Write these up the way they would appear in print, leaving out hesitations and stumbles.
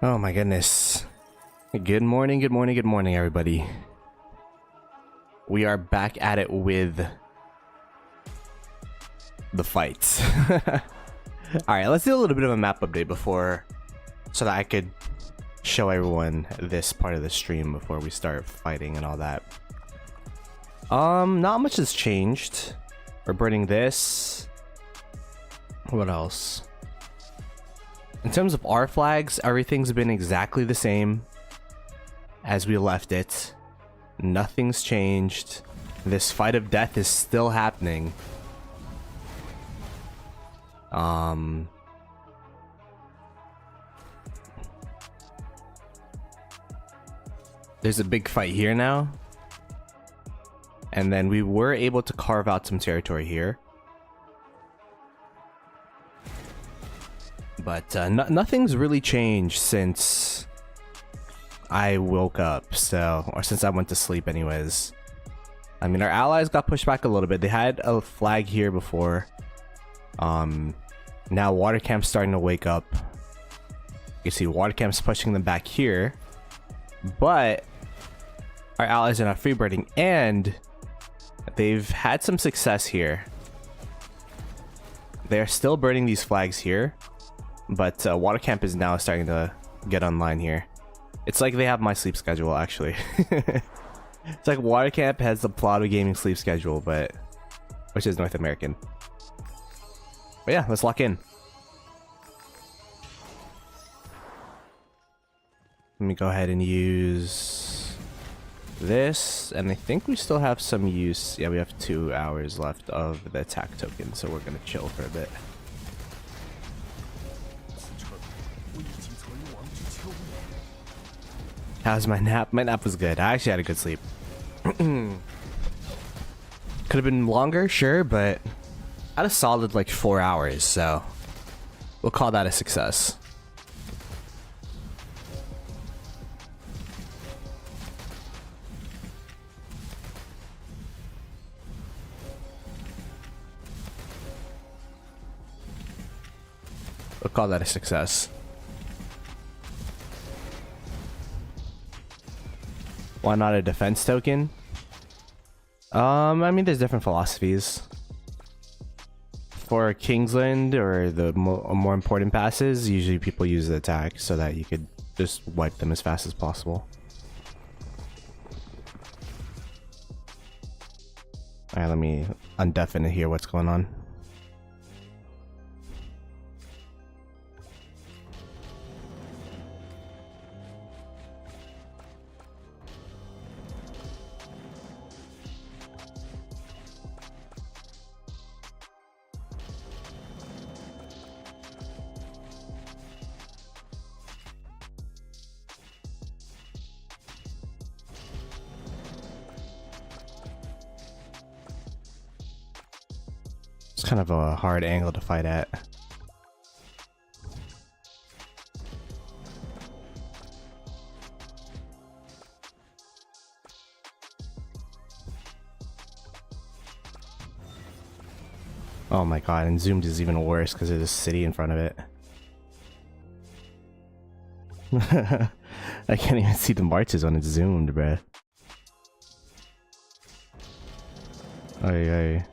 Oh my goodness. Good morning, good morning, good morning, everybody. We are back at it with the fights. Alright, let's do a little bit of a map update before, so that I could show everyone this part of the stream before we start fighting and all that. Not much has changed. We're burning this. What else? In terms of our flags, everything's been exactly the same as we left it. Nothing's changed. This fight of death is still happening. There's a big fight here now. And then we were able to carve out some territory here. But nothing's really changed since I woke up, or since I went to sleep anyways. I mean, our allies got pushed back a little bit. They had a flag here before. Now water camp's starting to wake up. You see water camp's pushing them back here. But our allies are not freebirding, and they've had some success here. They're still burning these flags here, but water camp is now starting to get online here. It's like they have my sleep schedule, actually. It's like water camp has the Ploto gaming sleep schedule, but which is North American. But yeah, let's lock in. Let me go ahead and use this, and I think we still have some use. Yeah, we have 2 hours left of the attack token, so we're gonna chill for a bit. How's my nap? My nap was good. I actually had a good sleep. Could have been longer, sure, but I had a solid like 4 hours, so we'll call that a success. We'll call that a success. Why not a defense token? I mean, there's different philosophies. For Kingsland or the more important passes, usually people use the attack so that you could just wipe them as fast as possible. Alright, let me undeafen and hear what's going on. It's kind of a hard angle to fight at. Oh my god, and zoomed is even worse because there's a city in front of it. I can't even see the marches when it's zoomed, bruh. Ay.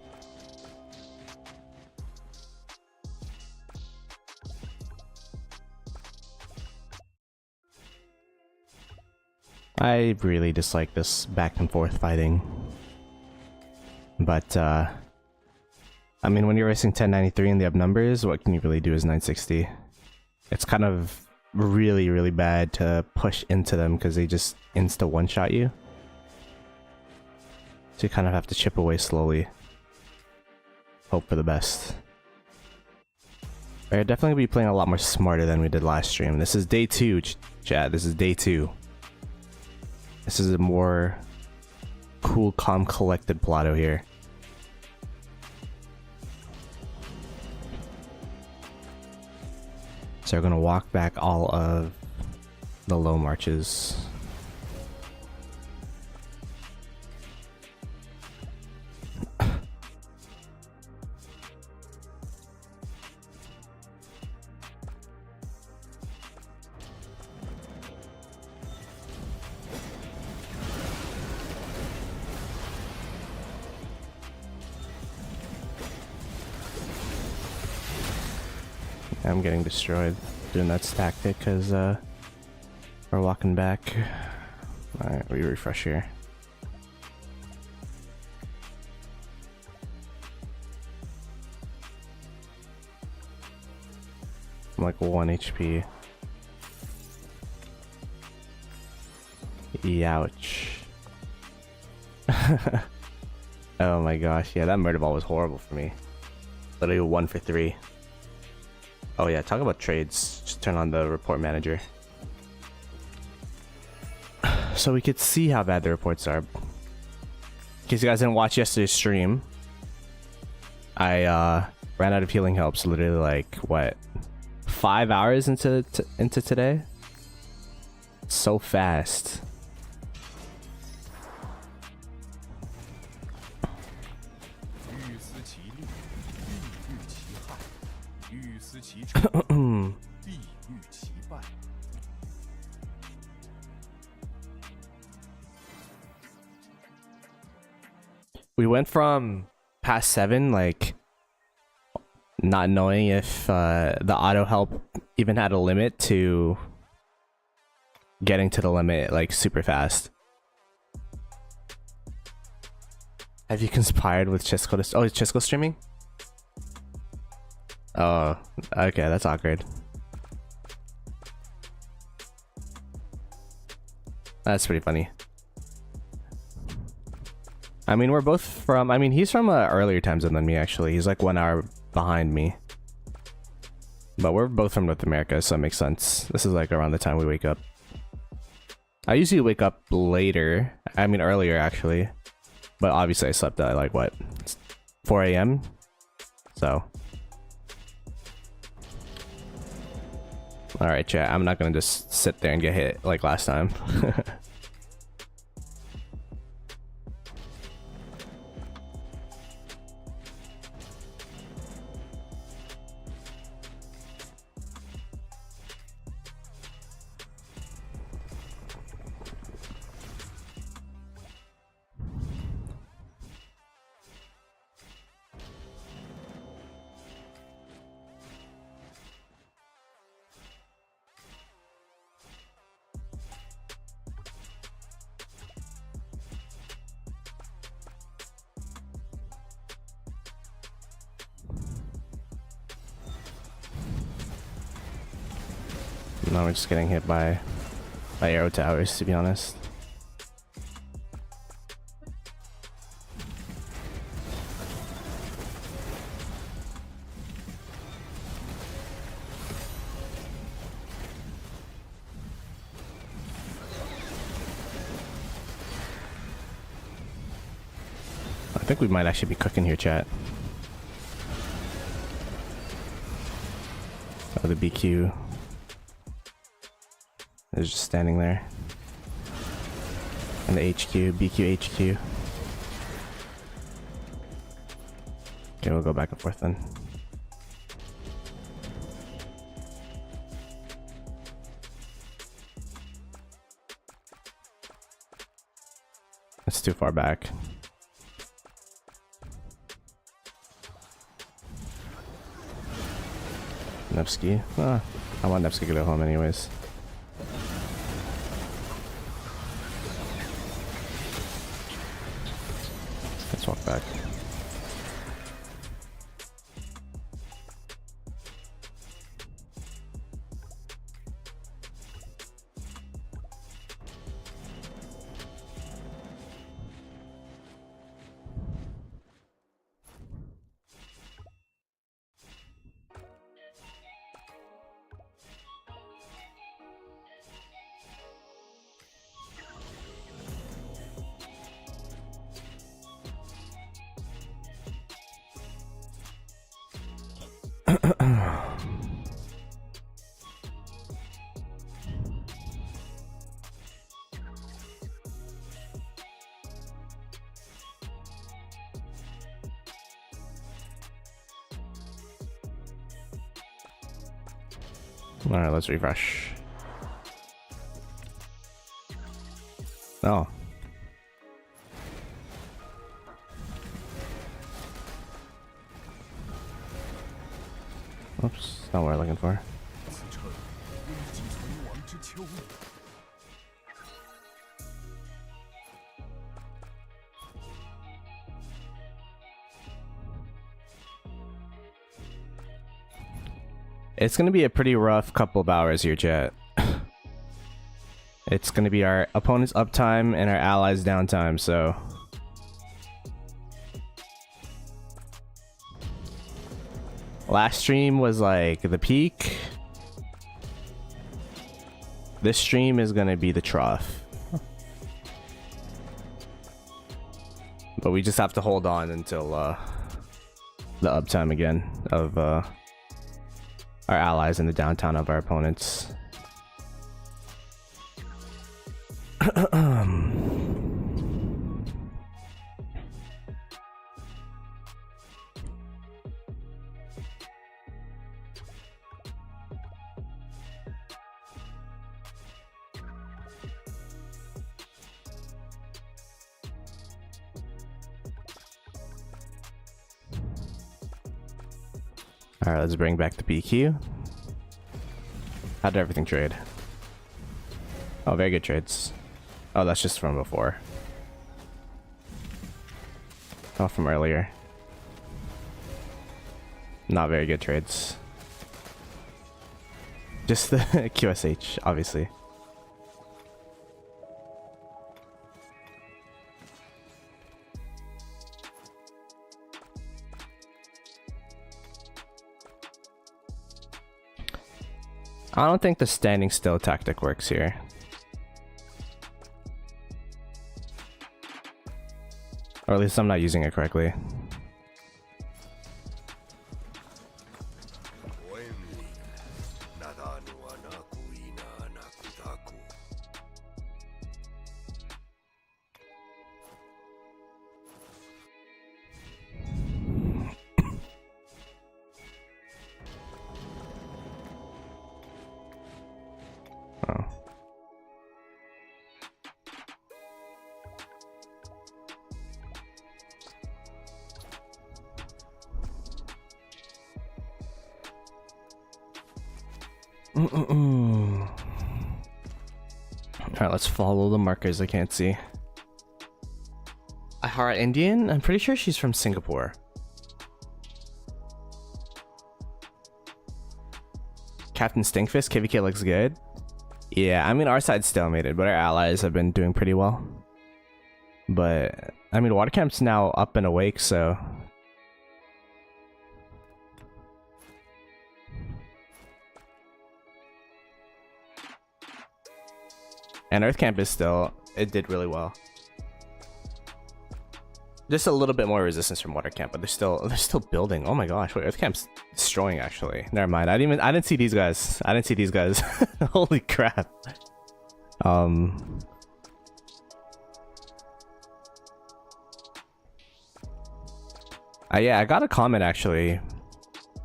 I really dislike this back and forth fighting. But, I mean, when you're racing 1093 and they have numbers, what can you really do as 960? It's kind of really, really bad to push into them because they just insta one-shot you. So you kind of have to chip away slowly. Hope for the best. We're definitely be playing a lot more smarter than we did last stream. This is day 2, chat. This is day 2. This is a more cool, calm, collected Ploto here. So we're gonna walk back all of the low marches. I'm getting destroyed doing that tactic because we're walking back. Alright, we refresh here. I'm like 1 HP. Youch. Oh my gosh, yeah, that murder ball was horrible for me. Literally 1 for 3. Oh yeah, talk about trades. Just turn on the report manager. So we could see how bad the reports are. In case you guys didn't watch yesterday's stream, I ran out of healing helps literally like, what, 5 hours into today? So fast. We went from past 7, like, not knowing if the auto help even had a limit, to getting to the limit like super fast. Have you conspired with Chisco to... Oh, is Chisco streaming? Oh, okay, that's awkward. That's pretty funny. I mean, we're both from... I mean, he's from earlier time zone than me, actually. He's like 1 hour behind me. But we're both from North America, so it makes sense. This is like around the time we wake up. I usually wake up later. I mean, earlier, actually. But obviously I slept at like, what, 4 a.m.? So. Alright, chat. I'm not gonna just sit there and get hit like last time. No, we're just getting hit by arrow towers, to be honest. I think we might actually be cooking here, chat. Oh, the BQ is just standing there. And the HQ, BQ HQ. Okay, we'll go back and forth then. It's too far back. Nevsky. Ah, I want Nevsky to go home anyways. Let's walk back. Alright, let's refresh. Oh. Oops, not what I'm looking for. It's gonna be a pretty rough couple of hours here, chat. It's gonna be our opponent's uptime and our allies' downtime, so... Last stream was like the peak. This stream is gonna be the trough. But we just have to hold on until the uptime again of our allies in the downtown of our opponents. Alright, let's bring back the PQ. How did everything trade? Oh, very good trades. Oh, that's just from before. Oh, from earlier. Not very good trades. Just the QSH, obviously. I don't think the standing still tactic works here. Or at least I'm not using it correctly. Alright, let's follow the markers I can't see. Ahara Indian? I'm pretty sure she's from Singapore. Captain Stinkfist, KVK looks good. Yeah, I mean our side's stalemated, but our allies have been doing pretty well. But, I mean Watercamp's now up and awake, so... And Earthcamp is still, it did really well. Just a little bit more resistance from Watercamp, but they're still building. Oh my gosh, wait, Earthcamp's destroying actually. Never mind. I didn't see these guys. I didn't see these guys. Holy crap. Yeah, I got a comment actually.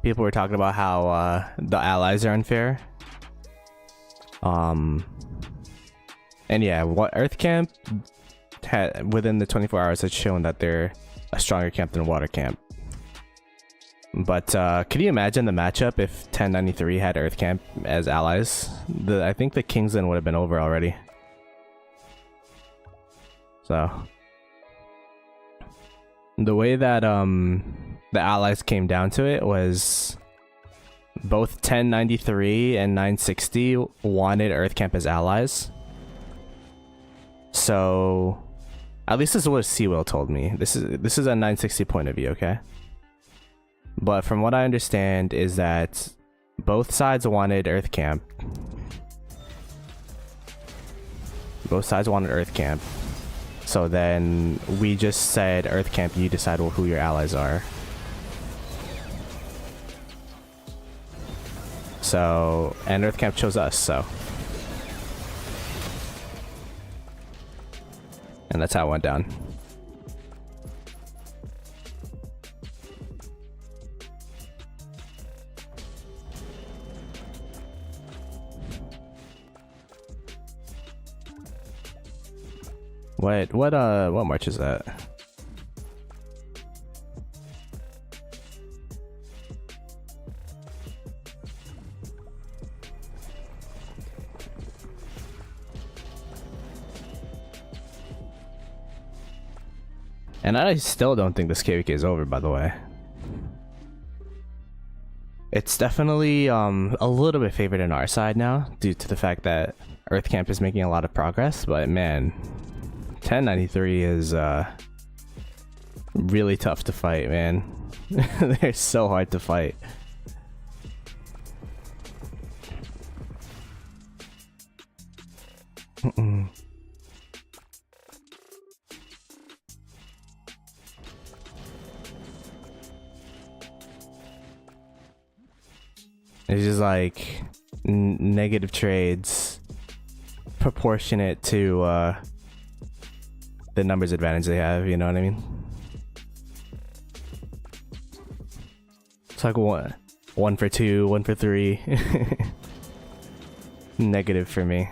People were talking about how the allies are unfair. And yeah, what Earthcamp had within the 24 hours has shown that they're a stronger camp than Watercamp. But could you imagine the matchup if 1093 had Earthcamp as allies? I think the Kingsland would have been over already. So the way that the allies came down to it was both 1093 and 960 wanted Earthcamp as allies. So, at least this is what Seawill told me. This is a 960 point of view, okay? But from what I understand is that both sides wanted Earthcamp. Both sides wanted Earthcamp. So then we just said, Earthcamp, you decide who your allies are. So, and Earthcamp chose us, so. And that's how it went down. What march is that? And I still don't think this KVK is over, by the way. It's definitely a little bit favored on our side now, due to the fact that Earth Camp is making a lot of progress, but man, 1093 is really tough to fight, man. They're so hard to fight. It's just like negative trades proportionate to the numbers advantage they have, you know what I mean? It's like one for 2, 1 for 3. Negative for me.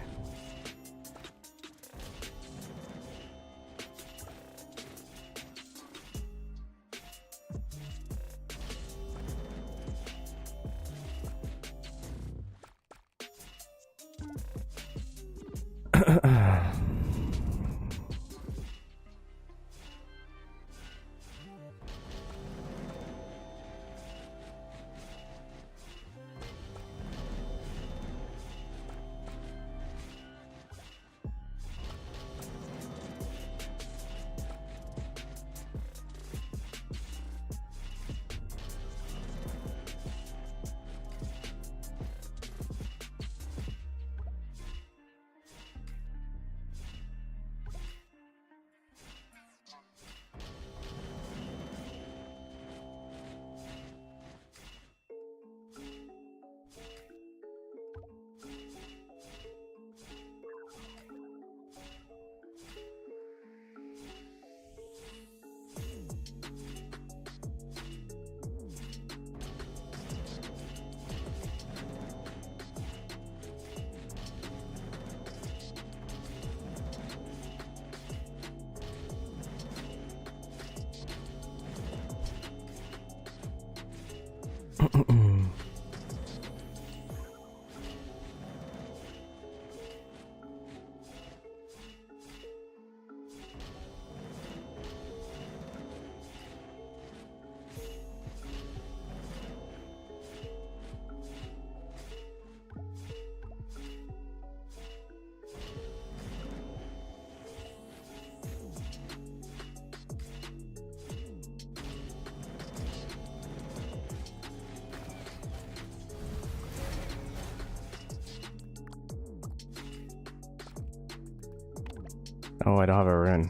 Oh, I don't have a rune.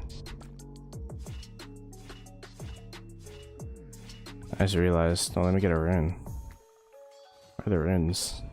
I just realized. Oh, let me get a rune. Where are the runes?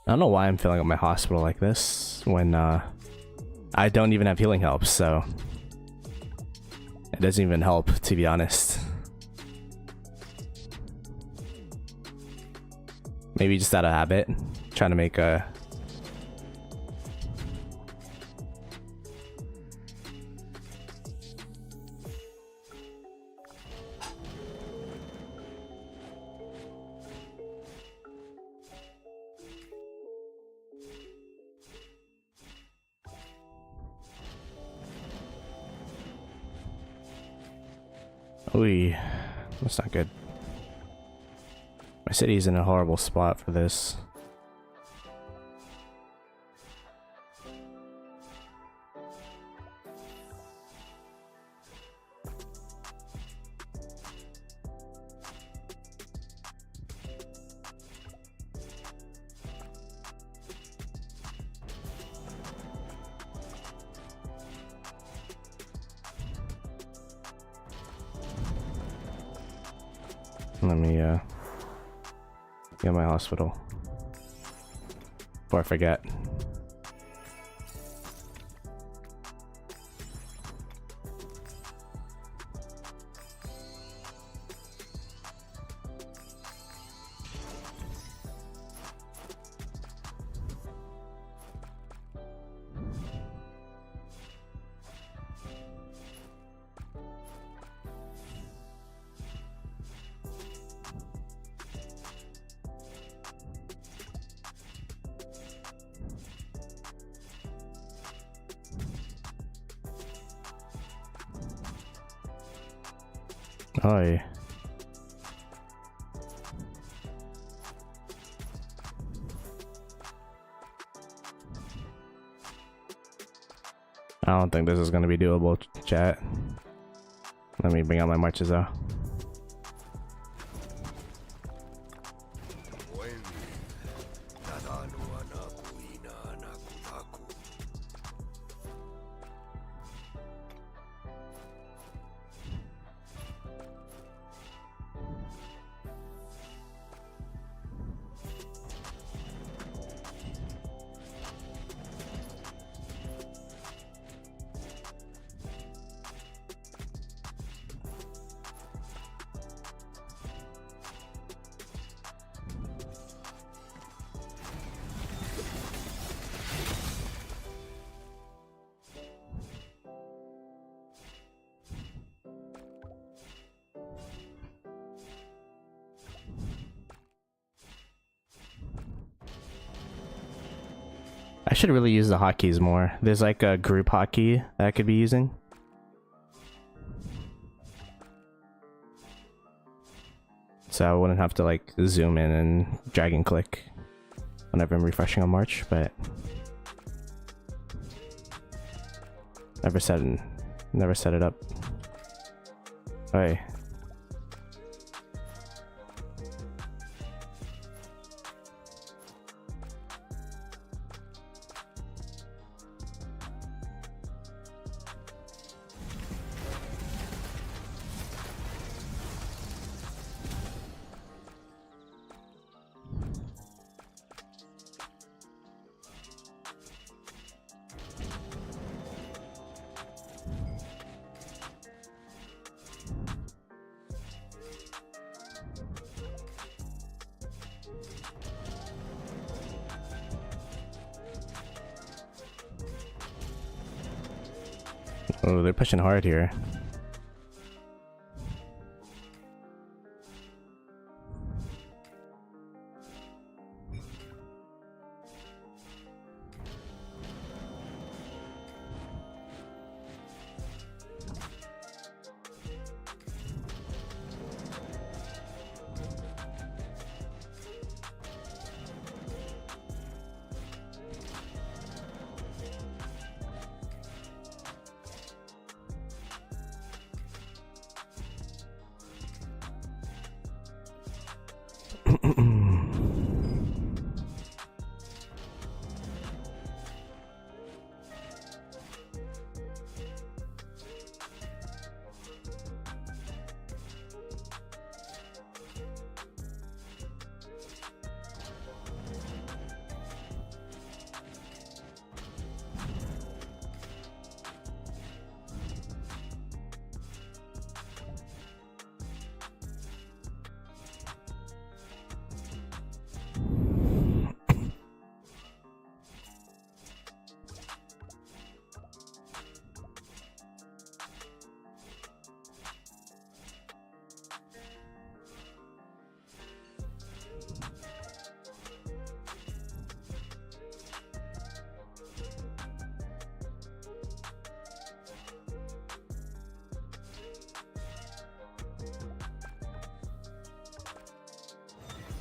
I don't know why I'm filling up my hospital like this when I don't even have healing help, so it doesn't even help, to be honest. Maybe just out of habit, trying to make a... Ooh, that's not good. My city's in a horrible spot for this. Let me get my hospital before I forget. Oh, yeah. I don't think this is gonna be doable, chat. Let me bring out my marches though. I should really use the hotkeys more. There's like a group hotkey that I could be using. So I wouldn't have to like zoom in and drag and click whenever I'm refreshing on March, but never set it up. Hey. Oh, they're pushing hard here.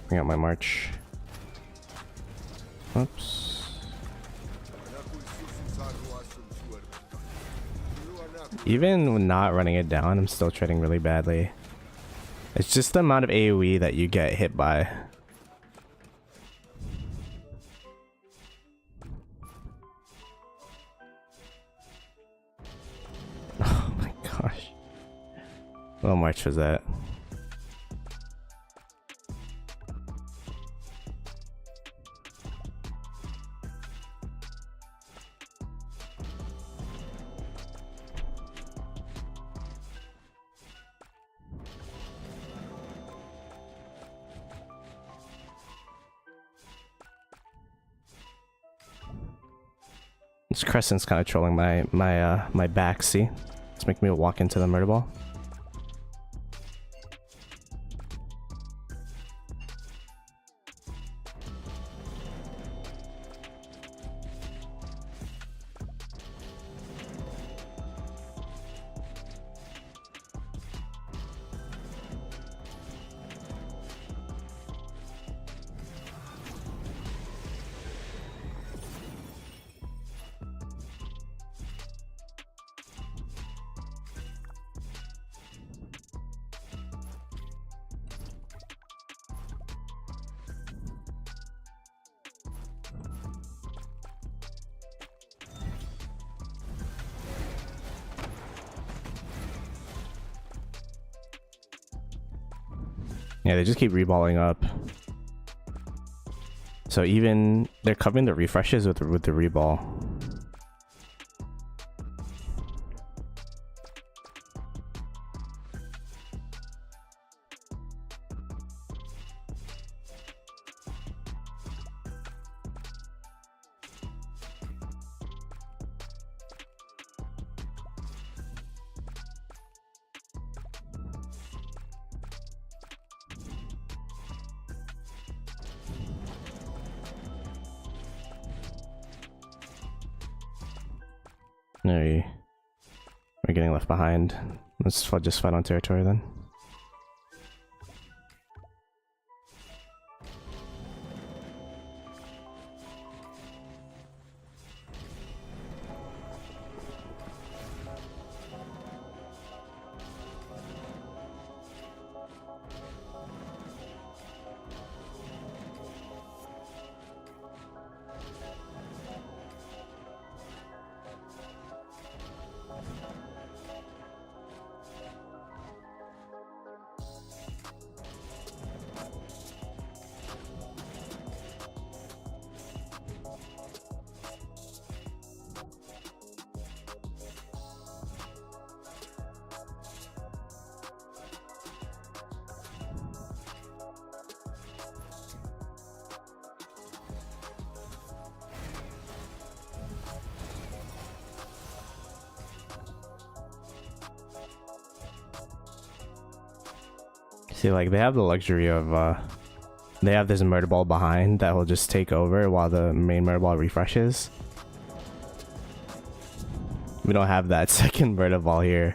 Bring out my march. Oops. Even when not running it down, I'm still trading really badly. It's just the amount of AoE that you get hit by. Oh my gosh. What march was that? This Crescent's kind of trolling my back, see? It's making me walk into the murder ball. Yeah, they just keep reballing up. So even they're covering the refreshes with the reball. No, we're getting left behind. Let's just fight on territory then. See, like, they have the luxury of, they have this murder ball behind that will just take over while the main murder ball refreshes. We don't have that second murder ball here.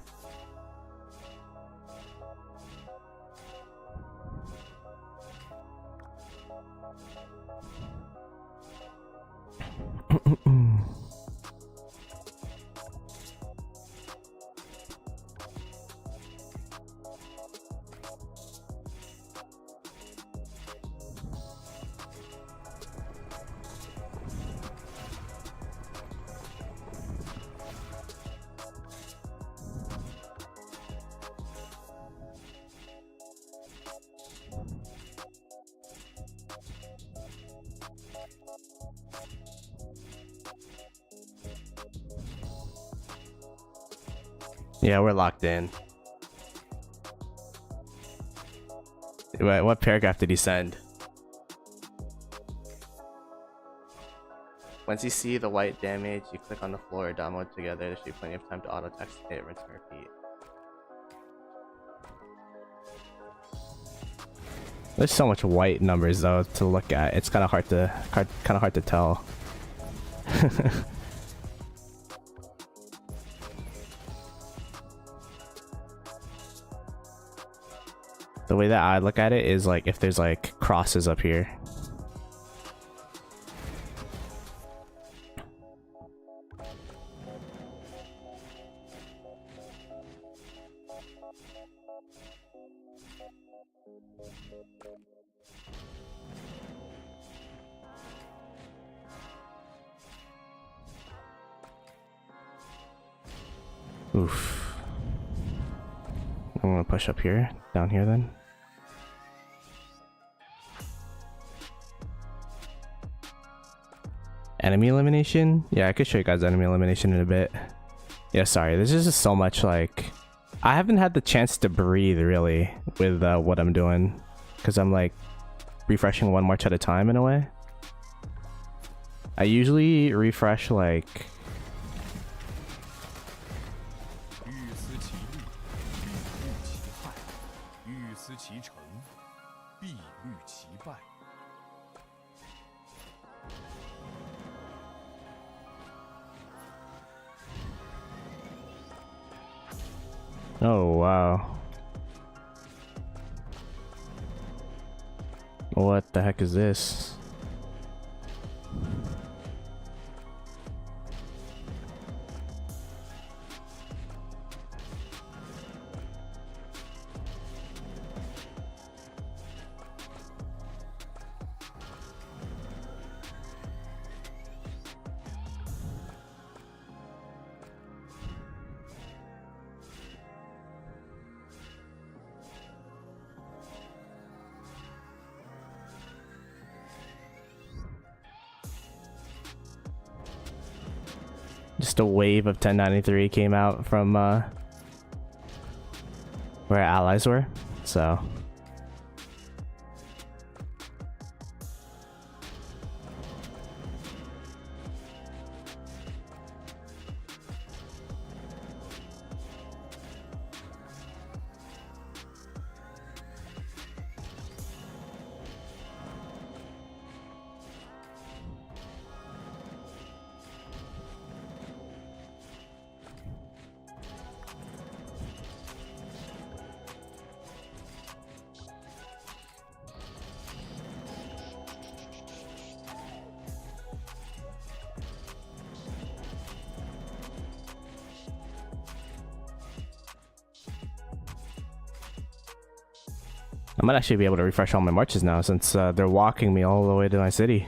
Yeah, we're locked in. Wait, what paragraph did he send? Once you see the white damage, you click on the floor or download together. There should be plenty of time to auto text hit, rinse and repeat. There's so much white numbers though to look at. It's kind of hard to tell. The way that I look at it is like if there's like crosses up here. Oof. I'm gonna push up here, down here then. Enemy elimination? Yeah, I could show you guys enemy elimination in a bit. Yeah, sorry, this is just so much like... I haven't had the chance to breathe really with what I'm doing. Because I'm like refreshing one march at a time in a way. I usually refresh like... Oh wow. What the heck is this? Just a wave of 1093 came out from where our allies were, so. I might actually be able to refresh all my marches now since they're walking me all the way to my city.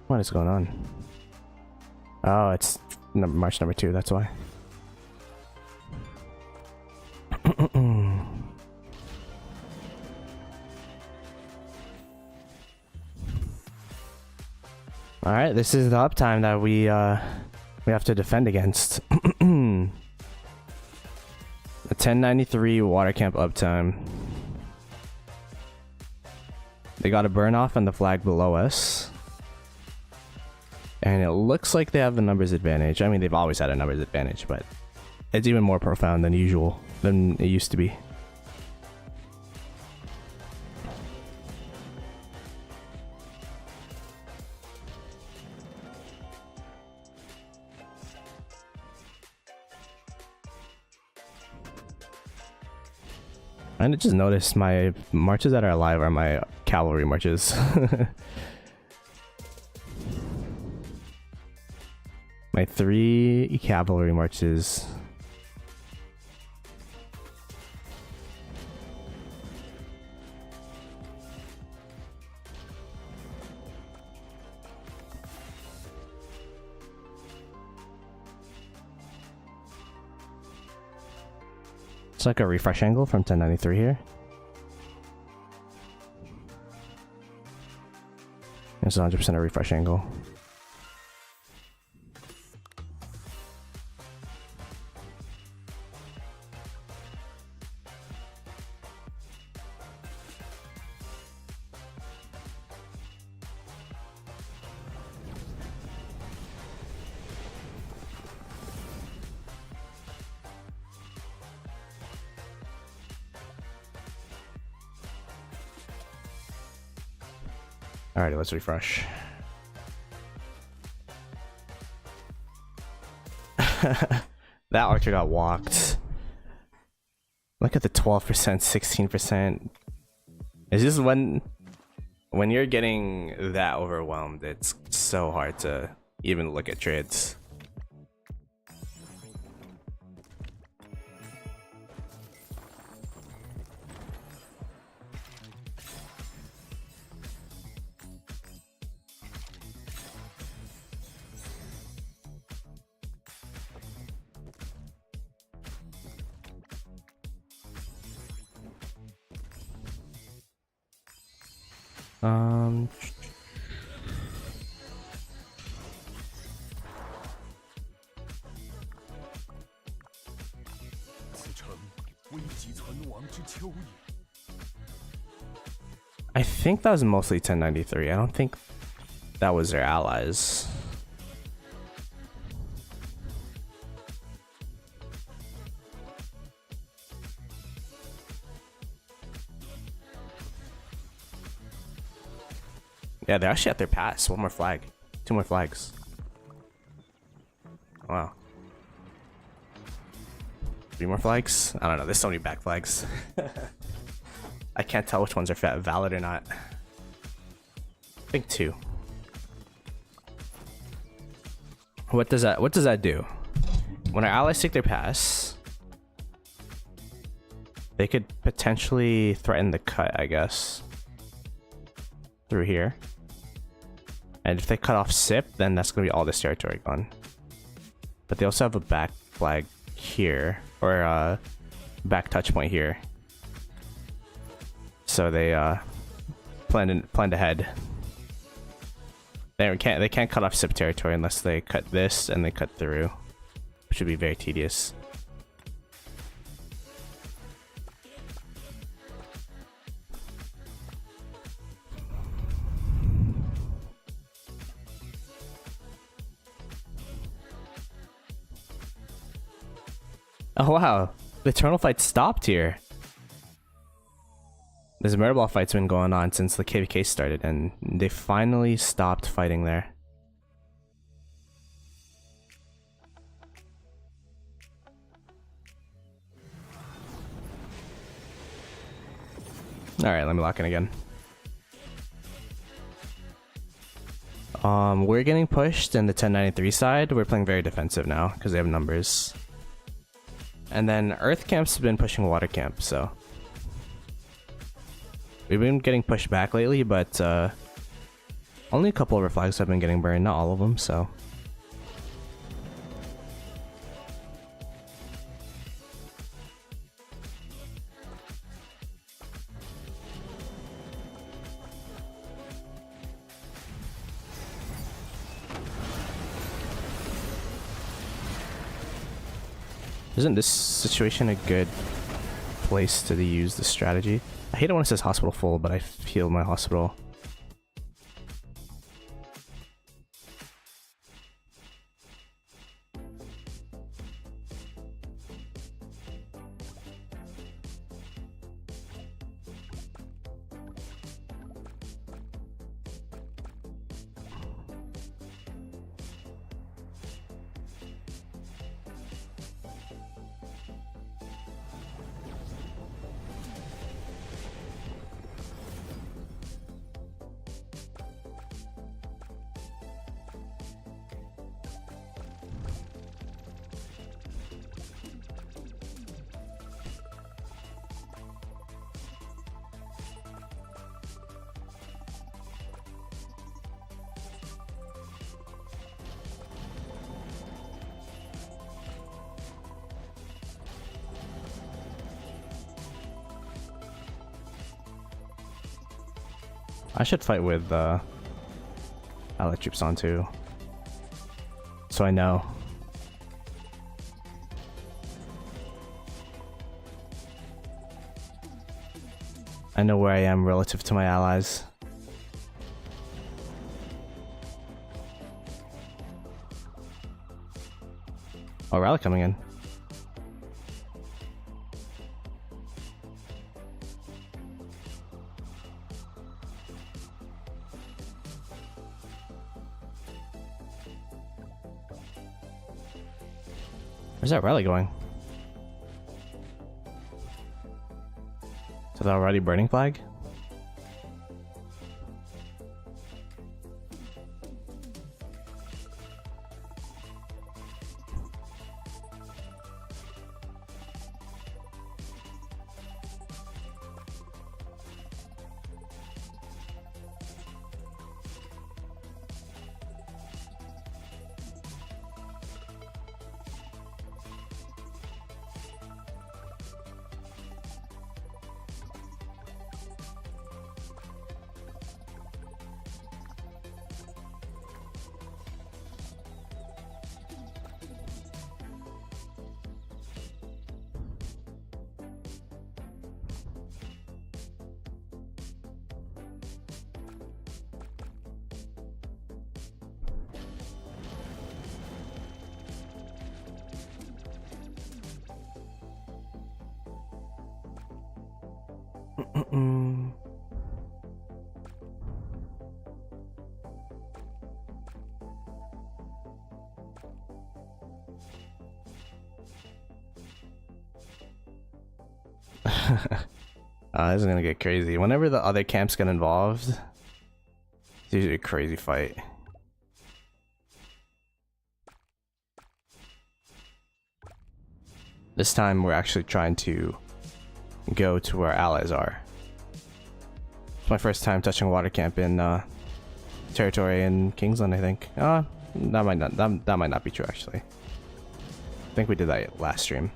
What is going on? Oh, it's March number 2, that's why. Alright, this is the uptime that we have to defend against. A 1093 water camp uptime. They got a burn off on the flag below us. And it looks like they have the numbers advantage. I mean, they've always had a numbers advantage, but it's even more profound than usual, than it used to be. I just noticed my marches that are alive are my cavalry marches. My 3 cavalry marches. It's like a refresh angle from 1093 here. It's 100% a refresh angle. Alrighty, let's refresh. That archer got walked. Look at the 12%, 16%. It's just when you're getting that overwhelmed, it's so hard to even look at trades. I think that was mostly 1093. I don't think that was their allies. Yeah, they're actually at their pass. One more flag. 2 more flags. Wow. 3 more flags? I don't know. There's so many back flags. I can't tell which ones are valid or not. I think 2. What does that do? When our allies take their pass, they could potentially threaten the cut, I guess, through here. And if they cut off SIP, then that's gonna be all this territory gone. But they also have a back flag here, or a back touch point here. So they planned ahead. They can't cut off SIP territory unless they cut this and they cut through, which would be very tedious. Oh wow, the Eternal fight stopped here. There's a murder ball fight's been going on since the KVK started, and they finally stopped fighting there. Alright, let me lock in again. We're getting pushed in the 1093 side. We're playing very defensive now because they have numbers. And then Earth Camp's been pushing Water Camp, so we've been getting pushed back lately, but only a couple of our flags have been getting burned, not all of them, so. Isn't this situation a good place to use the strategy? I hate it when it says hospital full, but I feel my hospital. I should fight with allied troops on too, so I know. I know where I am relative to my allies. Oh, rally coming in. Where's that rally going? To the already burning flag? This is gonna get crazy. Whenever the other camps get involved, it's usually a crazy fight. This time we're actually trying to go to where allies are. It's my first time touching a water camp in territory in Kingsland, I think. That might not be true actually. I think we did that last stream.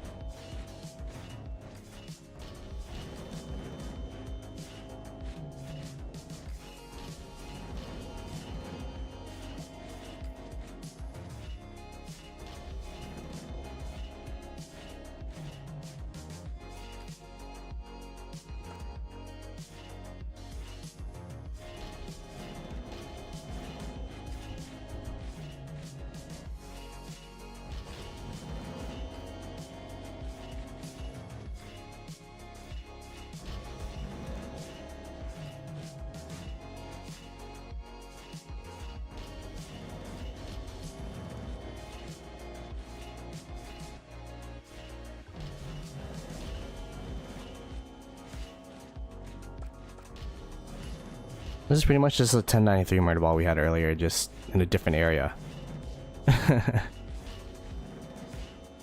This is pretty much just a 1093 murder ball we had earlier, just in a different area.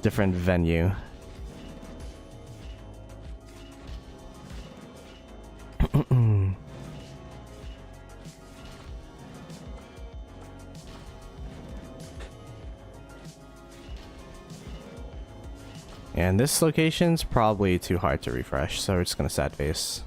Different venue. And this location's probably too hard to refresh, so we're just gonna sad face.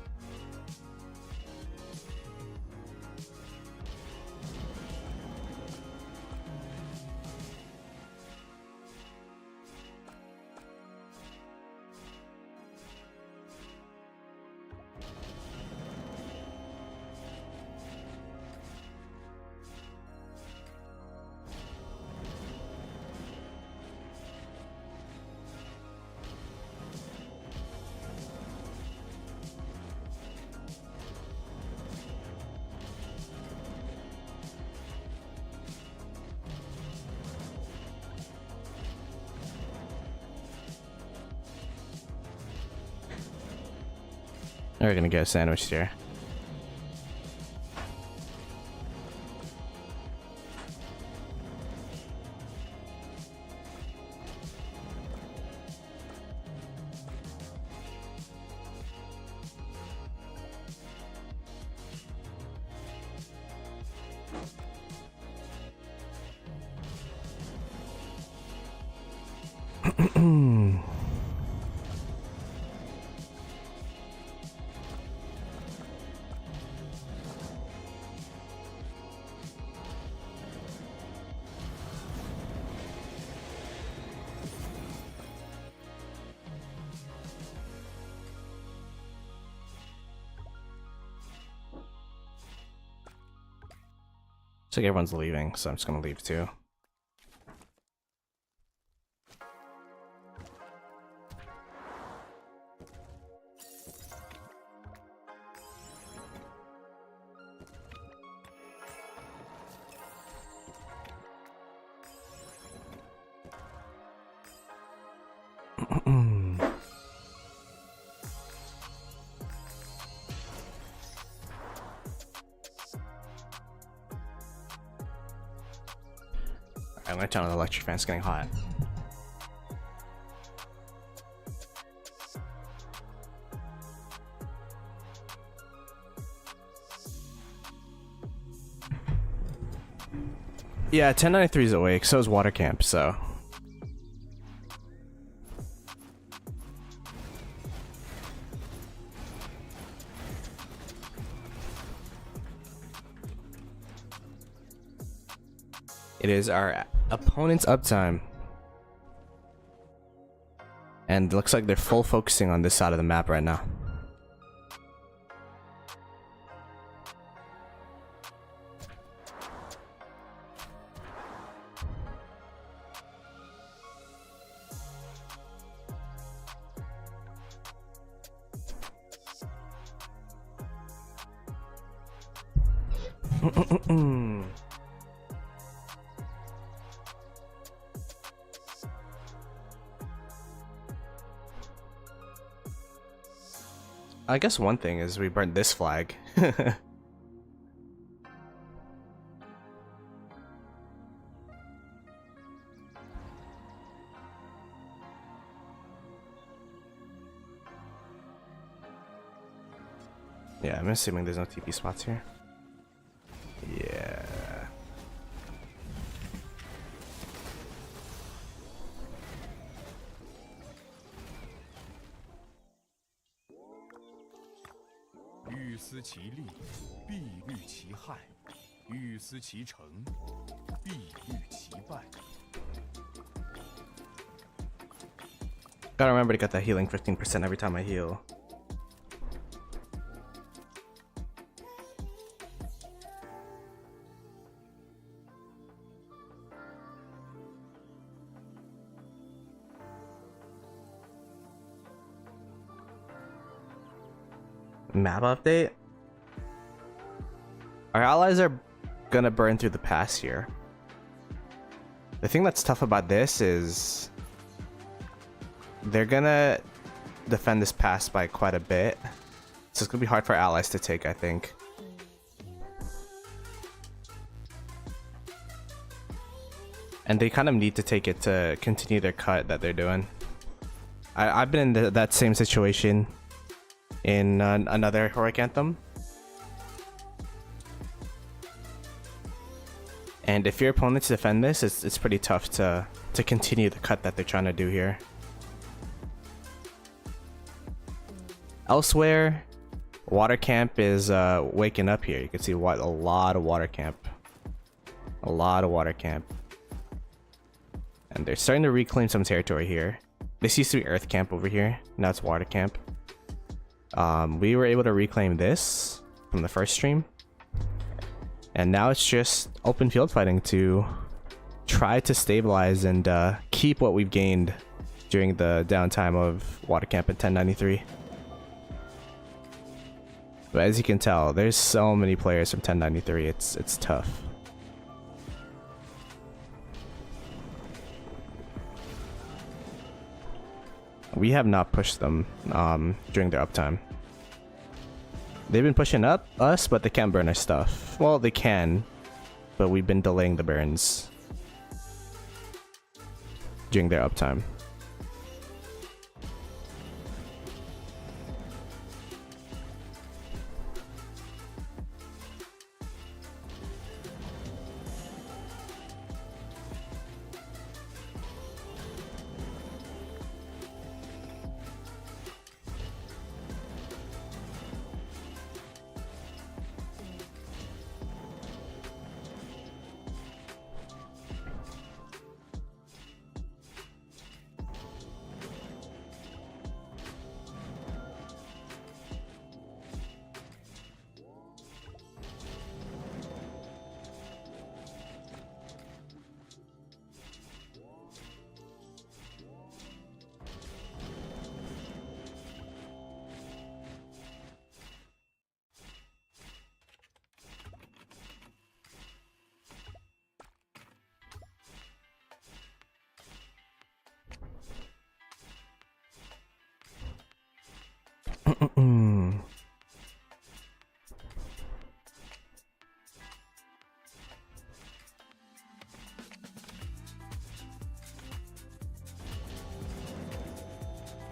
We're gonna get a sandwich here. Looks like everyone's leaving, so I'm just gonna leave too. I'm gonna turn on the electric fan, it's getting hot. Yeah, 1093 is awake, so is Water Camp, so. It is our opponent's uptime. And it looks like they're full focusing on this side of the map right now. I guess one thing is we burnt this flag. Yeah, I'm assuming there's no TP spots here. Yeah. Gotta remember to get that healing 15% every time I heal. Map update? Our allies are gonna burn through the pass here. The thing that's tough about this is they're gonna defend this pass by quite a bit, so it's gonna be hard for allies to take, I think. And they kind of need to take it to continue their cut that they're doing. I've been in that same situation in another heroic anthem, and if your opponents defend this, it's pretty tough to continue the cut that they're trying to do here. Elsewhere, Water Camp is waking up here. You can see a lot of Water Camp, and they're starting to reclaim some territory here. This used to be Earth Camp over here, now it's Water Camp. We were able to reclaim this from the first stream, and now it's just open field fighting to try to stabilize and keep what we've gained during the downtime of Water Camp at 1093. But as you can tell, there's so many players from 1093, it's tough. We have not pushed them during their uptime. They've been pushing up us, but they can't burn our stuff. Well, they can, but we've been delaying the burns during their uptime.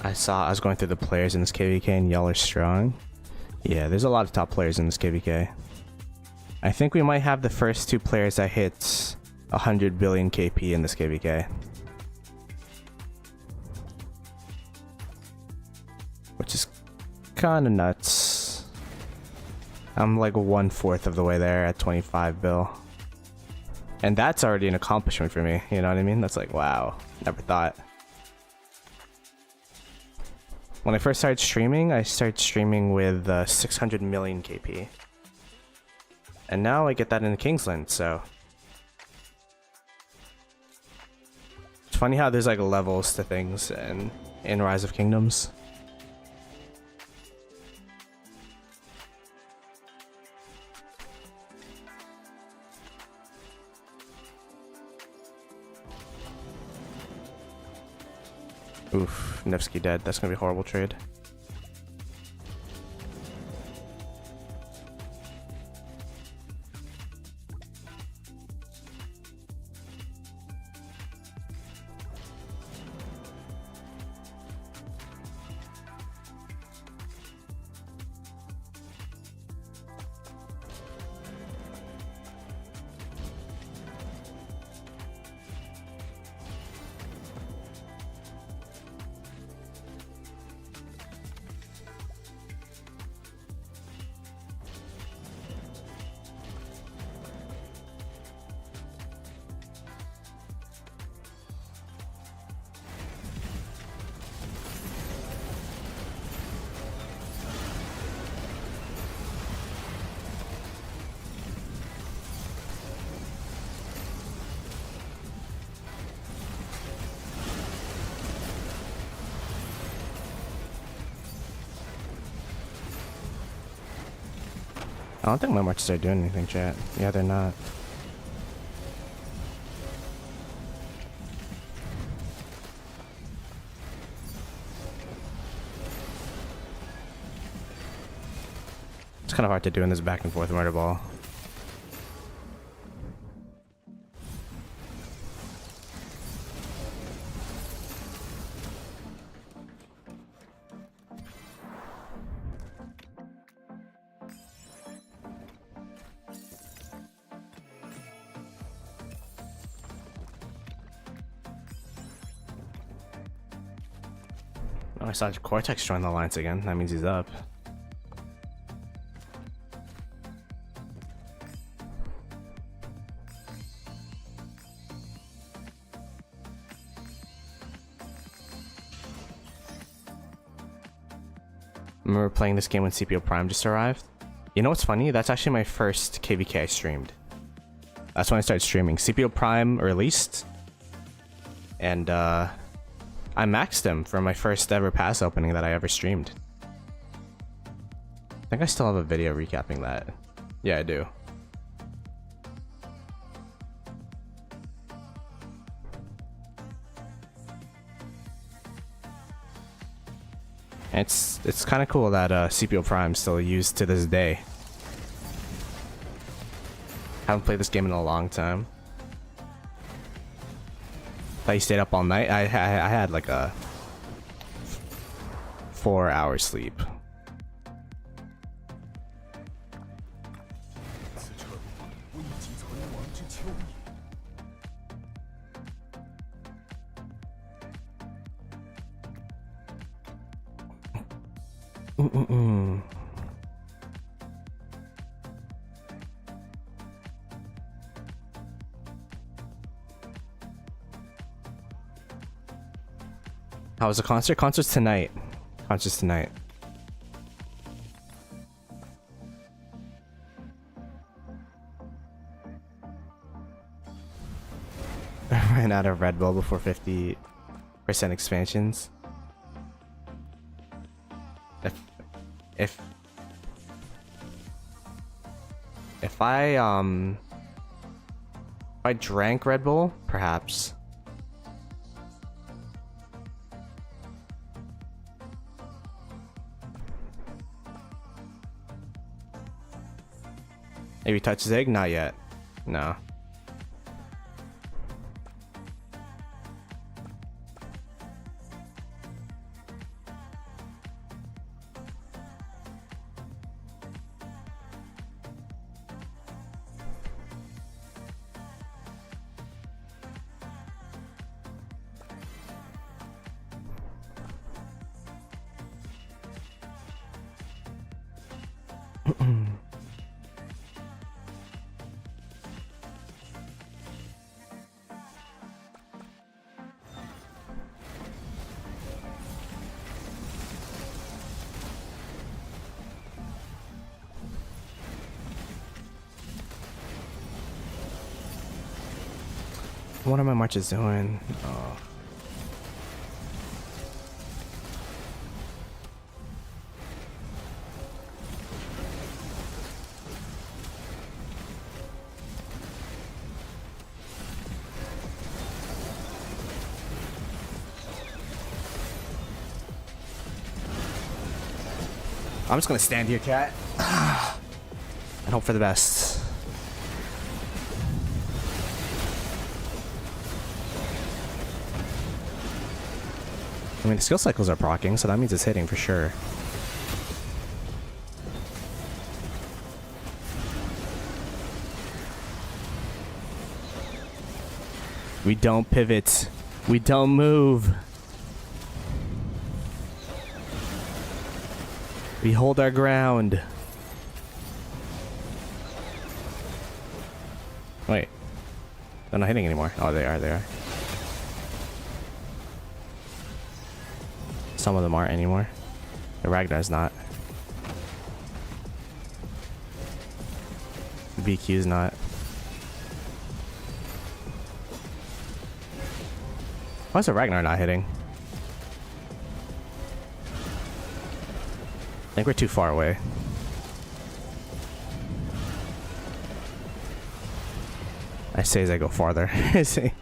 I was going through the players in this KVK and y'all are strong. Yeah, there's a lot of top players in this KVK. I think we might have the first 2 players that hit 100 billion KP in this KVK. Which is kind of nuts. I'm like 1/4 of the way there at 25 bill. And that's already an accomplishment for me, you know what I mean? That's like, wow, never thought. When I first started streaming, I started streaming with 600 million KP. And now I get that in Kingsland, so... It's funny how there's like levels to things in Rise of Kingdoms. Oof, Nevsky dead. That's gonna be a horrible trade. I don't think my marches are doing anything, chat. Yeah, they're not. It's kind of hard to do in this back and forth murder ball. Oh, I saw Cortex join the alliance again. That means he's up. I remember playing this game when CPO Prime just arrived. You know what's funny? That's actually my first KVK I streamed. That's when I started streaming. CPO Prime released. And I maxed him for my first ever pass opening that I ever streamed. I think I still have a video recapping that. Yeah, I do. It's kind of cool that CPO Prime still used to this day. Haven't played this game in a long time. Thought you stayed up all night. I had like a 4-hour sleep. How was the concert? Concert's tonight. Concert's tonight. I ran out of Red Bull before 50% expansions. If I drank Red Bull, perhaps. Maybe touch Zig? Not yet. No. What are my marches doing? Oh. I'm just gonna stand here, chat, and hope for the best. I mean, the skill cycles are proccing, so that means it's hitting for sure. We don't pivot. We don't move. We hold our ground. Wait. They're not hitting anymore. Oh, they are. They are. Some of them aren't anymore. The Ragnar's not. The BQ's not. Why is the Ragnar not hitting? I think we're too far away. I say as I go farther. See?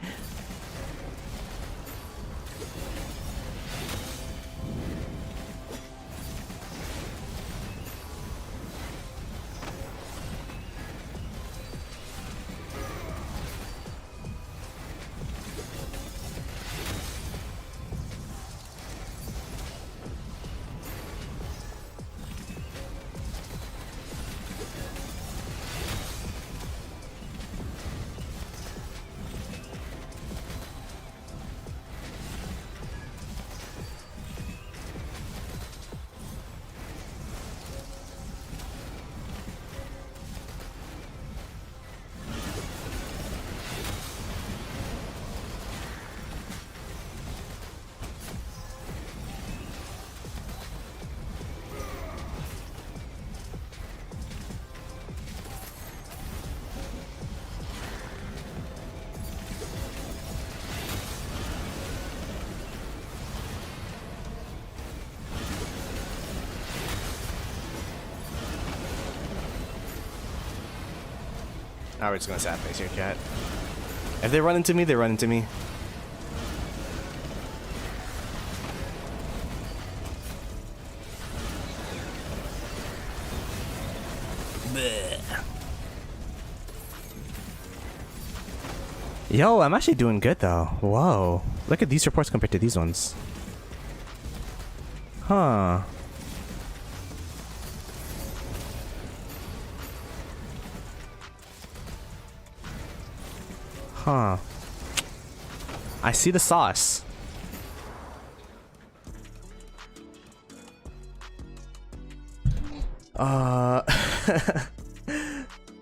Now we're just gonna sad face here, chat. If they run into me, they run into me. Bleh. Yo, I'm actually doing good though. Whoa. Look at these reports compared to these ones. Huh. Huh. I see the sauce.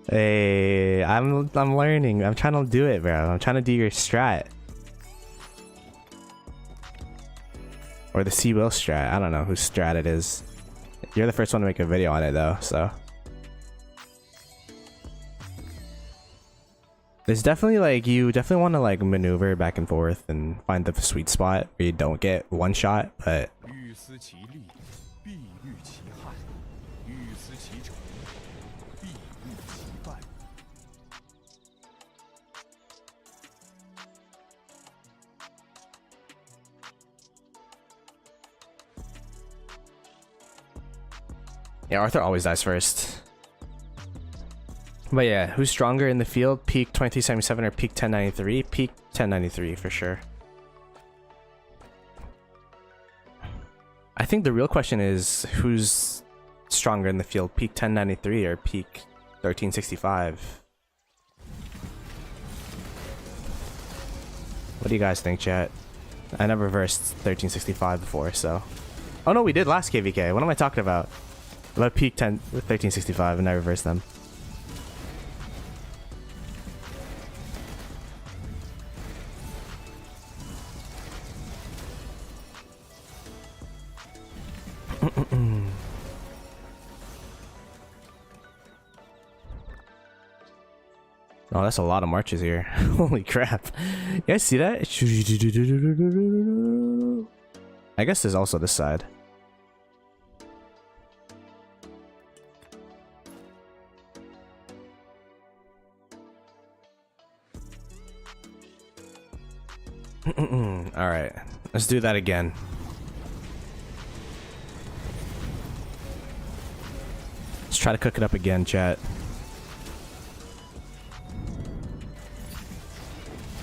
Hey, I'm learning. I'm trying to do it, bro. I'm trying to do your strat. Or the C Will strat. I don't know whose strat it is. You're the first one to make a video on it though, so. There's definitely like, you definitely want to like maneuver back and forth and find the sweet spot where you don't get one shot, but yeah, Arthur always dies first. But yeah, who's stronger in the field? Peak 2377 or peak 1093? Peak 1093 for sure. I think the real question is who's stronger in the field? Peak 1093 or peak 1365? What do you guys think, chat? I never versed 1365 before, so. Oh no, we did last KVK. What am I talking about? But peak 1365 and I reverse them. Oh, that's a lot of marches here. Holy crap. You guys see that? I guess there's also this side. Alright, let's do that again. Let's try to cook it up again, chat.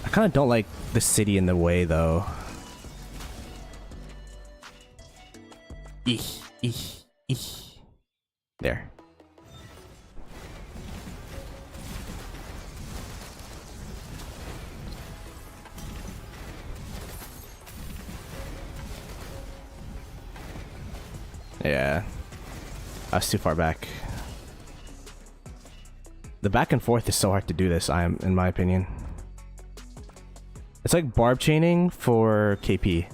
I kind of don't like the city in the way, though. There. Yeah. I was too far back. The back and forth is so hard to do this, in my opinion. It's like barb chaining for KP.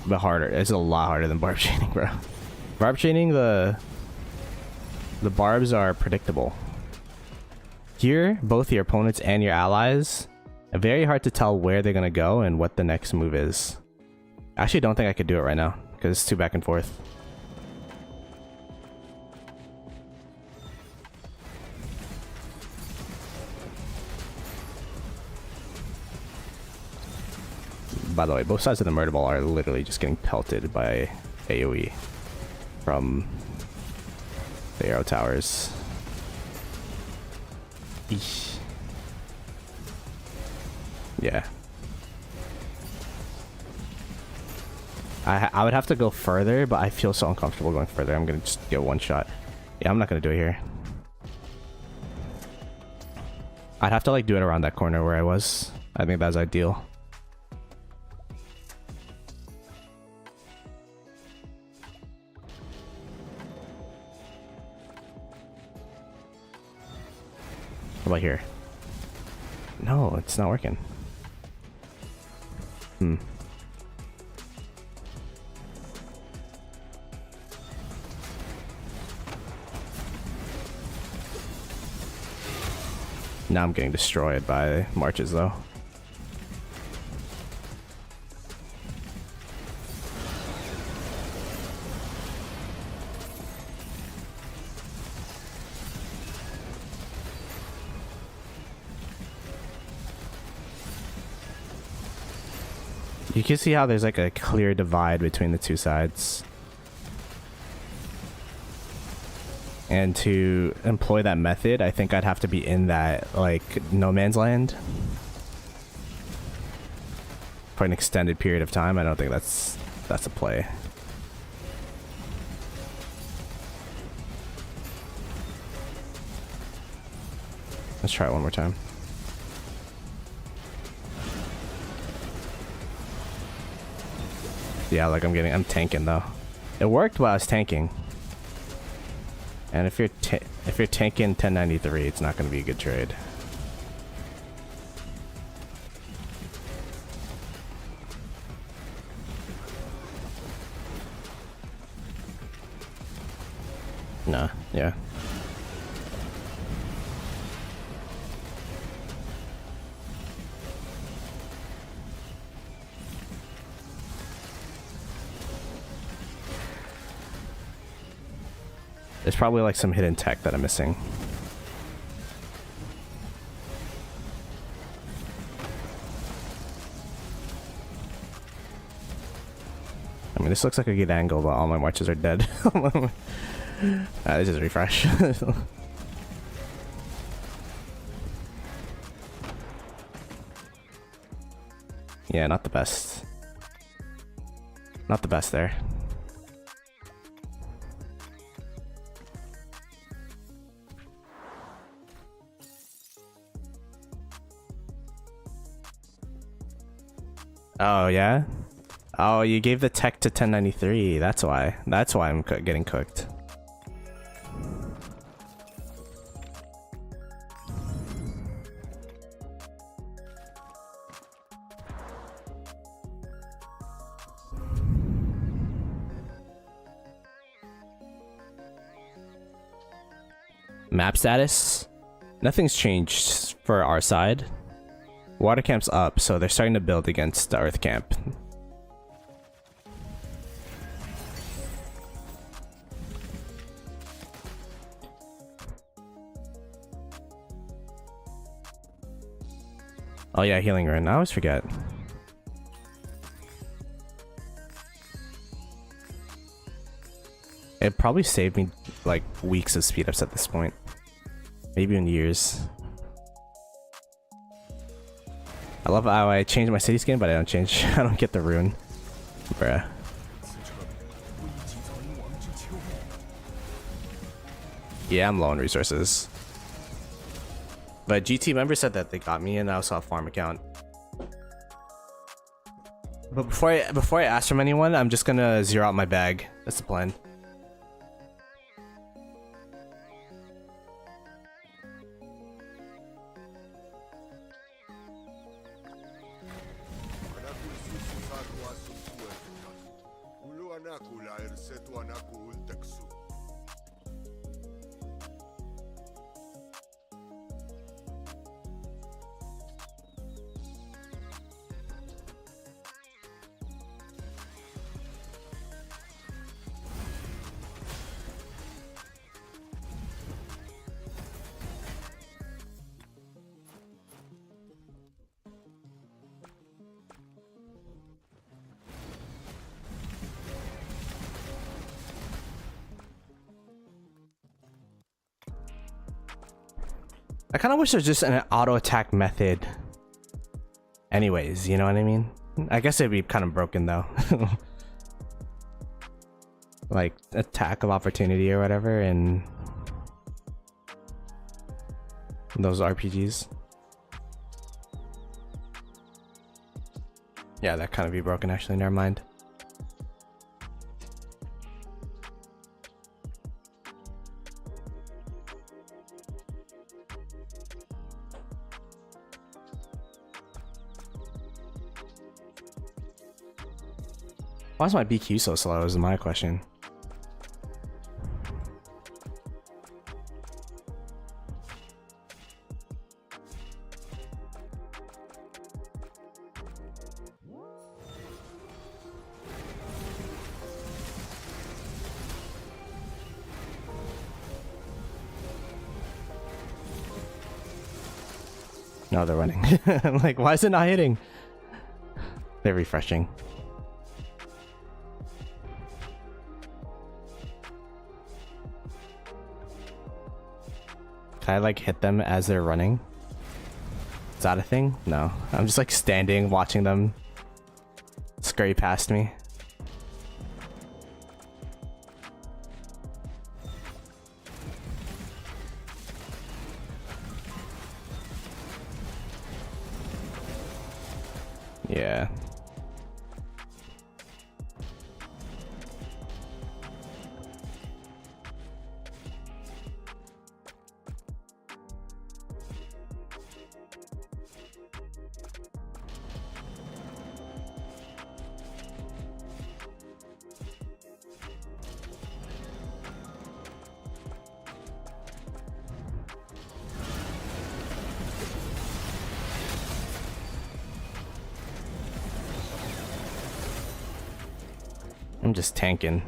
But harder. It's a lot harder than barb chaining, bro. Barb chaining, the barbs are predictable. Here, both your opponents and your allies, very hard to tell where they're gonna go and what the next move is. I actually don't think I could do it right now, because it's too back and forth. By the way, both sides of the murder ball are literally just getting pelted by AoE from the arrow towers. Eesh. Yeah. I would have to go further, but I feel so uncomfortable going further. I'm gonna just get one shot. Yeah, I'm not gonna do it here. I'd have to like do it around that corner where I was. I think that's ideal. What about here? No, it's not working. Now I'm getting destroyed by marches though. You can see how there's like a clear divide between the two sides. And to employ that method, I think I'd have to be in that, like, no man's land for an extended period of time. I don't think that's a play. Let's try it one more time. Yeah, like I'm tanking though. It worked while I was tanking. And if you're tanking 1093, it's not going to be a good trade. Nah, yeah. There's probably like some hidden tech that I'm missing. I mean, this looks like a good angle, but all my marches are dead. This is refresh. Yeah, not the best. Not the best there. Oh, yeah? Oh, you gave the tech to 1093. That's why. That's why I'm getting cooked. Map status? Nothing's changed for our side. Water camp's up, so they're starting to build against the earth camp. Oh yeah, healing rune. I always forget. It probably saved me like weeks of speed ups at this point. Maybe even years. I love how I changed my city skin, but I don't change. I don't get the rune. Bruh. Yeah, I'm low on resources. But GT members said that they got me and I also have a farm account. But before I ask from anyone, I'm just gonna zero out my bag. That's the plan. I kind of wish there's just an auto attack method. Anyways, you know what I mean? I guess it'd be kind of broken though. Like attack of opportunity or whatever in those RPGs. Yeah, that kind of be broken actually, never mind. Why is my BQ so slow is my question. No, they're running. I'm like, why is it not hitting? They're refreshing. Can I like hit them as they're running? Is that a thing? No. I'm just like standing watching them scurry past me. Yeah. I'm just tanking.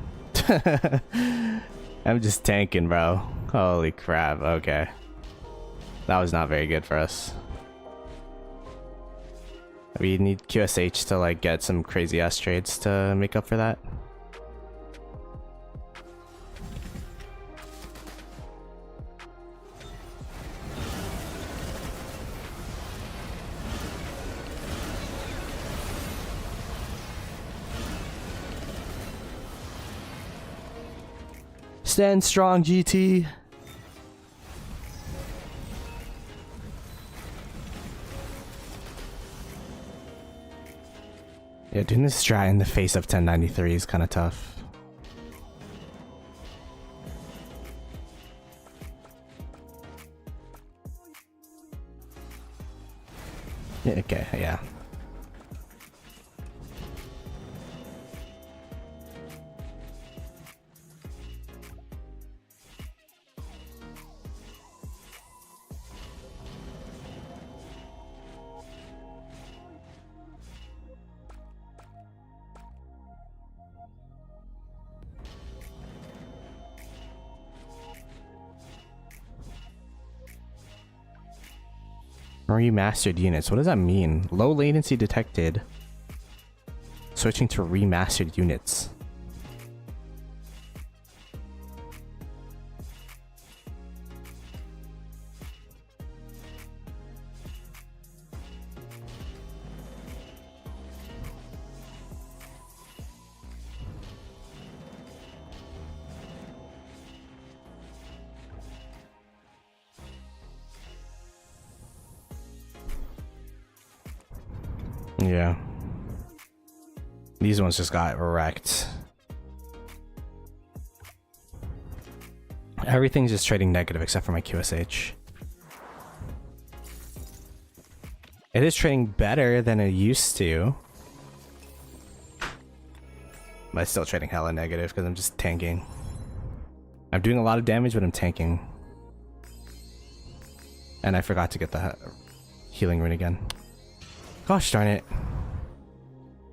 I'm just tanking, bro. Holy crap. Okay. That was not very good for us. We need QSH to like get some crazy ass trades to make up for that. Stand strong, GT. Yeah, doing this strat in the face of 1093 is kind of tough. Yeah, okay, yeah. Remastered units. What does that mean? Low latency detected. Switching to remastered units. Yeah. These ones just got wrecked. Everything's just trading negative except for my QSH. It is trading better than it used to. But it's still trading hella negative because I'm just tanking. I'm doing a lot of damage, but I'm tanking. And I forgot to get the healing rune again. Gosh darn it.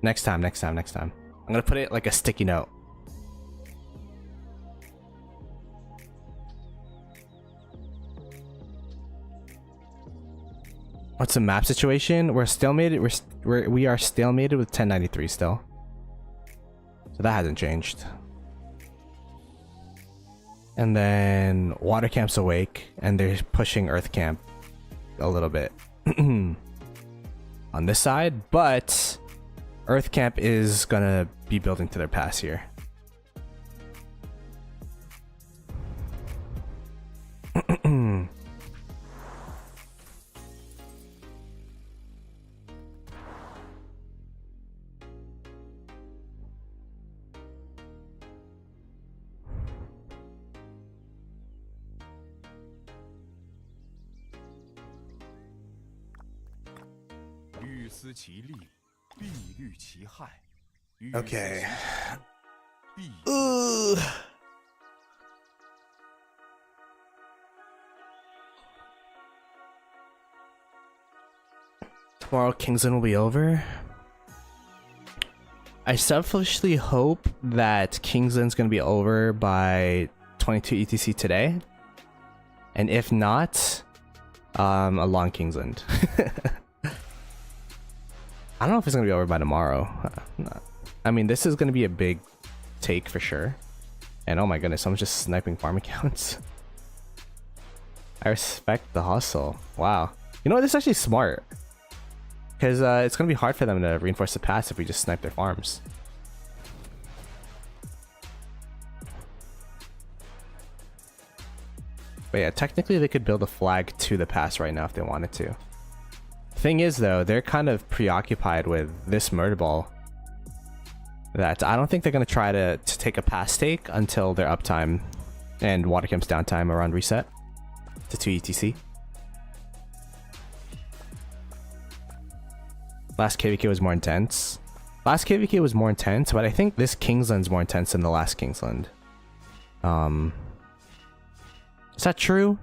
Next time. I'm gonna put it like a sticky note. What's the map situation? We're stalemated. We are stalemated with 1093 still. So that hasn't changed. And then water camp's awake, and they're pushing earth camp a little bit on this side, but earth camp is gonna be building to their pass here. Okay. Tomorrow Kingsland will be over. I selfishly hope that Kingsland's gonna be over by 22 ETC today. And if not, a long Kingsland. I don't know if it's gonna be over by tomorrow. I mean, this is gonna be a big take for sure. And oh my goodness, someone's just sniping farm accounts. I respect the hustle. Wow. You know what? This is actually smart. Because it's gonna be hard for them to reinforce the pass if we just snipe their farms. But yeah, technically they could build a flag to the pass right now if they wanted to. Thing is though, they're kind of preoccupied with this murder ball that I don't think they're going to try to take a pass take until their uptime and water camp's downtime around reset to 2 ETC. Last KVK was more intense. But I think this Kingsland's more intense than the last Kingsland. Is that true?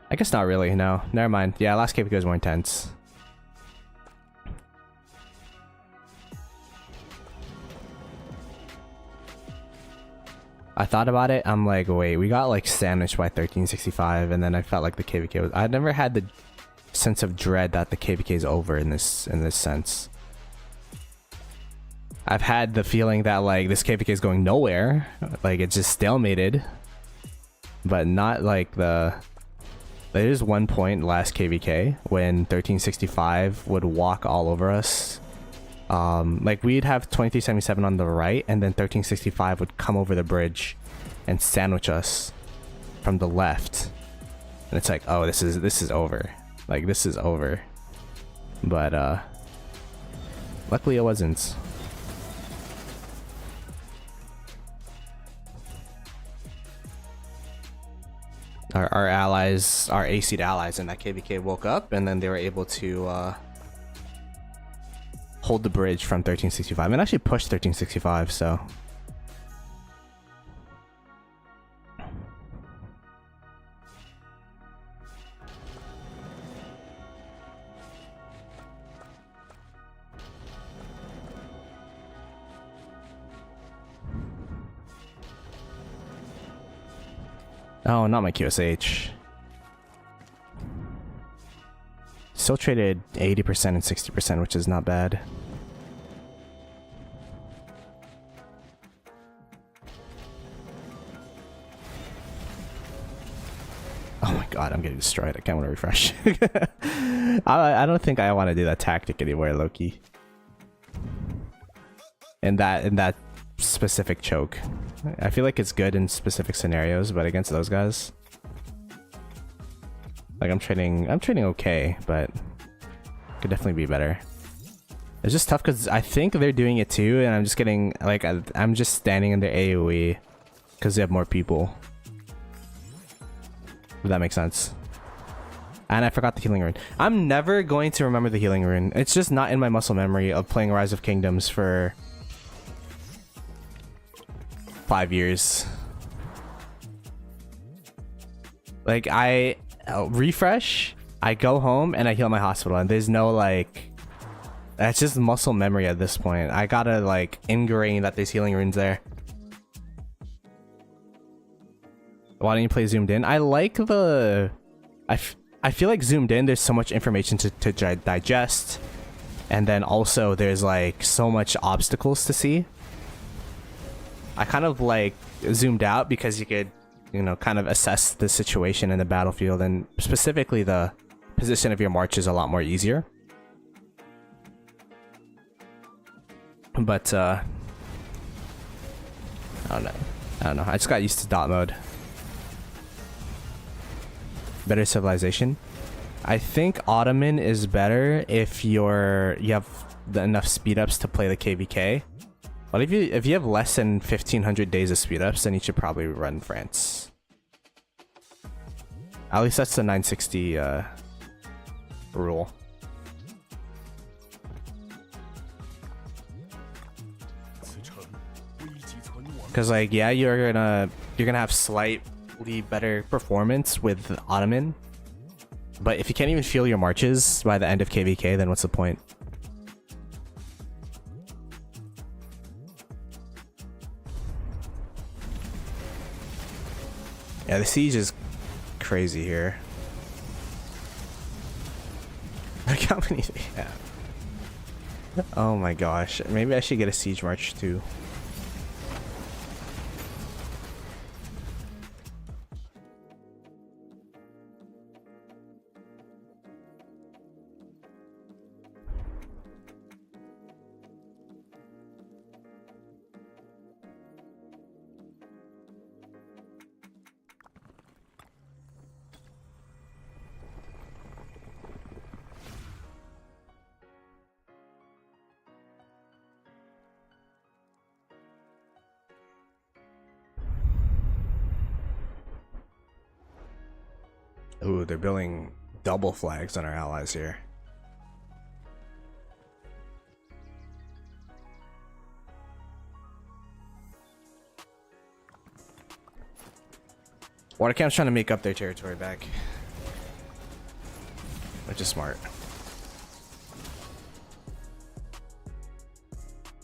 I guess not really, no. Never mind. Yeah, last KVK was more intense. I thought about it, I'm like, wait, we got like sandwiched by 1365, and then I felt like the KVK was... I've never had the sense of dread that the KVK is over in this sense. I've had the feeling that like this KVK is going nowhere, like it's just stalemated, but not like the... There is one point last KVK when 1365 would walk all over us. Like we'd have 2377 on the right, and then 1365 would come over the bridge and sandwich us from the left. And it's like, oh, this is over. Like this is over. But Luckily it wasn't. Our allies, our AC'd allies in that KVK woke up, and then they were able to hold the bridge from 1365 and actually push 1365, so. Oh, not my QSH. Still traded 80% and 60%, which is not bad. Oh my god, I'm getting destroyed. I can't want to refresh. I don't think I want to do that tactic anymore, Loki. In that specific choke. I feel like it's good in specific scenarios, but against those guys, like I'm trading okay, but could definitely be better. It's just tough because I think they're doing it too, and I'm just getting like I'm just standing in their AoE because they have more people. If that makes sense. And I forgot the healing rune. I'm never going to remember the healing rune. It's just not in my muscle memory of playing Rise of Kingdoms for 5 years. Like I refresh, I go home and I heal my hospital, and there's no like, that's just muscle memory at this point. I gotta like ingrain that there's healing runes there. Why don't you play zoomed in? I like the I feel like zoomed in there's so much information to digest, and then also there's like so much obstacles to see. I kind of like zoomed out because you could, you know, kind of assess the situation in the battlefield, and specifically the position of your march is a lot more easier. But I don't know. I just got used to dot mode. Better civilization. I think Ottoman is better if you have enough speed ups to play the KVK. But if you have less than 1500 days of speed ups, then you should probably run France. At least that's the 960 rule. Because like yeah, you're gonna have slightly better performance with Ottoman, but if you can't even feel your marches by the end of KVK, then what's the point? Yeah, the siege is crazy here. Look how many they have. Oh my gosh. Maybe I should get a siege march too. Ooh, they're building double flags on our allies here. Watercamp's trying to make up their territory back, which is smart.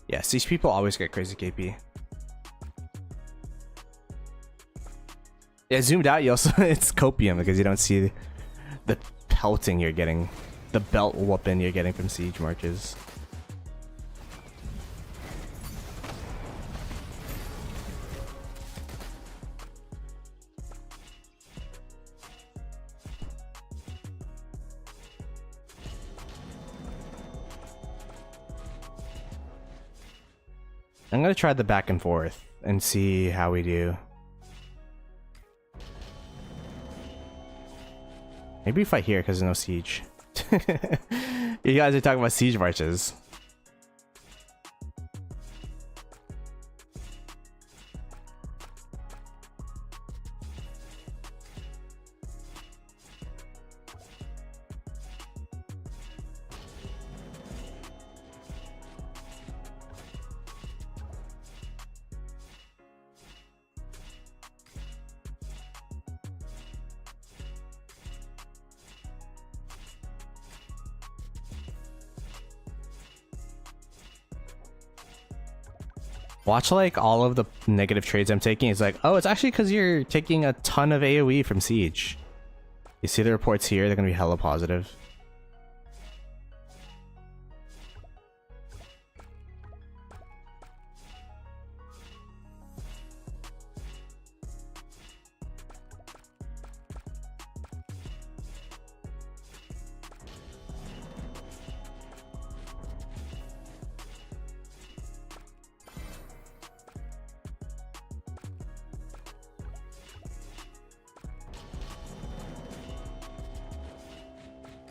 Yes, these people always get crazy KP. Yeah, zoomed out, you also it's copium because you don't see the pelting you're getting, the belt whooping you're getting from siege marches. I'm gonna try the back and forth and see how we do. Maybe fight here because there's no siege. You guys are talking about siege marches. Watch like all of the negative trades I'm taking. It's like, oh, it's actually because you're taking a ton of AoE from Siege. You see the reports here? They're gonna be hella positive.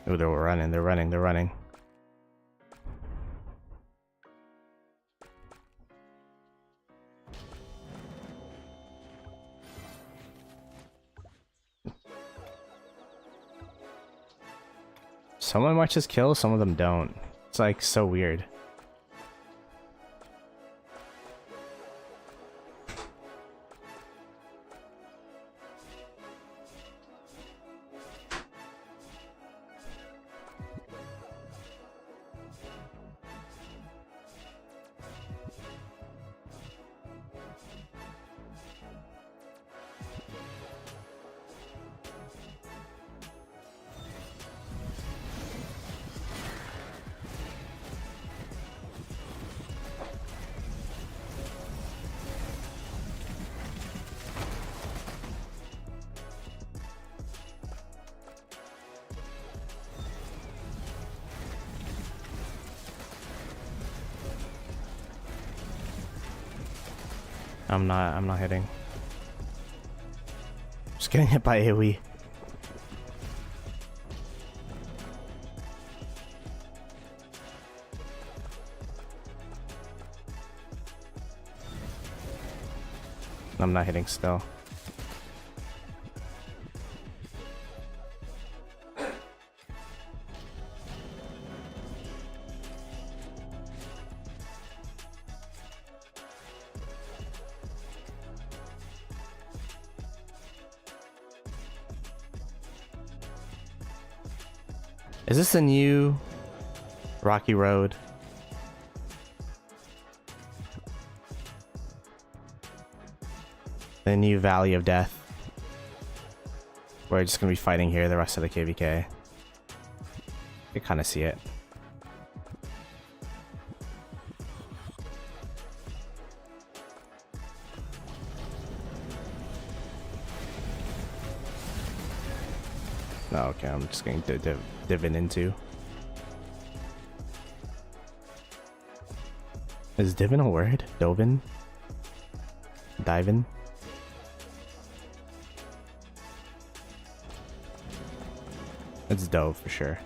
Oh, they're running, they're running, they're running. Some of them marches kill, some of them don't. It's like so weird. I'm not hitting. Just getting hit by AoE. I'm not hitting still. Is this a new rocky road? The new Valley of Death? We're just gonna be fighting here the rest of the KVK. You kind of see it. Oh, okay, I'm just going to divin into. Is divin a word? Dovin? Divin? It's dove for sure.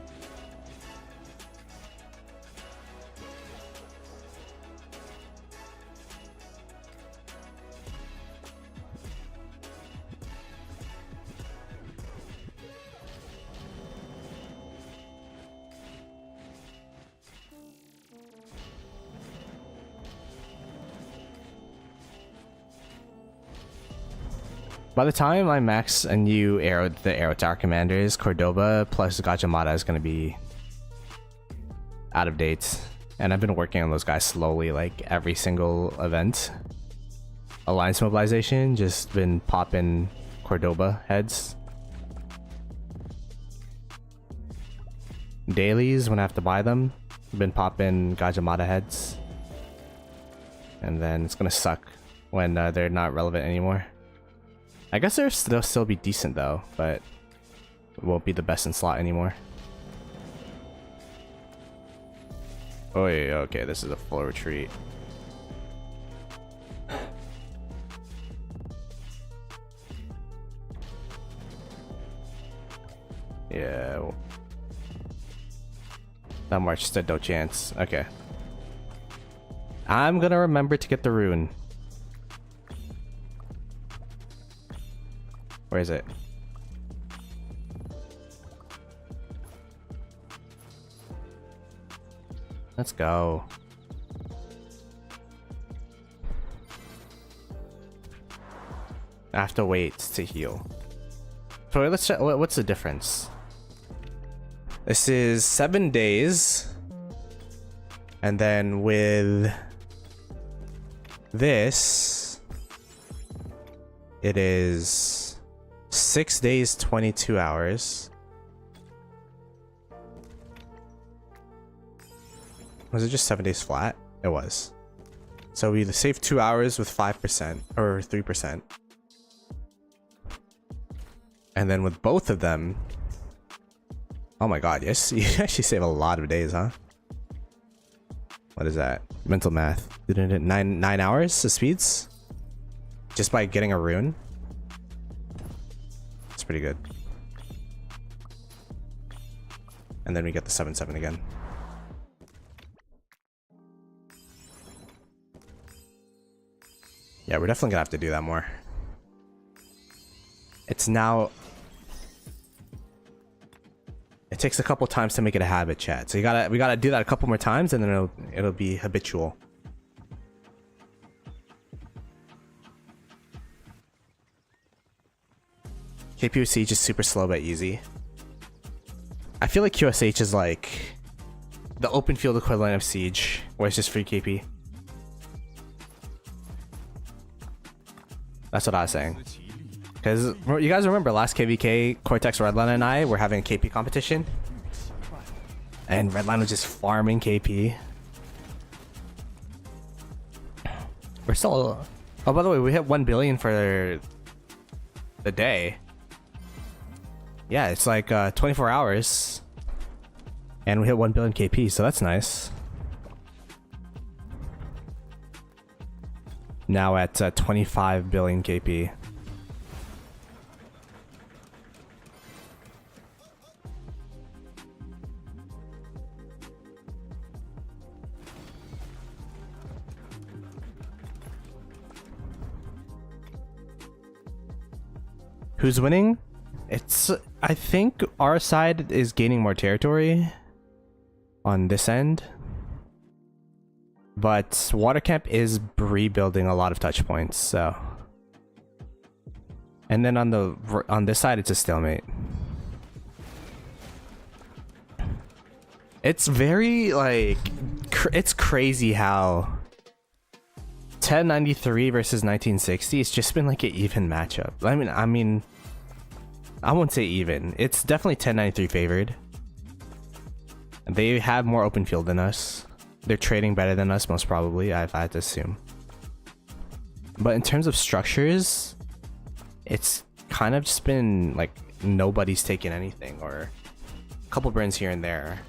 By the time I max a new the arrow tower commanders, Cordoba plus Gajamada is going to be out of date. And I've been working on those guys slowly, like every single event. Alliance mobilization, just been popping Cordoba heads. Dailies, when I have to buy them, been popping Gajamada heads. And then it's going to suck when they're not relevant anymore. I guess they'll still be decent though, but it won't be the best in slot anymore. Oh yeah, okay, this is a full retreat. Yeah. That march stood no chance. Okay. I'm gonna remember to get the rune. Where is it? Let's go. I have to wait to heal. So let's check. What's the difference? This is 7 days. And then with This, it is 6 days, 22 hours. Was it just 7 days flat? It was. So we saved 2 hours with 5% or 3%. And then with both of them, oh my god, yes, you actually save a lot of days, huh? What is that? Mental math. Nine hours of speeds? Just by getting a rune? It's pretty good. And then we get the 7/7 again. Yeah, we're definitely gonna have to do that more. It's now... It takes a couple times to make it a habit, chat. So we gotta do that a couple more times, and then it'll be habitual. KP Siege is super slow but easy. I feel like QSH is like the open field equivalent of Siege, where it's just free KP. That's what I was saying. Because you guys remember last KVK, Cortex, Redline, and I were having a KP competition. And Redline was just farming KP. We're still... Oh, by the way, we hit 1 billion for the day. Yeah, it's like 24 hours. And we hit 1 billion KP, so that's nice. Now at 25 billion KP. Who's winning? It's... I think our side is gaining more territory on this end. But Watercamp is rebuilding a lot of touch points, so... And then on this side, it's a stalemate. It's very, like... it's crazy how... 1093 versus 1960, it's just been like an even matchup. I mean, I won't say even. It's definitely 1093 favored. They have more open field than us. They're trading better than us, most probably, I had to assume. But in terms of structures, it's kind of just been like nobody's taken anything, or a couple burns here and there.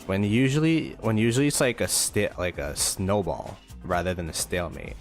When usually it's like a snowball rather than a stalemate.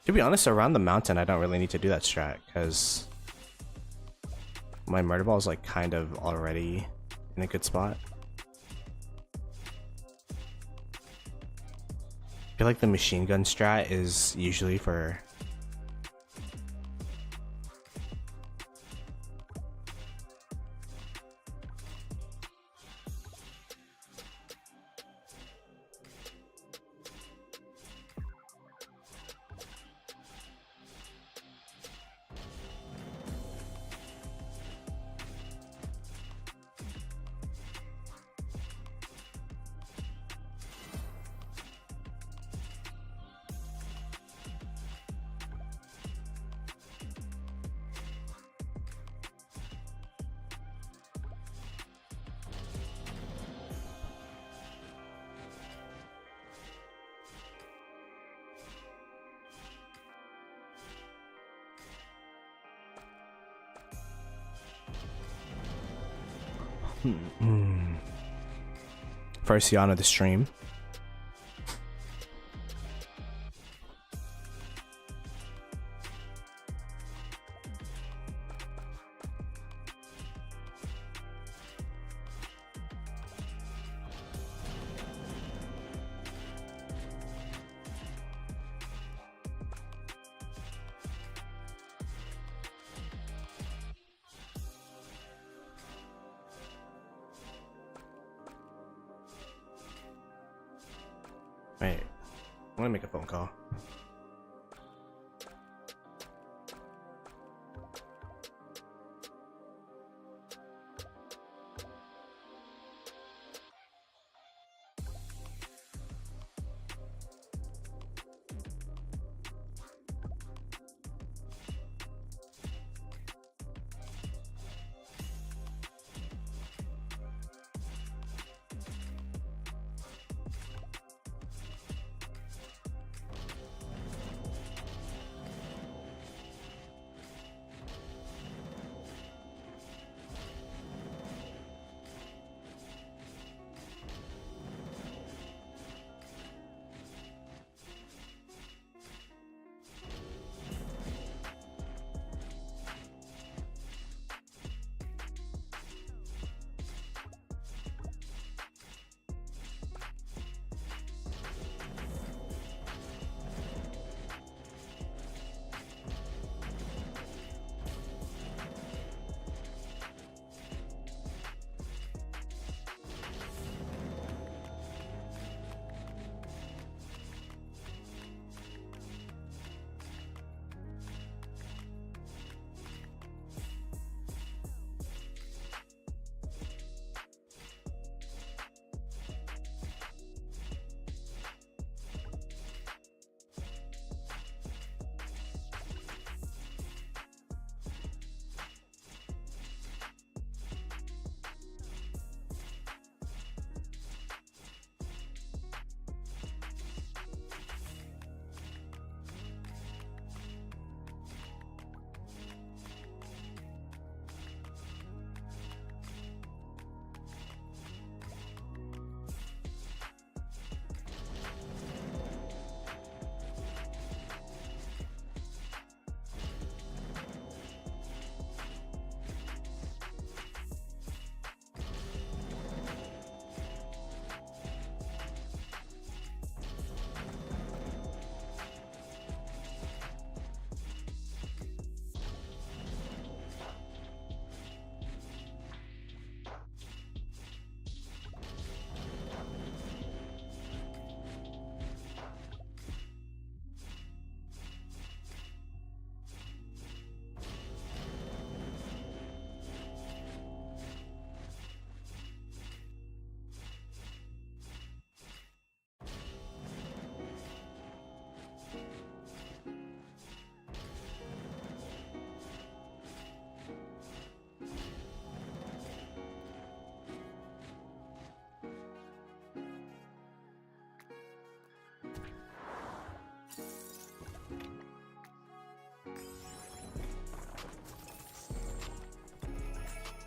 To be honest, around the mountain, I don't really need to do that strat, because my murder ball is like kind of already in a good spot. I feel like the machine gun strat is usually for... First yawn of the stream. I'm gonna make a phone call.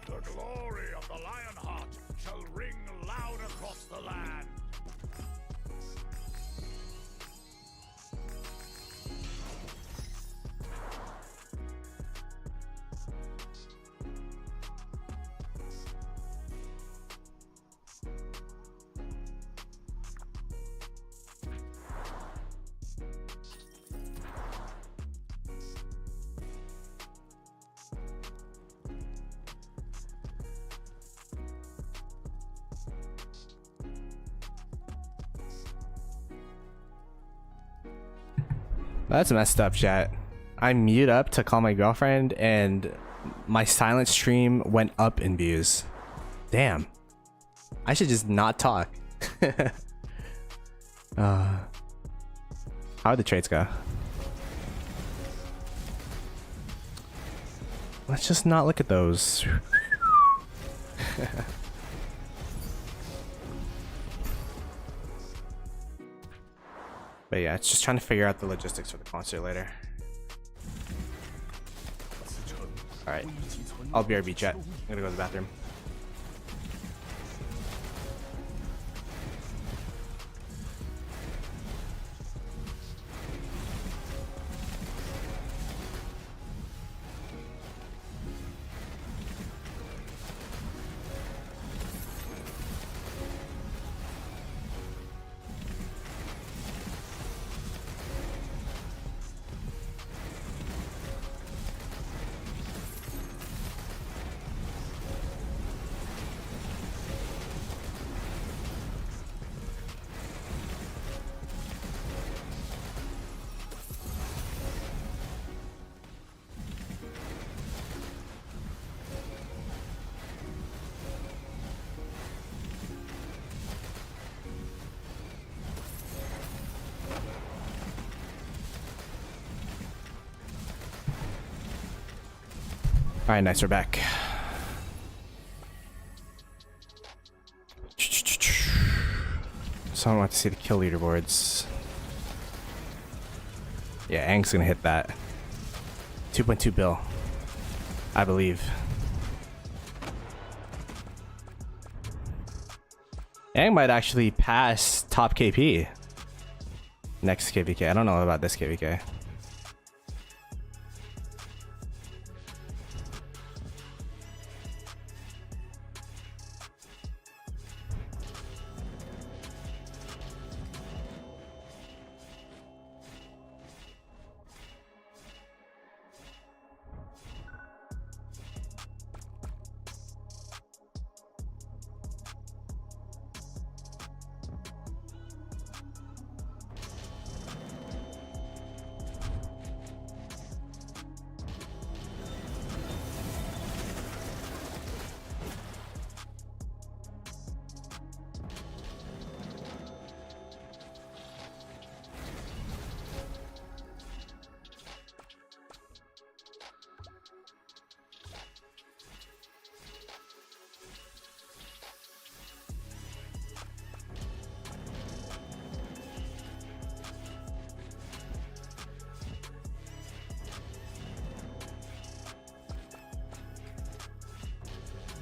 The glory of the Lionheart shall ring loud across the land. That's messed up, chat. I mute up to call my girlfriend and my silent stream went up in views. Damn. I should just not talk. How would the trades go? Let's just not look at those. But yeah, it's just trying to figure out the logistics for the concert later. Alright. I'll BRB chat. I'm gonna go to the bathroom. Alright, nice, we're back. Someone wants to see the kill leaderboards. Yeah, Aang's gonna hit that. 2.2 bill, I believe. Aang might actually pass top KP. Next KVK. I don't know about this KVK.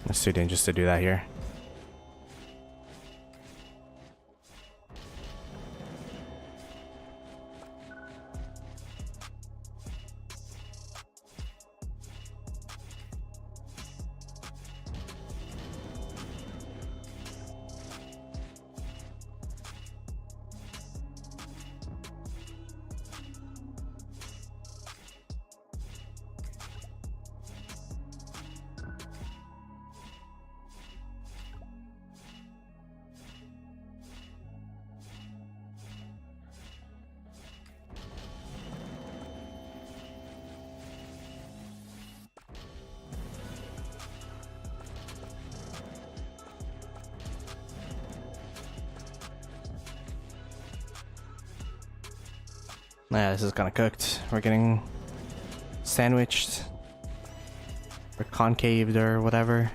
It's too dangerous to do that here. Yeah, this is kind of cooked. We're getting sandwiched or concaved or whatever.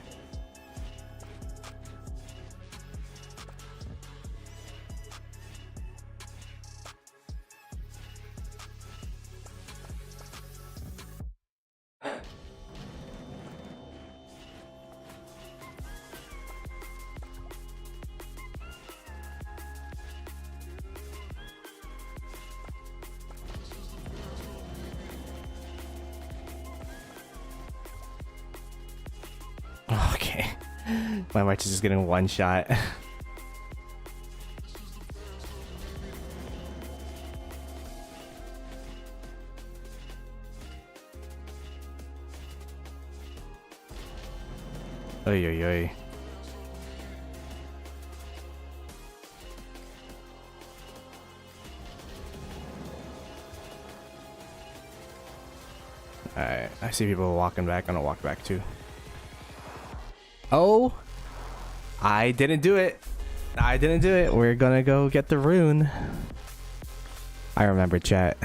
Okay. My march is just getting one shot. Oy oy oy. Alright, I see people walking back. I'm gonna walk back too. Oh, I didn't do it. I didn't do it. We're gonna go get the rune. I remember, chat.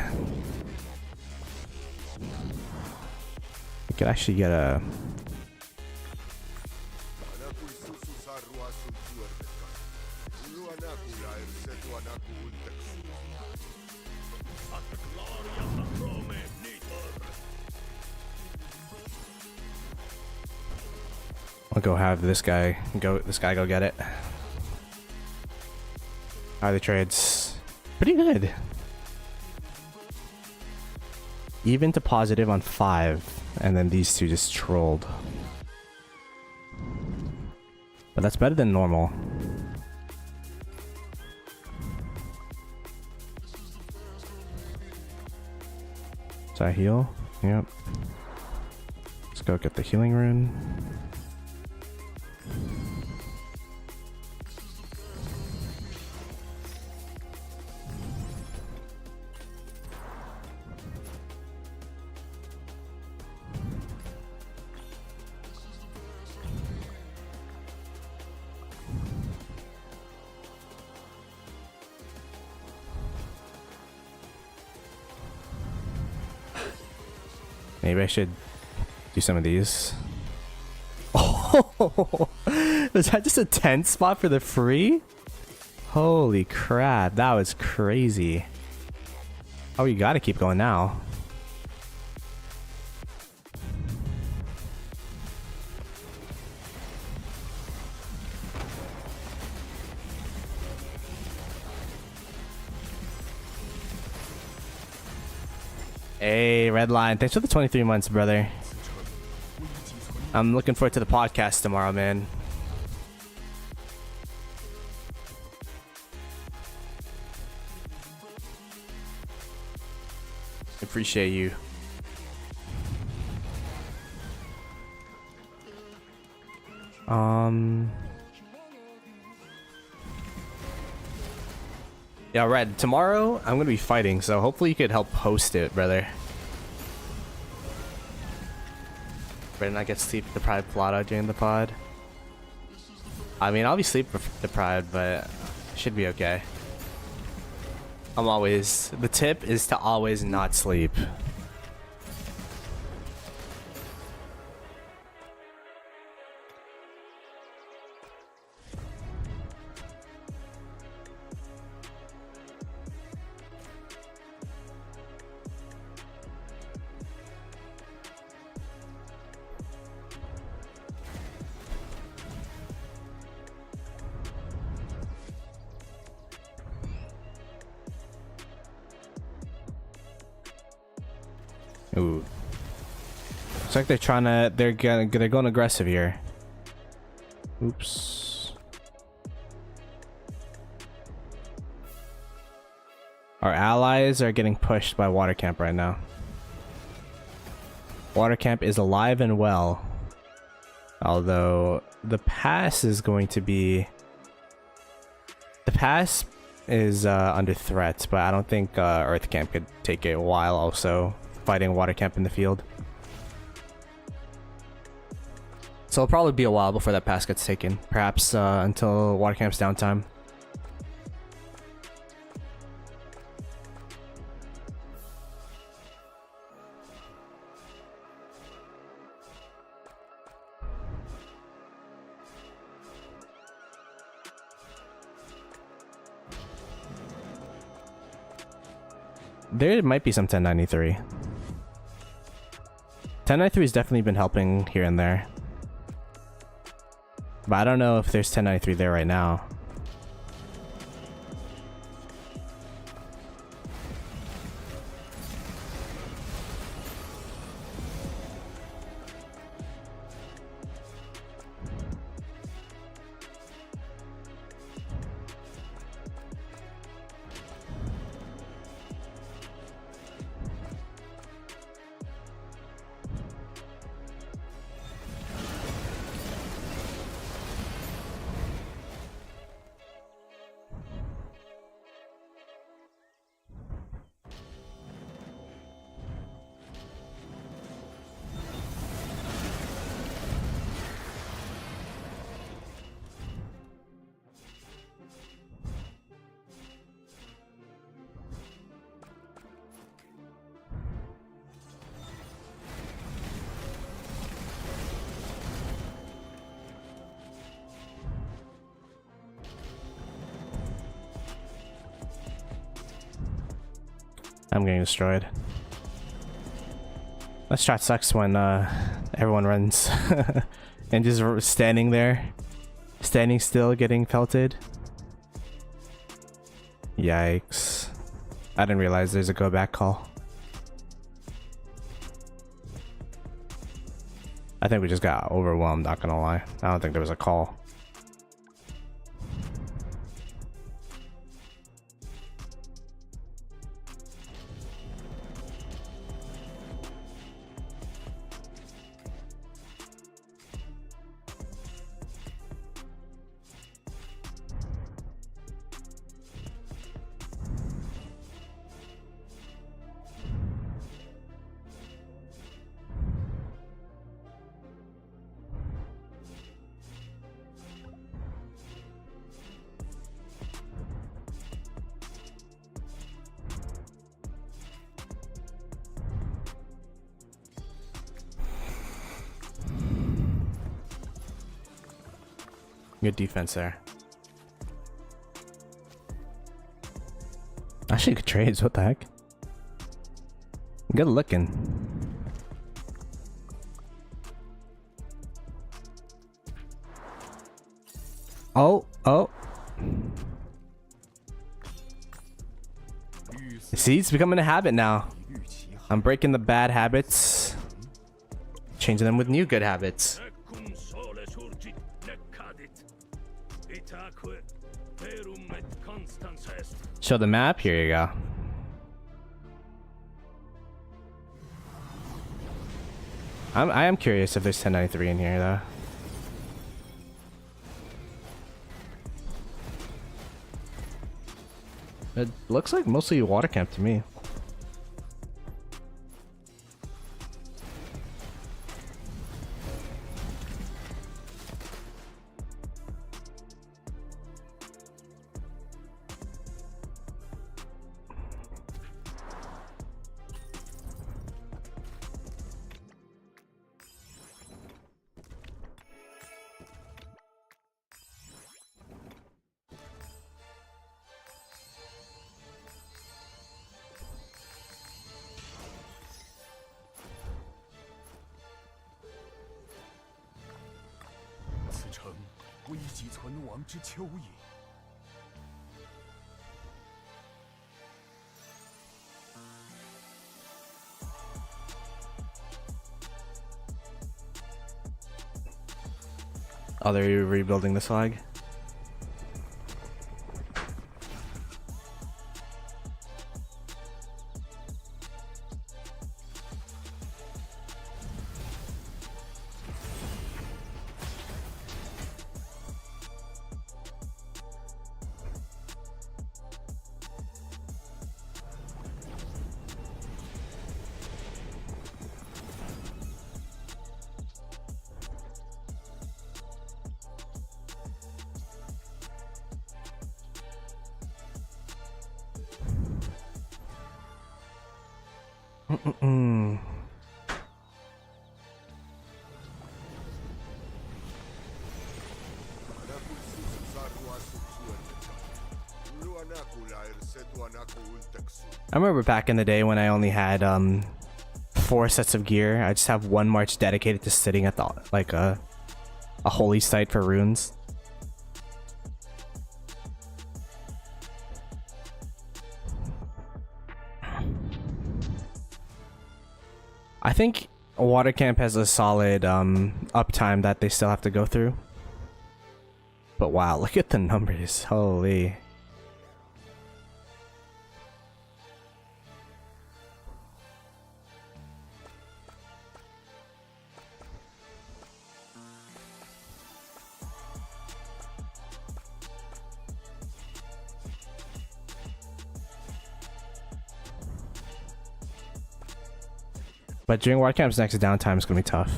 We could actually get a... I'll go have this guy go get it. The trades pretty good. Even to positive on 5, and then these two just trolled. But that's better than normal. So I heal? Yep. Let's go get the healing rune. Maybe I should do some of these. Oh, is that just a 10 spot for the free? Holy crap, that was crazy. Oh, you gotta keep going now. Hey, Redline, thanks for the 23 months, brother. I'm looking forward to the podcast tomorrow, man. Appreciate you. Yeah, Red, tomorrow I'm gonna be fighting, so hopefully you could help host it, brother. Better not get sleep deprived Ploto during the pod. I mean, I'll be sleep deprived, but should be okay. The tip is to always not sleep. Ooh. Looks like they're going aggressive here. Oops. Our allies are getting pushed by Water Camp right now. Water Camp is alive and well. Although the pass is going to be... The pass is under threat, but I don't think Earth Camp could take it a while also. Fighting Water Camp in the field. So it'll probably be a while before that pass gets taken. Perhaps until Water Camp's downtime. There might be some 1093. 1093 has definitely been helping here and there. But I don't know if there's 1093 there right now. I'm getting destroyed. That shot sucks when everyone runs and just standing there, standing still, getting pelted. Yikes. I didn't realize there's a go back call. I think we just got overwhelmed, not gonna lie. I don't think there was a call. Good defense there. Actually, good trades. What the heck? Good looking. Oh. See, it's becoming a habit now. I'm breaking the bad habits, changing them with new good habits. Show the map. Here you go. I am curious if there's 1093 in here though. It looks like mostly water camp to me. Oh, they're rebuilding this flag. I remember back in the day when I only had 4 sets of gear. I just have one march dedicated to sitting at the like a holy site for runes. I think water camp has a solid uptime that they still have to go through. But wow, look at the numbers. Holy. But during water camp's next downtime, it's gonna be tough.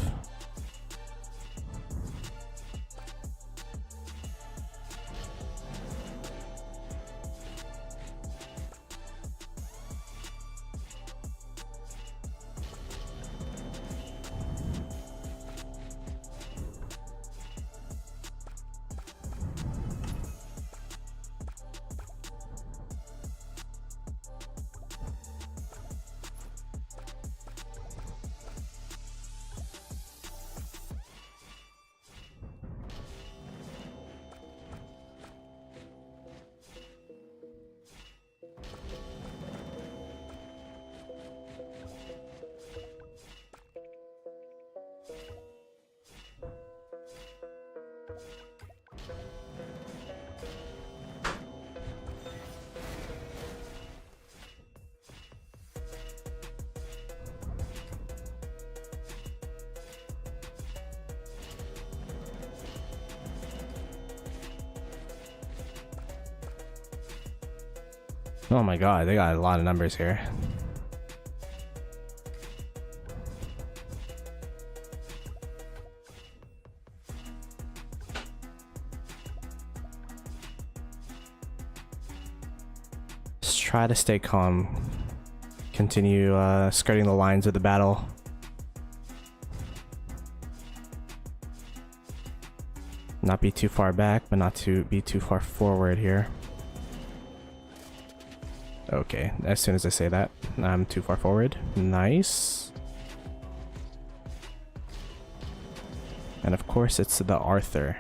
Oh my god, they got a lot of numbers here. Just try to stay calm. Continue skirting the lines of the battle. Not be too far back, but not to be too far forward here. Okay, as soon as I say that, I'm too far forward. Nice. And of course, it's the Arthur.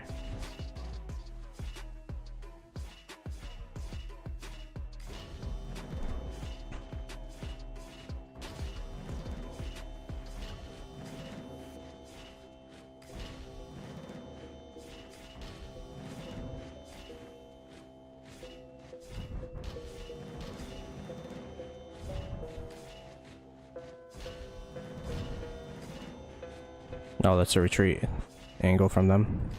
Oh, that's a retreat angle from them.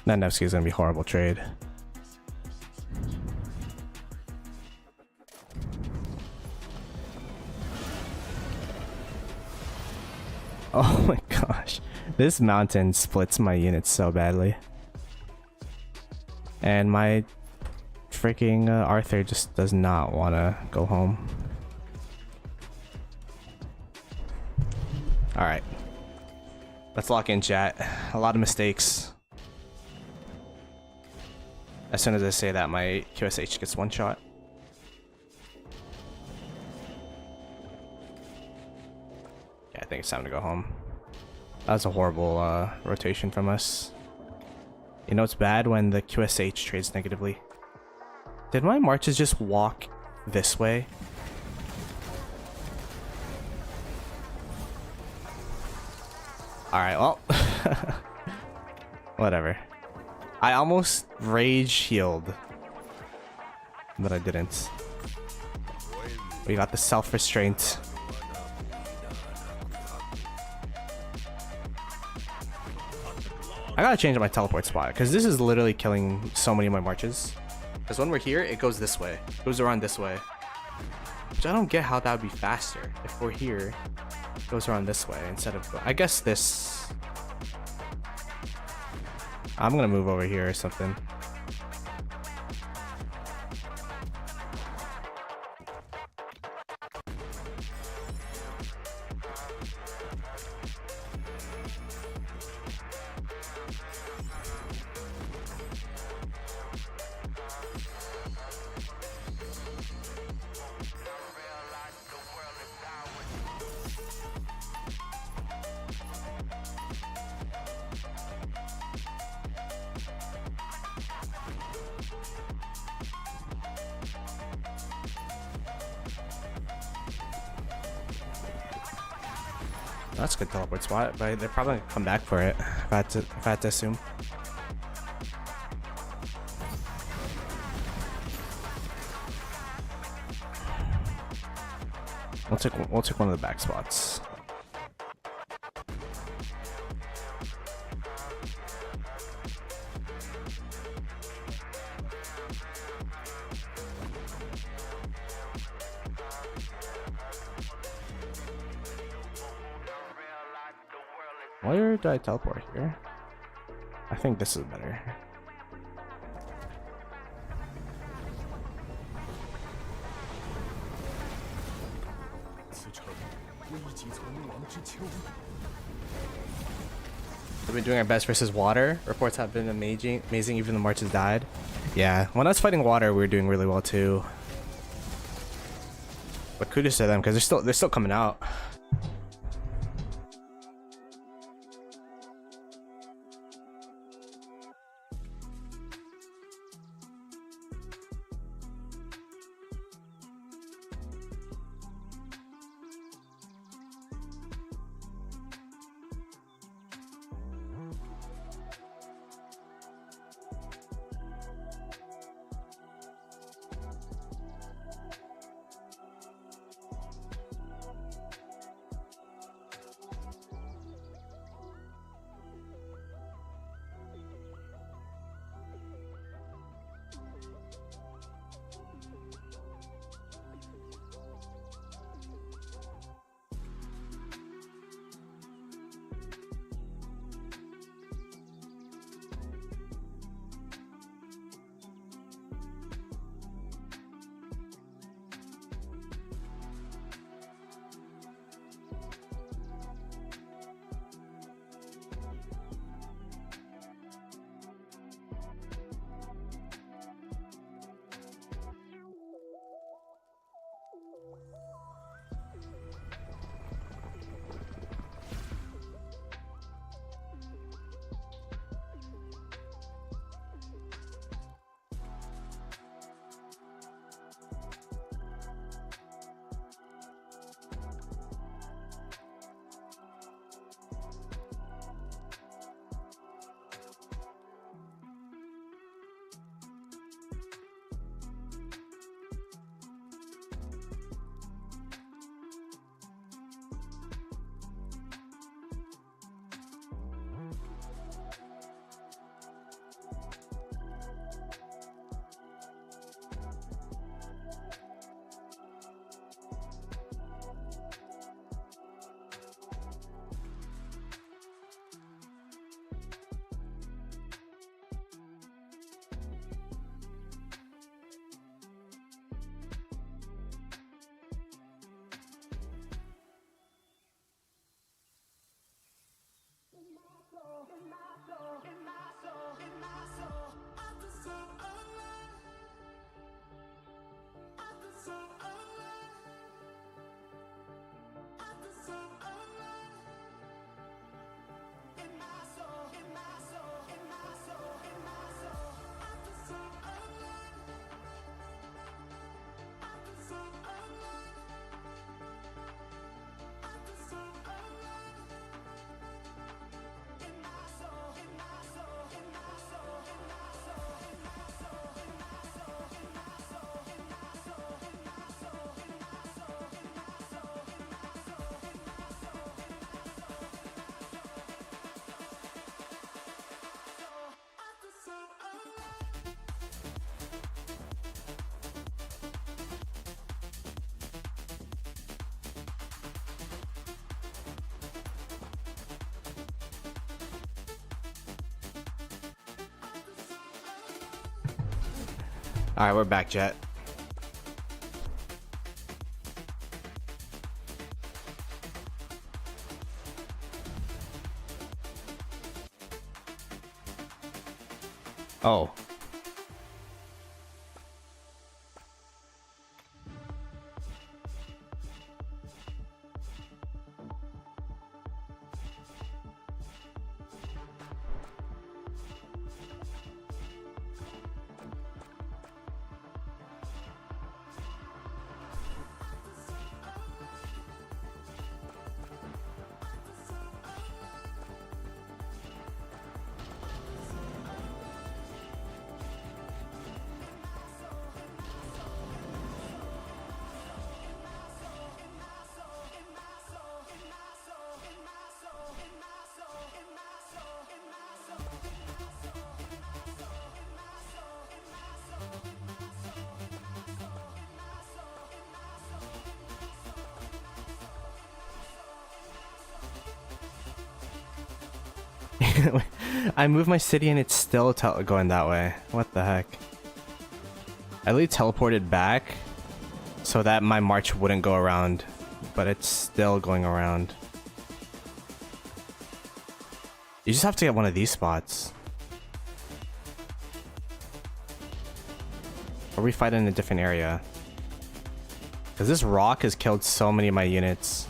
That Nevsky is gonna be a horrible trade. Oh my gosh. This mountain splits my units so badly. And my freaking Arthur just does not want to go home. Alright. Let's lock in, chat. A lot of mistakes. As soon as I say that, my QSH gets one shot. Yeah, I think it's time to go home. That was a horrible rotation from us. You know it's bad when the QSH trades negatively. Did my marches just walk this way? Alright, well. Whatever. I almost rage healed, but I didn't. We got the self-restraint. I gotta change my teleport spot because this is literally killing so many of my marches. Because when we're here, it goes this way. It goes around this way. Which I don't get how that would be faster. If we're here, it goes around this way instead of... I guess this... I'm gonna move over here or something. That's a good teleport spot, but they're probably gonna come back for it if I had to assume. We'll take one of the back spots. Where do I teleport here? I think this is better. We've been doing our best versus water. Reports have been amazing, even the marches died. Yeah, when I was fighting water, we were doing really well too. But kudos to them because they're still coming out. Alright, we're back, Jet. Oh. I moved my city and it's still going that way. What the heck? I literally teleported back so that my march wouldn't go around, but it's still going around. You just have to get one of these spots. Or we fight in a different area. Because this rock has killed so many of my units.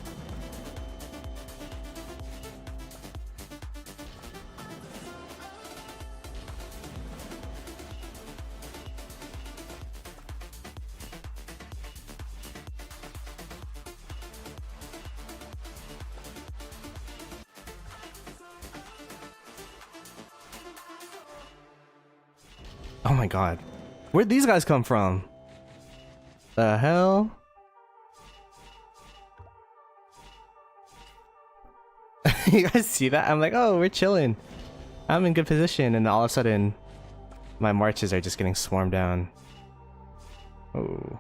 Oh my god. Where'd these guys come from? The hell? You guys see that? I'm like, oh, we're chilling. I'm in good position, and all of a sudden, my marches are just getting swarmed down. Oh.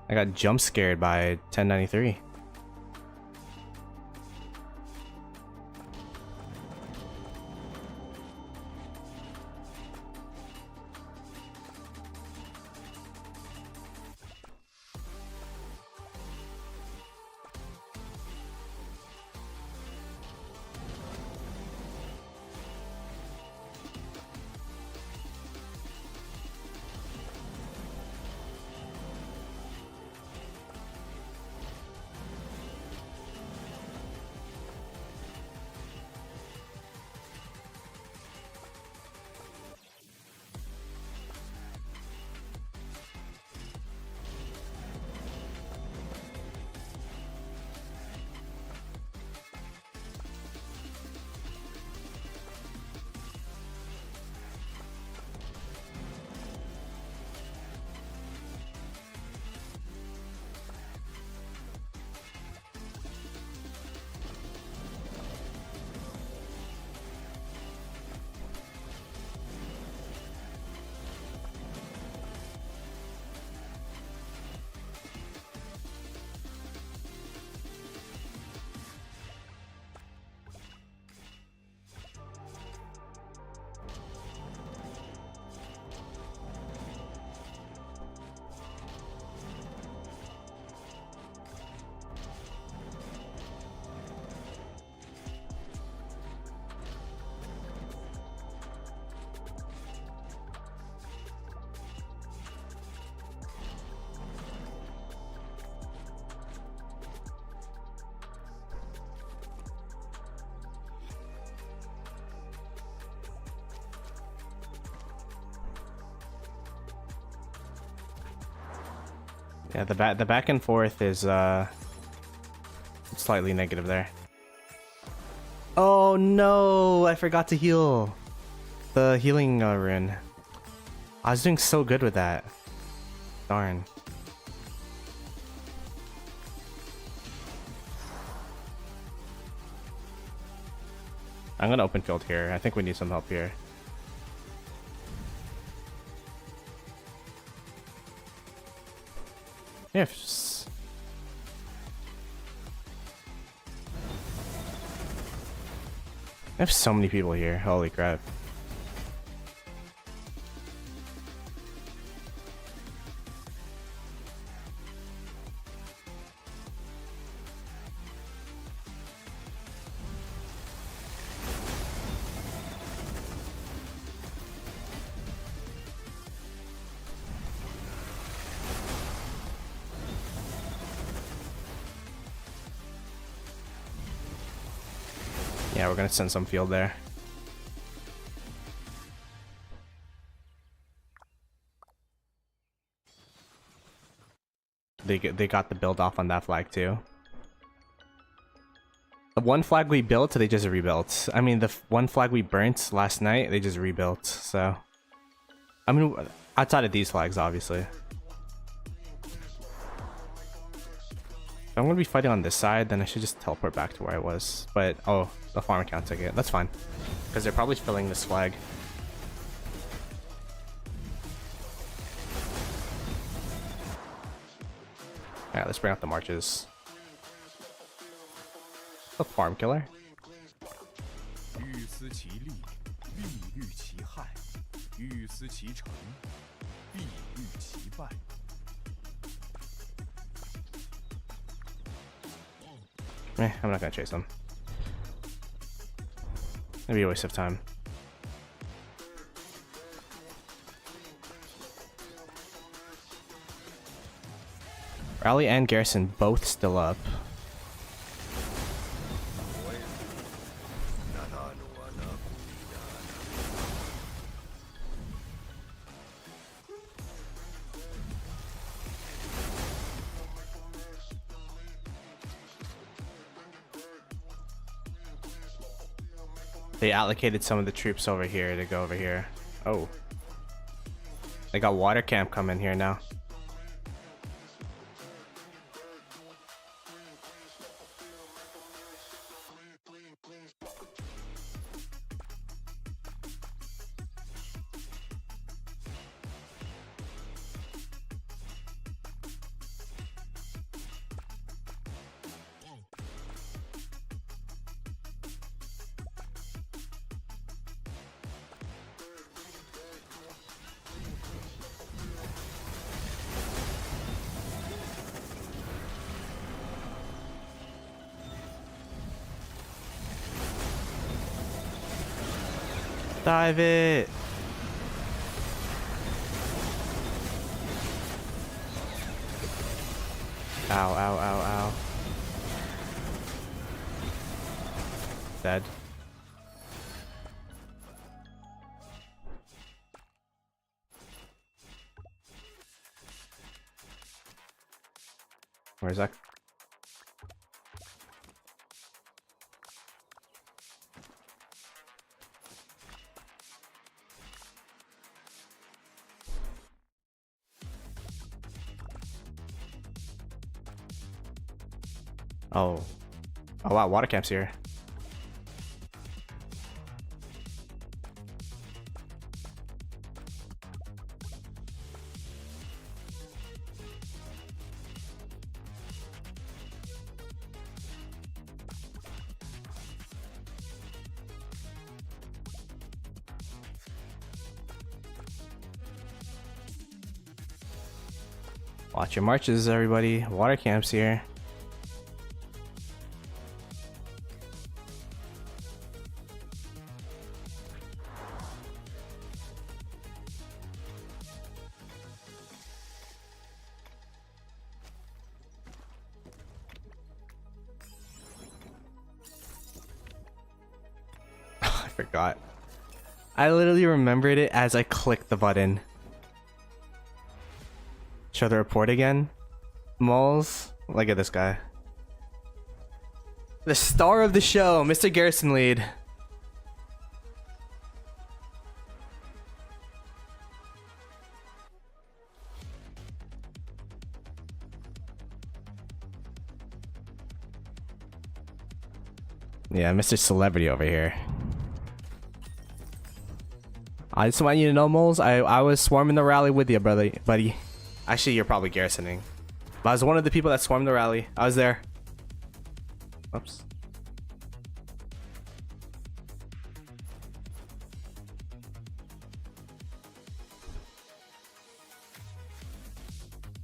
I got jump scared by 1093. Yeah, the back and forth is slightly negative there. Oh no, I forgot to heal the healing rune. I was doing so good with that. Darn. I'm gonna open field here. I think we need some help here. Ifs. I have so many people here. Holy crap. Yeah, we're gonna send some field there. They got the build off on that flag too. The one flag we built, they just rebuilt. I mean, the one flag we burnt last night, they just rebuilt. So, I mean, outside of these flags, obviously. If I'm gonna be fighting on this side, then I should just teleport back to where I was. But oh, the farm account took it. That's fine, because they're probably filling this flag. Alright, let's bring out the marches. The farm killer. I'm not gonna chase them. It'd be a waste of time. Rally and Garrison both still up. They allocated some of the troops over here to go over here. Oh. They got water camp coming here now. Dive it. Ow, ow, ow, ow. Dead. Where's that? Oh. Oh wow, water camp's here. Watch your marches, everybody. Water camp's here. I forgot. I literally remembered it as I clicked the button. Show the report again. Moles. Look at this guy. The star of the show, Mr. Garrison lead. Yeah, Mr. Celebrity over here. I just want you to know, Moles, I was swarming the rally with you, brother, buddy. Actually, you're probably garrisoning. But I was one of the people that swarmed the rally. I was there. Oops.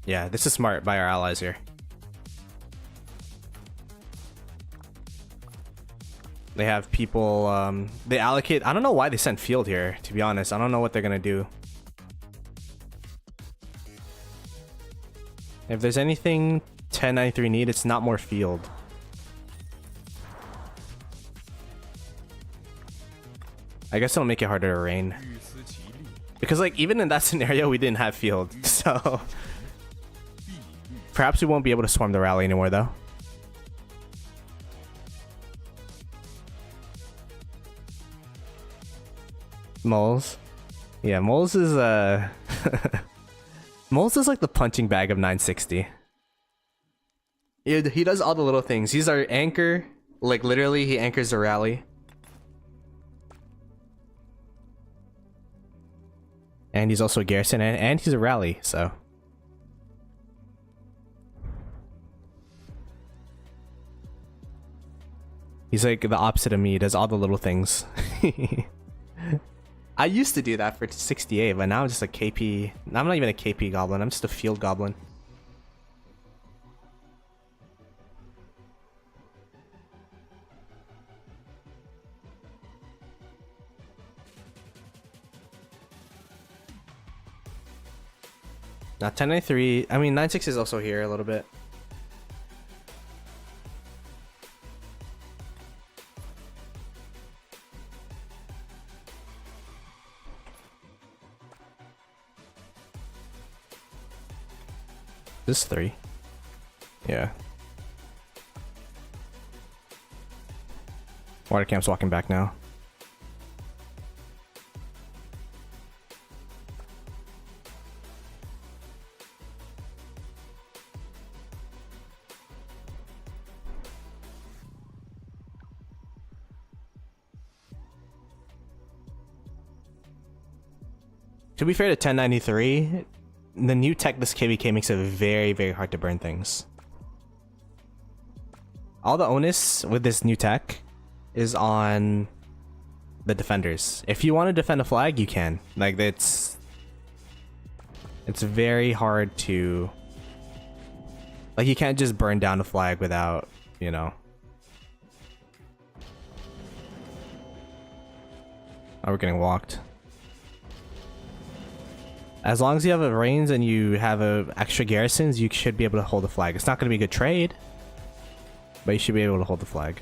Yeah, this is smart by our allies here. They have people, they allocate. I don't know why they sent field here, to be honest. I don't know what they're gonna do. If there's anything 1093 need, it's not more field. I guess it'll make it harder to rain. Because like even in that scenario we didn't have field, so perhaps we won't be able to swarm the rally anymore though. Moles. Yeah, Moles is Moles is like the punching bag of 960. Yeah, he does all the little things. He's our anchor. Like literally he anchors the rally. And he's also a garrison and he's a rally, so. He's like the opposite of me, he does all the little things. I used to do that for 68, but now I'm just a KP. I'm not even a KP goblin, I'm just a field goblin. Now 1093, I mean 96 is also here a little bit. This 3. Yeah. Water Camp's walking back now. To be fair to 1093, the new tech this KVK makes it very, very hard to burn things. All the onus with this new tech is on the defenders. If you want to defend a flag, you can. Like it's very hard to, like you can't just burn down a flag without, you know. Oh, we're getting walked. As long as you have a reins and you have extra garrisons, you should be able to hold the flag. It's not going to be a good trade, but you should be able to hold the flag.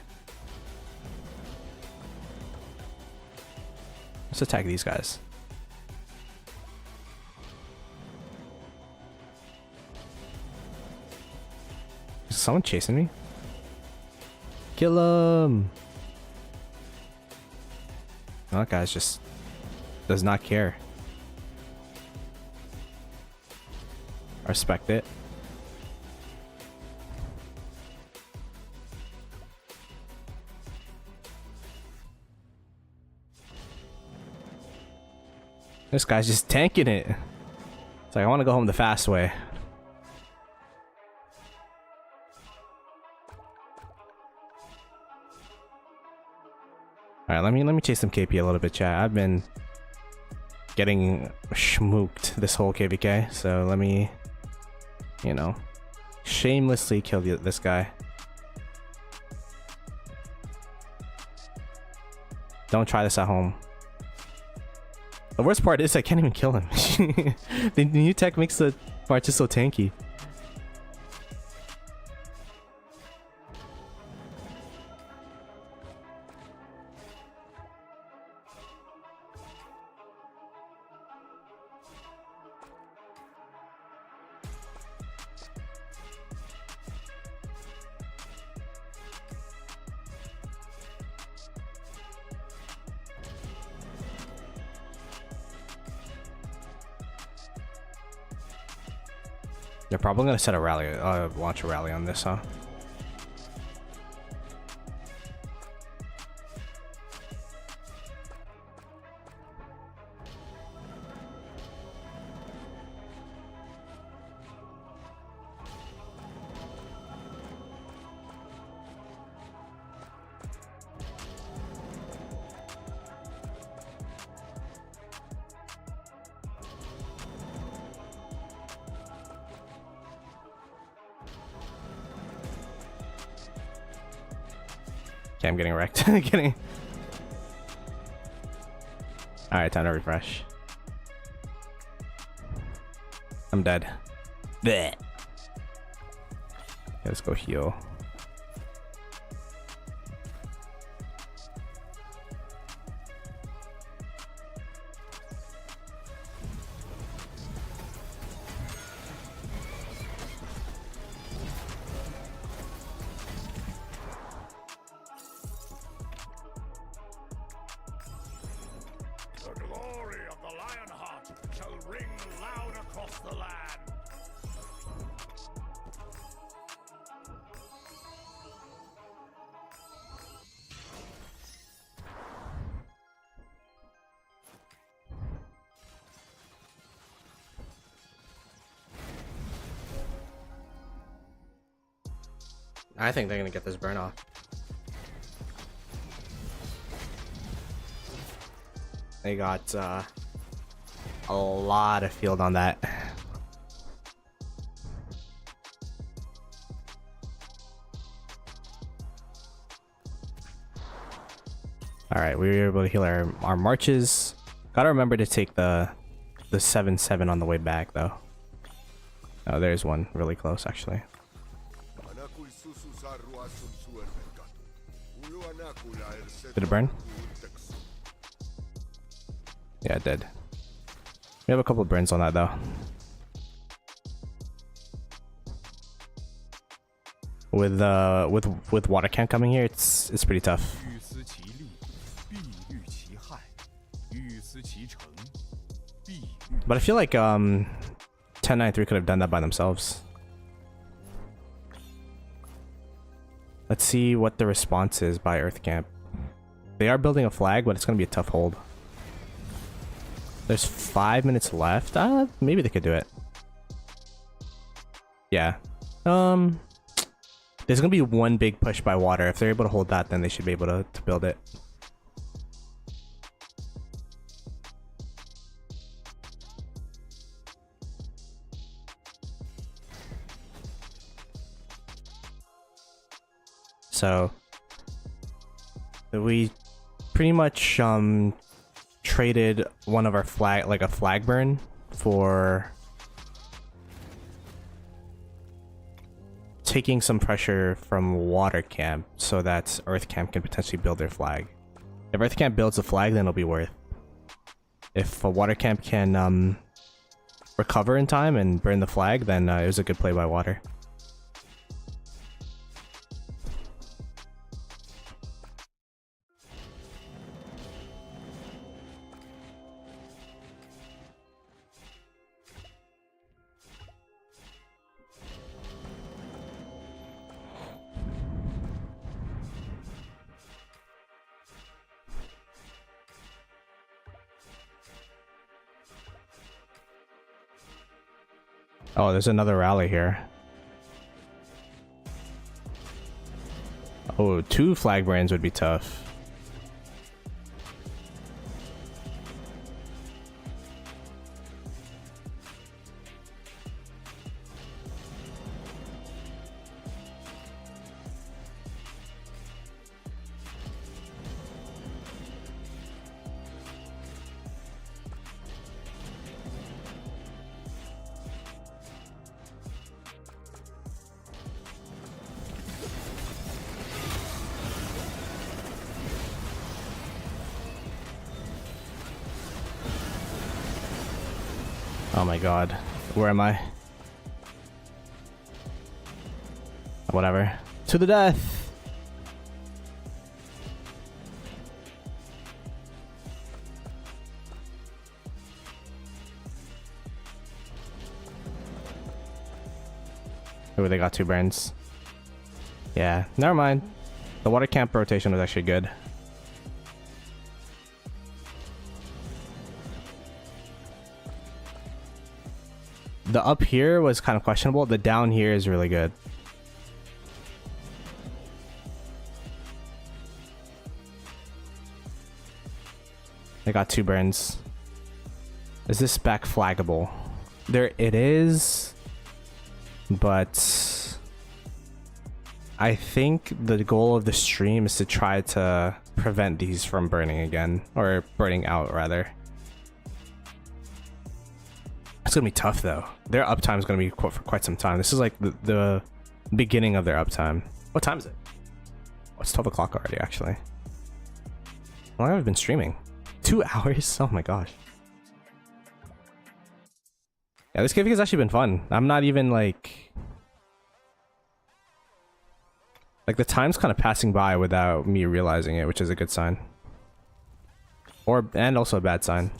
Let's attack these guys. Is someone chasing me? Kill him! Oh, that guy's just does not care. I respect it. This guy's just tanking it. It's like I want to go home the fast way. All right, let me chase some KP a little bit, chat. I've been getting schmooked this whole KVK, so let me, you know, shamelessly kill this guy. Don't try this at home. The worst part is I can't even kill him. The new tech makes the part just so tanky. They're probably gonna set a rally, launch a rally on this, huh? Okay, I'm getting wrecked. Getting. Alright, time to refresh. I'm dead. Blech. Okay, let's go heal. I think they're gonna get this burn off. They got a lot of field on that. Alright, we were able to heal our marches. Gotta remember to take the 7-7 on the way back though. Oh, there's one really close actually. Did it burn? Yeah, it did. We have a couple of burns on that though. With water camp coming here, it's pretty tough. But I feel like 10-9-3 could have done that by themselves. Let's see what the response is by Earth Camp. They are building a flag, but it's gonna be a tough hold. There's 5 minutes left. Maybe they could do it. Yeah. There's gonna be one big push by water. If they're able to hold that, then they should be able to build it. So we pretty much traded one of our a flag burn for taking some pressure from water camp so that Earth Camp can potentially build their flag. If Earth Camp builds a flag, then it'll be worth. If a water camp can recover in time and burn the flag, then it was a good play by water. Oh, there's another rally here. Oh, 2 flag brands would be tough. Oh my god. Where am I? Whatever. To the death! Oh, they got 2 burns. Yeah, never mind. The water camp rotation was actually good. The up here was kind of questionable. The down here is really good. They got 2 burns. Is this back flaggable? There it is. But I think the goal of the stream is to try to prevent these from burning again. Or burning out, rather. It's gonna be tough though. Their uptime is gonna be for quite some time. This is like the beginning of their uptime. What time is it? Oh, it's 12 o'clock already, actually. How long have I been streaming? 2 hours? Oh my gosh. Yeah, this gimmick has actually been fun. I'm not even like the time's kind of passing by without me realizing it, which is a good sign. And also a bad sign.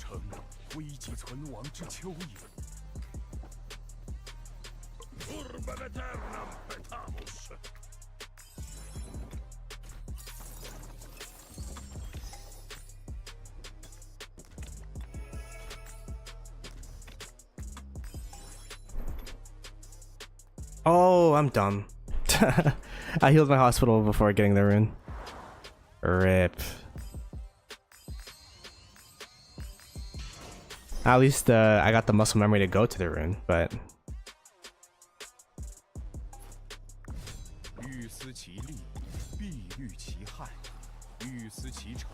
Oh, I'm dumb. I healed my hospital before getting the rune. Rip. At least I got the muscle memory to go to the rune, but 欲思其利，必虑其害；欲思其成，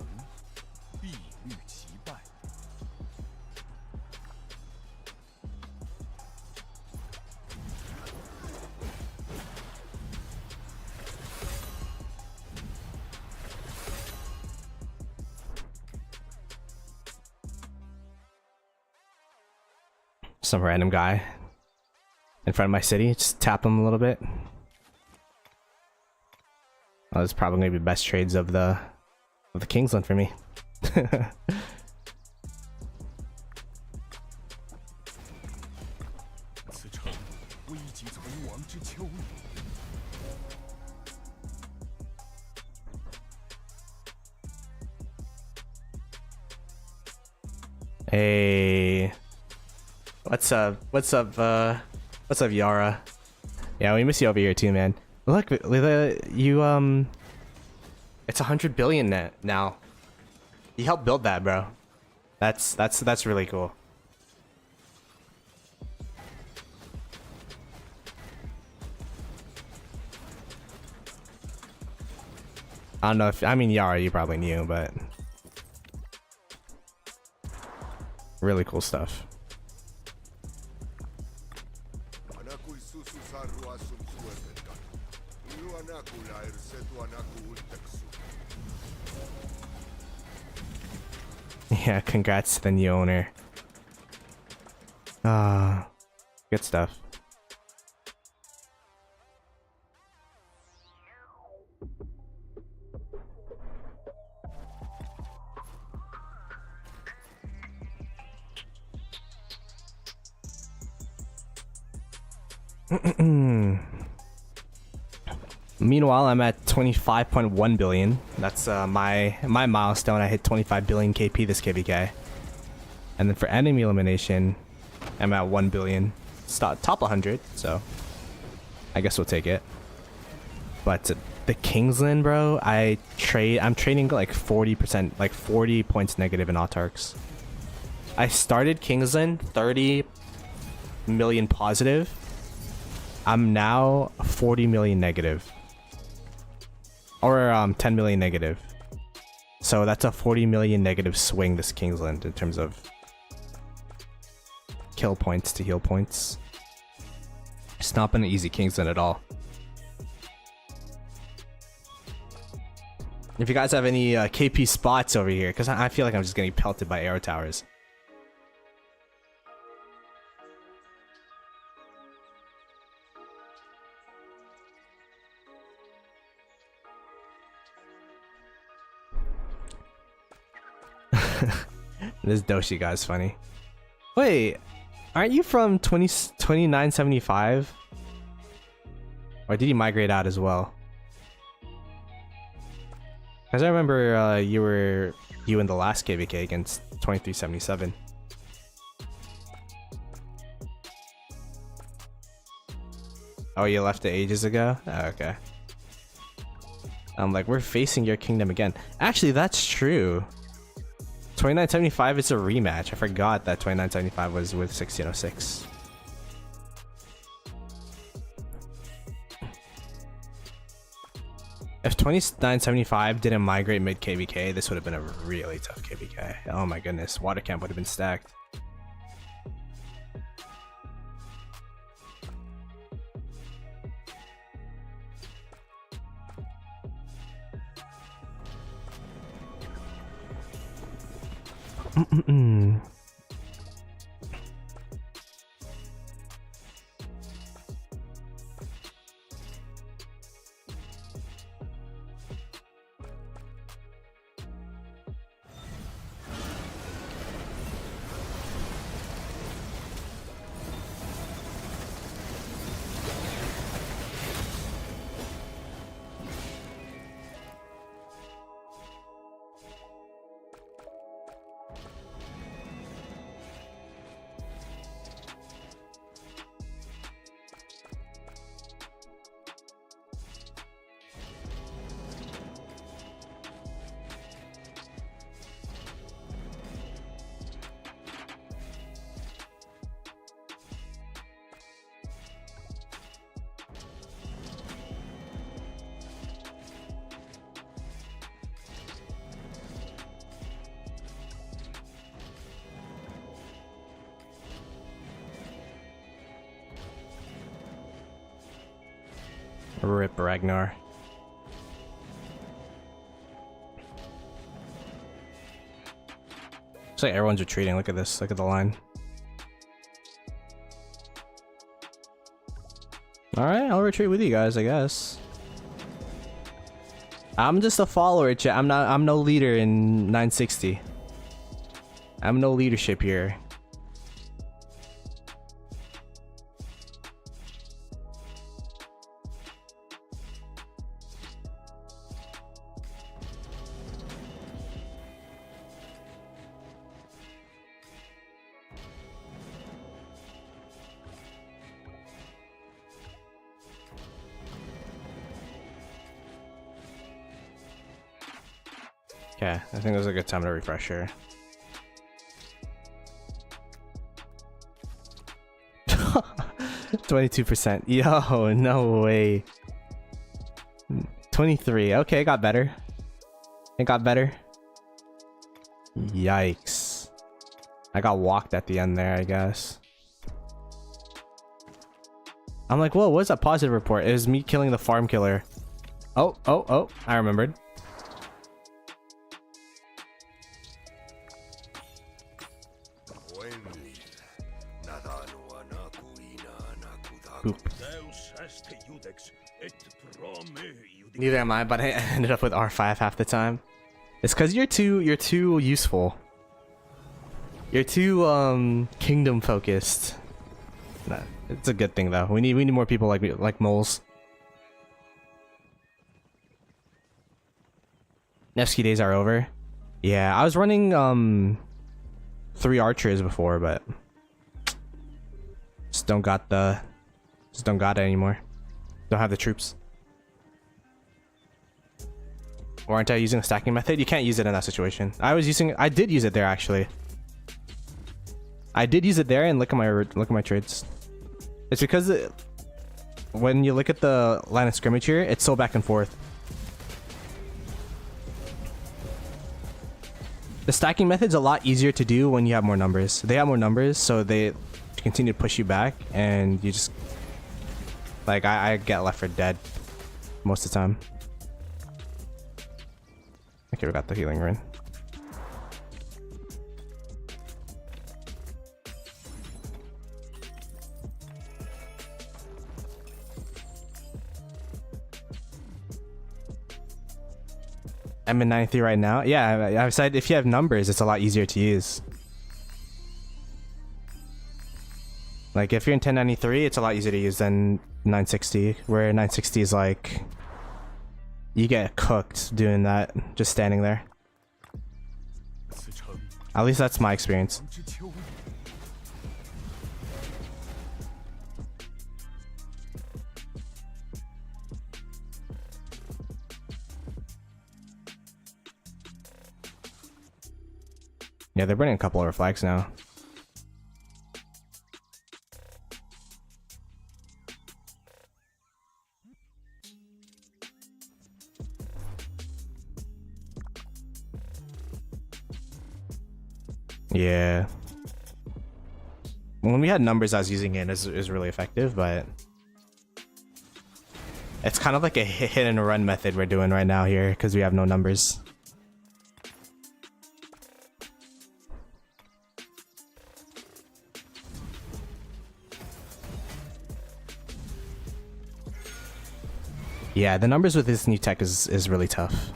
必虑其败。 some random guy in front of my city, just tap him a little bit. Oh, that's probably gonna be the best trades of the Kingsland for me. Hey, what's up? What's up, Yara? Yeah, we miss you over here too, man. Look, you it's 100 billion net now. You helped build that, bro. That's really cool. I don't know if, I mean, Yara, you probably knew, but really cool stuff. Yeah, congrats to the new owner. Good stuff. Meanwhile, I'm at 25.1 billion. That's my milestone. I hit 25 billion KP this KVK. And then for enemy elimination, I'm at 1 billion. It's top 100, so I guess we'll take it. But the Kingsland, bro, I'm trading like 40%, like 40 points negative in autarchs. I started Kingsland 30 million positive. I'm now 40 million negative. Or 10 million negative. So that's a 40 million negative swing this Kingsland in terms of kill points to heal points. It's not been an easy Kingsland at all. If you guys have any KP spots over here, because I feel like I'm just getting pelted by arrow towers. This Doshi guy's funny. Wait, aren't you from 2975? Or did you migrate out as well? Because I remember you in the last KVK against 2377. Oh, you left it ages ago? Oh, okay. I'm like, we're facing your kingdom again. Actually, that's true. 2975 is a rematch. I forgot that 2975 was with 1606. If 2975 didn't migrate mid KVK, this would have been a really tough KVK. Oh my goodness, water camp would have been stacked. Rip Ragnar. Looks like everyone's retreating. Look at this. Look at the line. Alright, I'll retreat with you guys, I guess. I'm just a follower, chat. I'm no leader in 960. I'm no leadership here. Okay, I think this is a good time to refresh here. %. Yo, no way. 23. Okay, it got better. It got better. Yikes. I got walked at the end there, I guess. I'm like, whoa, what's that positive report? It was me killing the farm killer. Oh, I remembered. Boop. Neither am I, but I ended up with R5 half the time. It's because you're too useful. You're too kingdom focused. Nah, it's a good thing though. We need more people like moles. Nevsky days are over. Yeah, I was running 3 archers before, but just don't got it anymore. Don't have the troops. Or aren't I using a stacking method? You can't use it in that situation. I did use it there actually. I did use it there, and look at my trades. It's because when you look at the line of scrimmage here, it's so back and forth. The stacking method's a lot easier to do when you have more numbers. They have more numbers, so they continue to push you back, and you just like I get left for dead most of the time. Okay, we got the healing rune. I'm in 93 right now. Yeah, I've said if you have numbers, it's a lot easier to use. Like if you're in 1093, it's a lot easier to use than 960, where 960 is like you get cooked doing that, just standing there. At least that's my experience. Yeah, they're bringing a couple of flags now. Yeah. When we had numbers, I was using it is really effective, but it's kind of like a hit and run method we're doing right now here because we have no numbers. Yeah, the numbers with this new tech is really tough.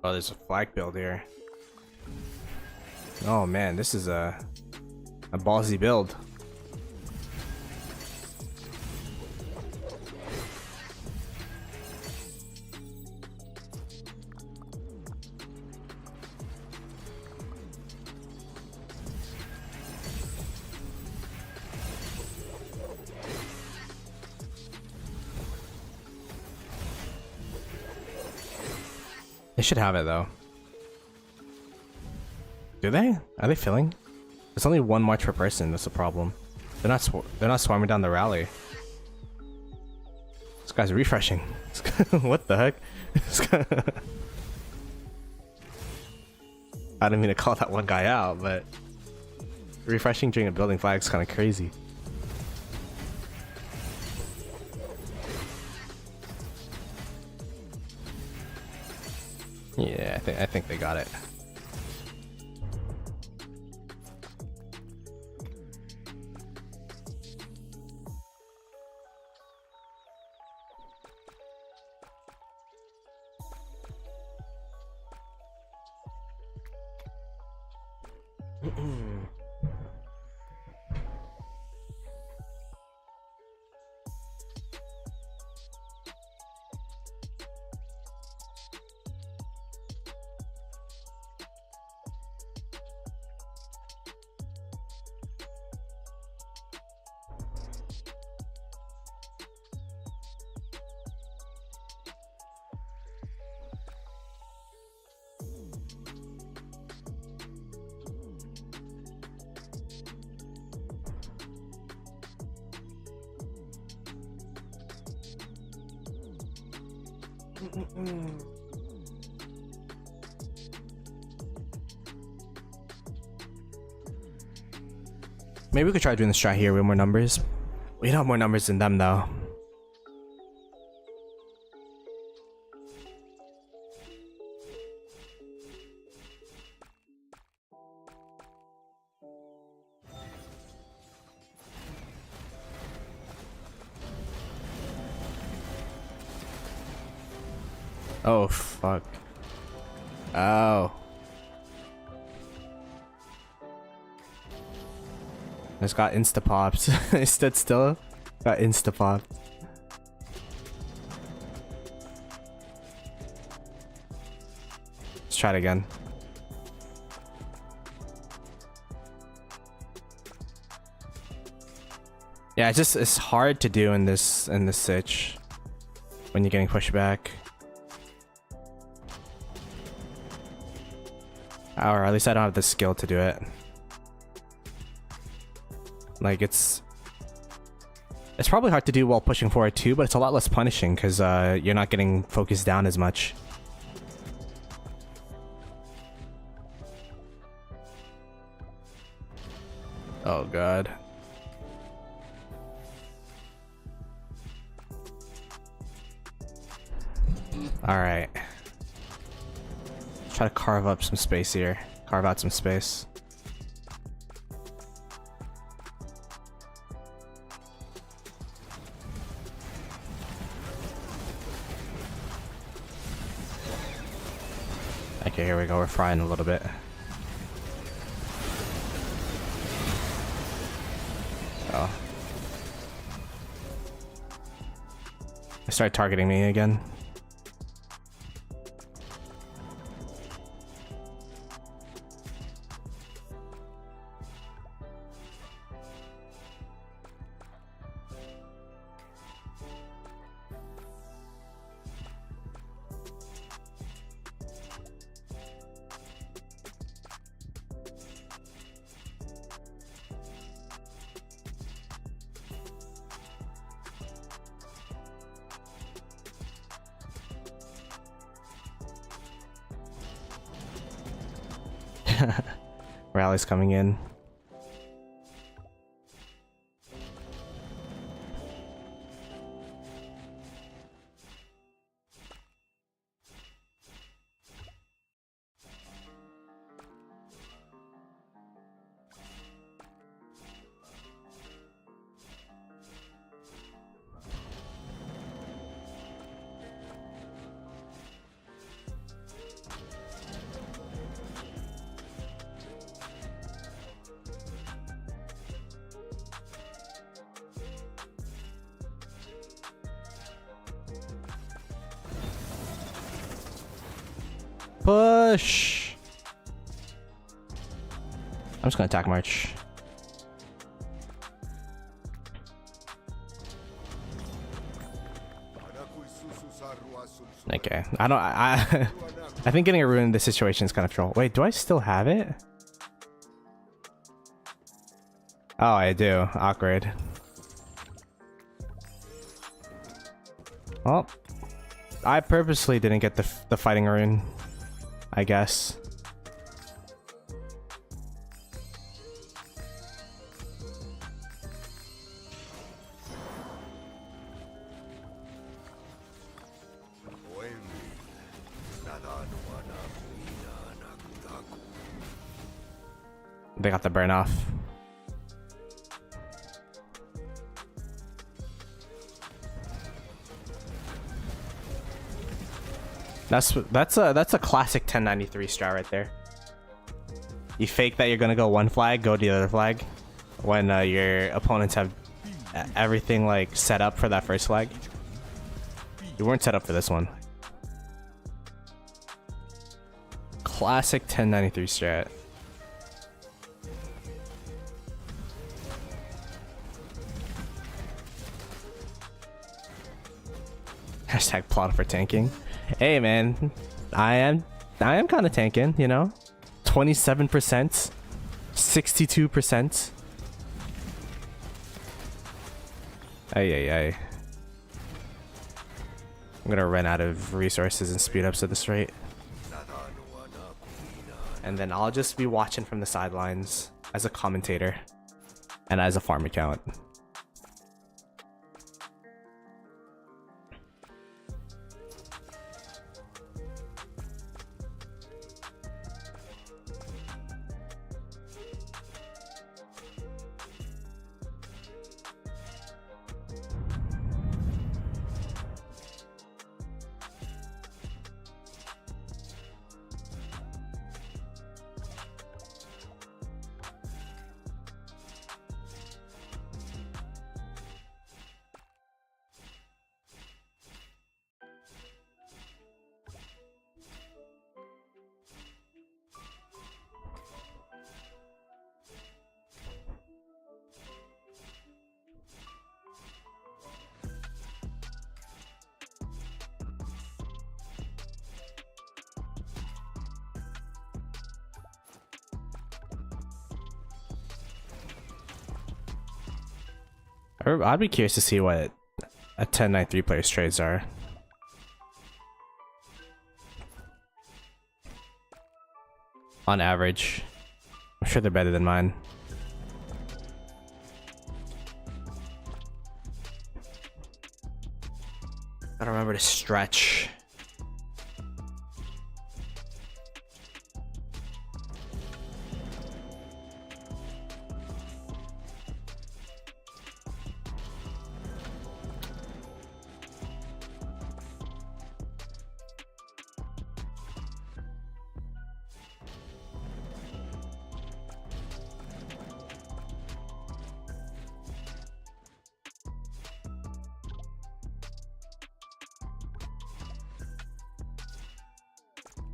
Oh, there's a flag build here. Oh man, this is a ballsy build. They should have it though. Do they? Are they filling? There's only one march per person. That's the problem. They're not swarming down the rally. This guy's refreshing. What the heck? I didn't mean to call that one guy out, but refreshing during a building flag is kind of crazy. Yeah, I think they got it. Maybe we could try doing this strat here with more numbers. We don't have more numbers than them though. Oh fuck. Oh. Just got insta popped. I stood still. Got insta popped. Let's try it again. Yeah, it's hard to do in this sitch when you're getting pushed back. Or at least I don't have the skill to do it. Like it's probably hard to do while pushing forward too, but it's a lot less punishing because you're not getting focused down as much. Oh god. Alright. Try to carve up some space here. Carve out some space. Okay, here we go. We're frying a little bit. Oh. They start targeting me again. Rally's coming in. Push! I'm just gonna attack march. Okay, I I think getting a rune in this situation is kind of troll. Wait, do I still have it? Oh, I do. Awkward. Well, I purposely didn't get the fighting rune, I guess. They got the burn off. That's a classic 1093 strat right there. You fake that you're gonna go one flag, go to the other flag, when your opponents have everything like set up for that first flag. You weren't set up for this one. Classic 1093 strat. Hashtag Ploto for tanking. Hey man, I am kind of tanking, you know. 27%, 62%. Ay. I'm gonna run out of resources and speed ups at this rate. And then I'll just be watching from the sidelines as a commentator and as a farm account. I'd be curious to see what a 1093 player's trades are. On average. I'm sure they're better than mine. Gotta remember to stretch.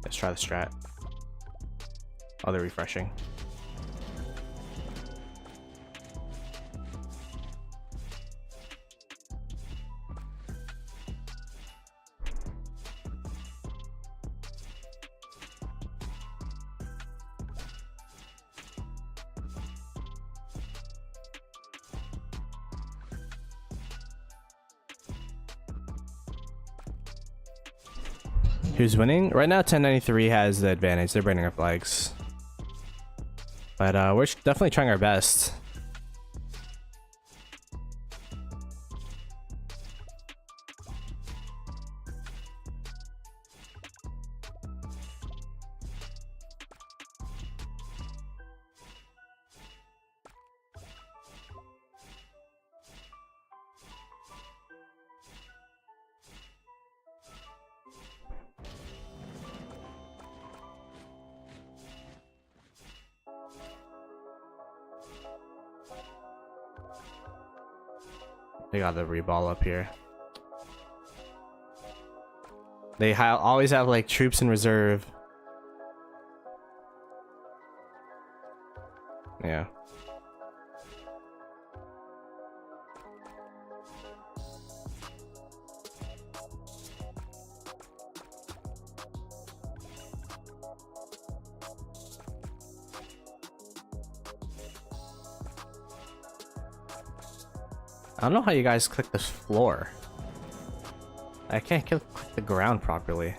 Let's try the strat. Oh, they're refreshing. Who's winning? Right now 1093 has the advantage. They're burning our flags. But we're definitely trying our best. They got the reball up here. They always have like troops in reserve. Yeah. I don't know how you guys click this floor. I can't click the ground properly.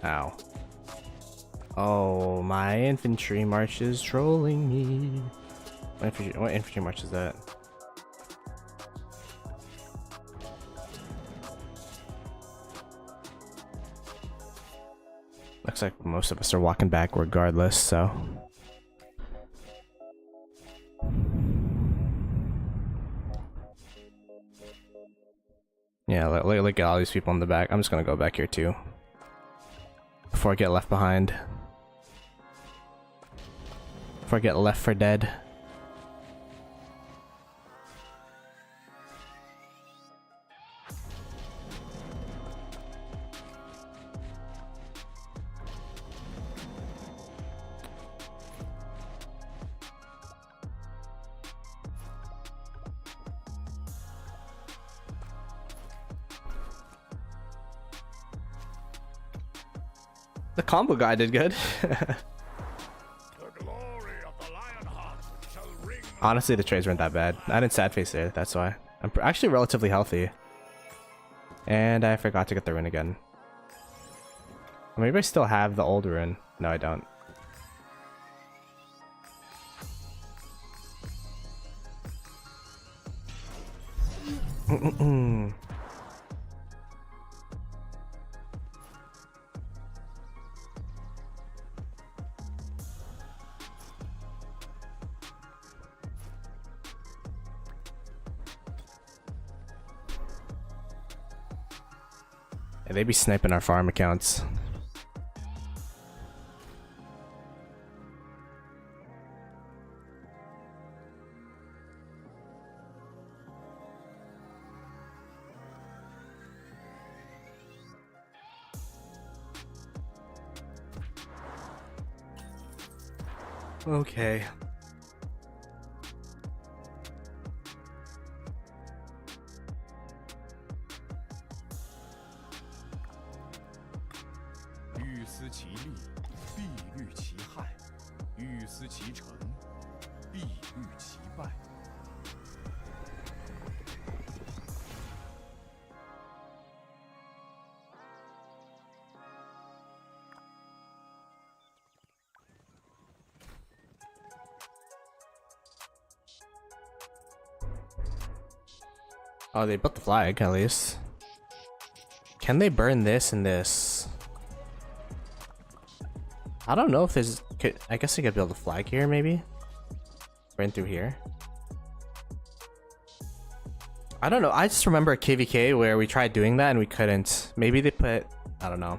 Ow. Oh, my infantry march is trolling me. What infantry march is that? Looks like most of us are walking back regardless, so. Yeah, look at all these people in the back. I'm just gonna go back here too. Before I get left behind. Before I get left for dead. The combo guy did good. Honestly, the trades weren't that bad. I didn't sad face there, that's why. I'm actually relatively healthy. And I forgot to get the rune again. Maybe I still have the old rune. No, I don't. Yeah, they be sniping our farm accounts. Okay. Oh, they built the flag, at least. Can they burn this and this? I don't know if there's... I guess I could build a flag here, maybe? Burn through here. I don't know. I just remember a KVK where we tried doing that and we couldn't. Maybe they put... I don't know.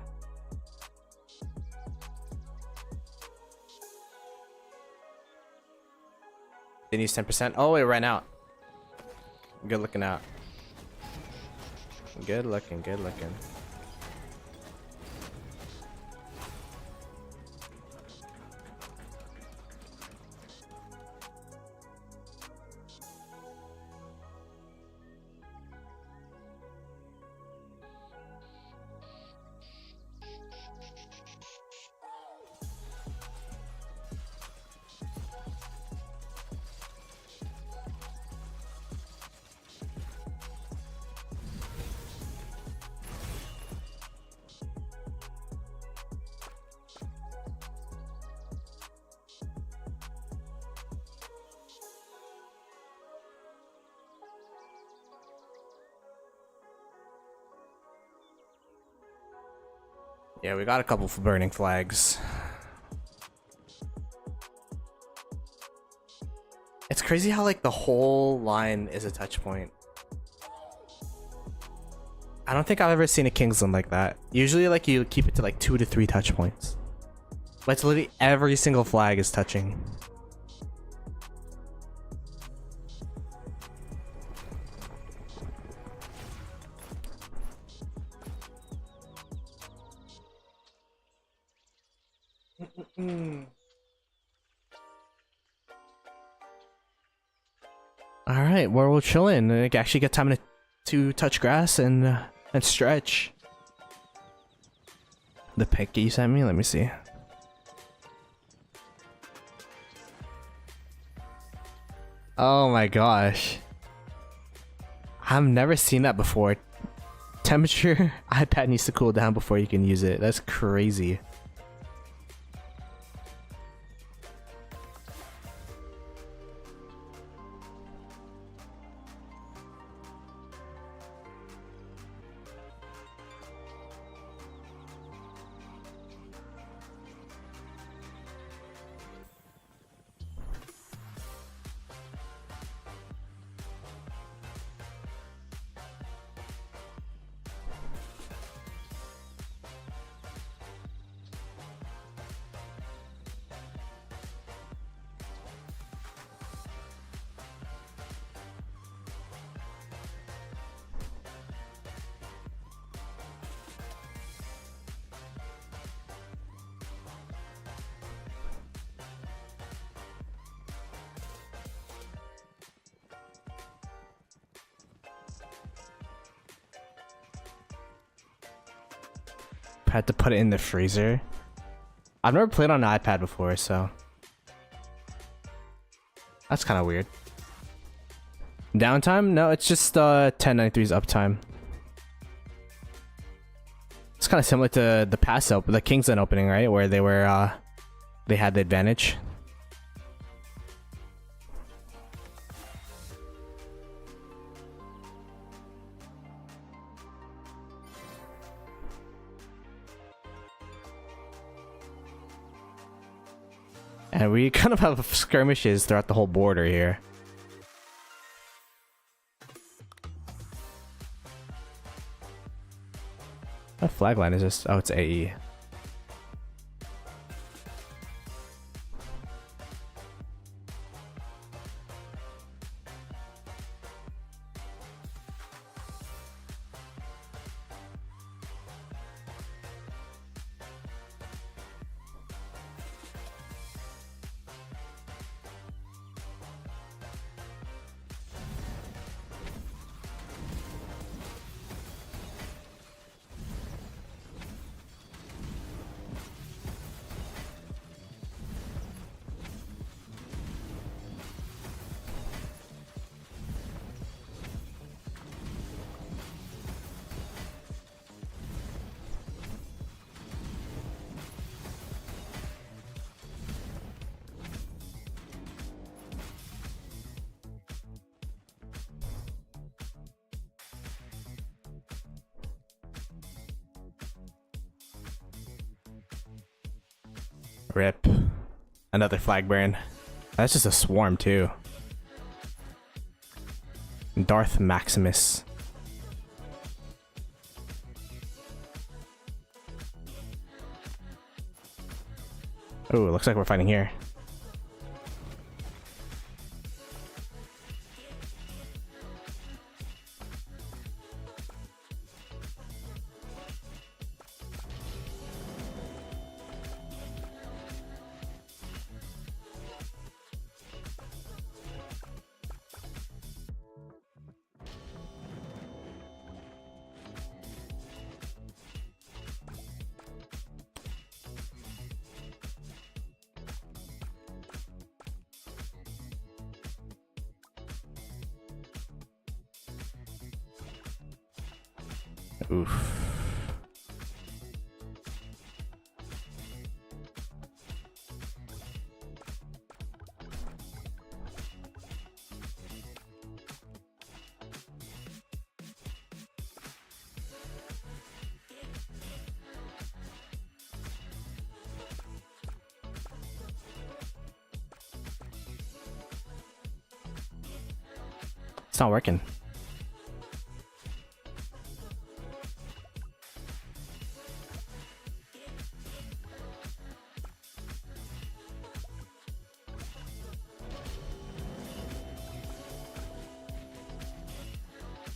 They use 10%. Oh, it ran out. Good looking out. Good looking, good looking. Yeah, we got a couple for burning flags. It's crazy how like the whole line is a touch point. I don't think I've ever seen a Kingsland like that. Usually like you keep it to like 2 to 3 touch points. But it's literally every single flag is touching. All right, well, we're chilling. I actually get time to touch grass and stretch. The pic you sent me, let me see. Oh my gosh, I've never seen that before. Temperature iPad needs to cool down before you can use it. That's crazy. Had to put it in the freezer. I've never played on an iPad before, so that's kind of weird. Downtime? No, it's just 1093's uptime. It's kind of similar to the past the Kingsland opening, right? Where they were they had the advantage. And we kind of have skirmishes throughout the whole border here. What flag line is this? Oh, it's AE. Rip. Another flag burn. That's just a swarm too. Darth Maximus. Oh, it looks like we're fighting here. Oof. It's not working.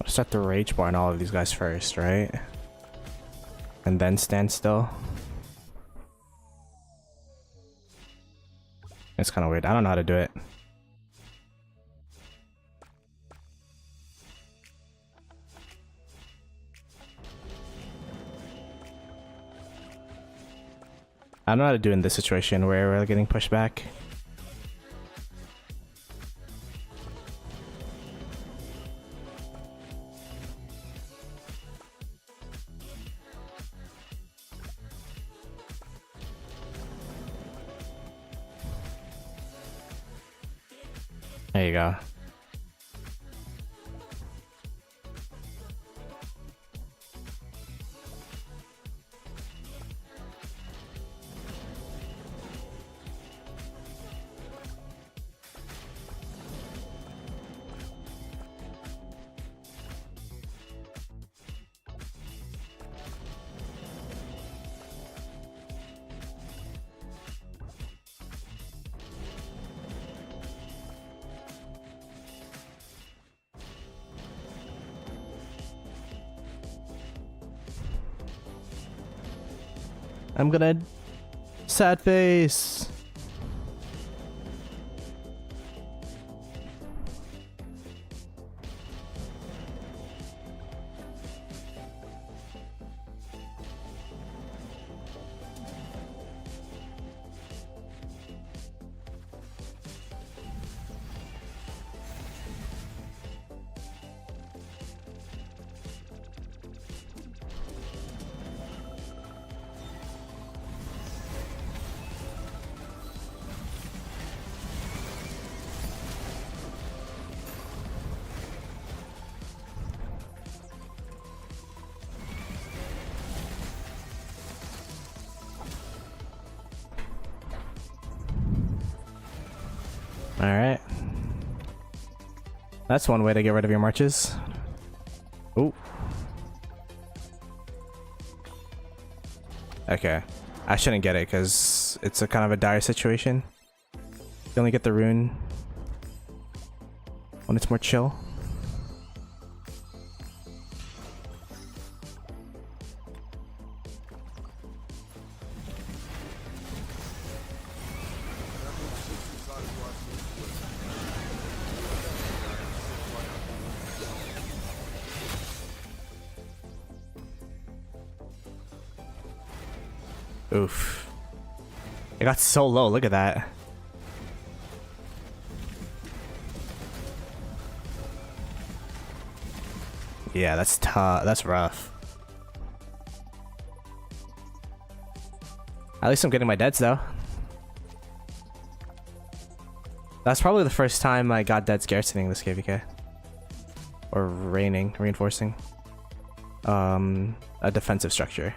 I'll start the rage bar on all of these guys first, right? And then stand still. It's kind of weird. I don't know how to do it. I don't know how to do it in this situation where we're getting pushed back. There you go. I'm gonna sad face. Alright. That's one way to get rid of your marches. Ooh. Okay. I shouldn't get it because it's a kind of a dire situation. You only get the rune when it's more chill. Oof. It got so low, look at that. Yeah, that's tough. That's rough. At least I'm getting my deads though. That's probably the first time I got dead scarcity in this KVK. Or reinforcing. A defensive structure.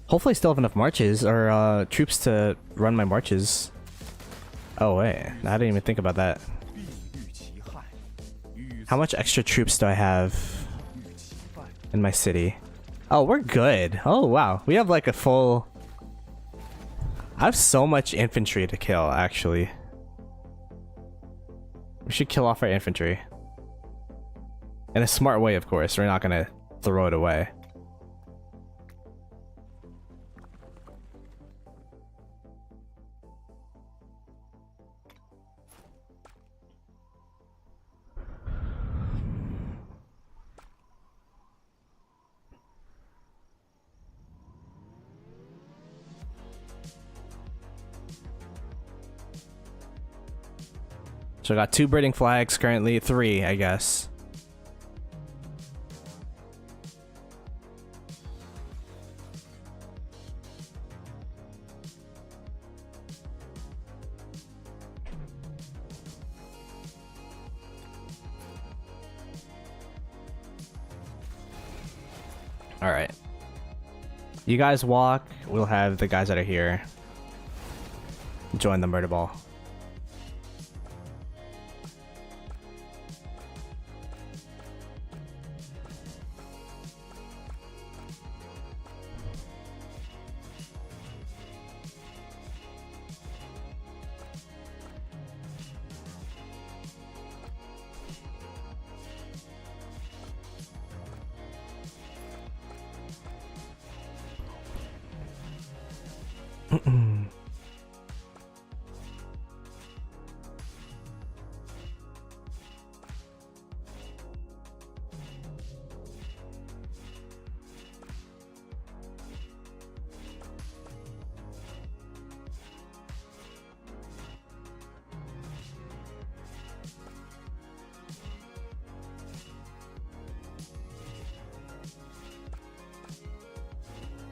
Hopefully I still have enough marches or troops to run my marches. Oh wait, I didn't even think about that. How much extra troops do I have in my city? Oh, we're good. Oh wow, we have like a full... I have so much infantry to kill, actually. We should kill off our infantry. In a smart way, of course. We're not gonna throw it away. So I got 2 breeding flags currently, 3, I guess. Alright. You guys walk. We'll have the guys that are here join the murder ball.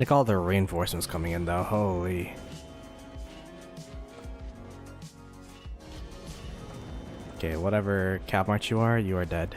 Look at all the reinforcements coming in though, holy. Okay, whatever cap march you are dead.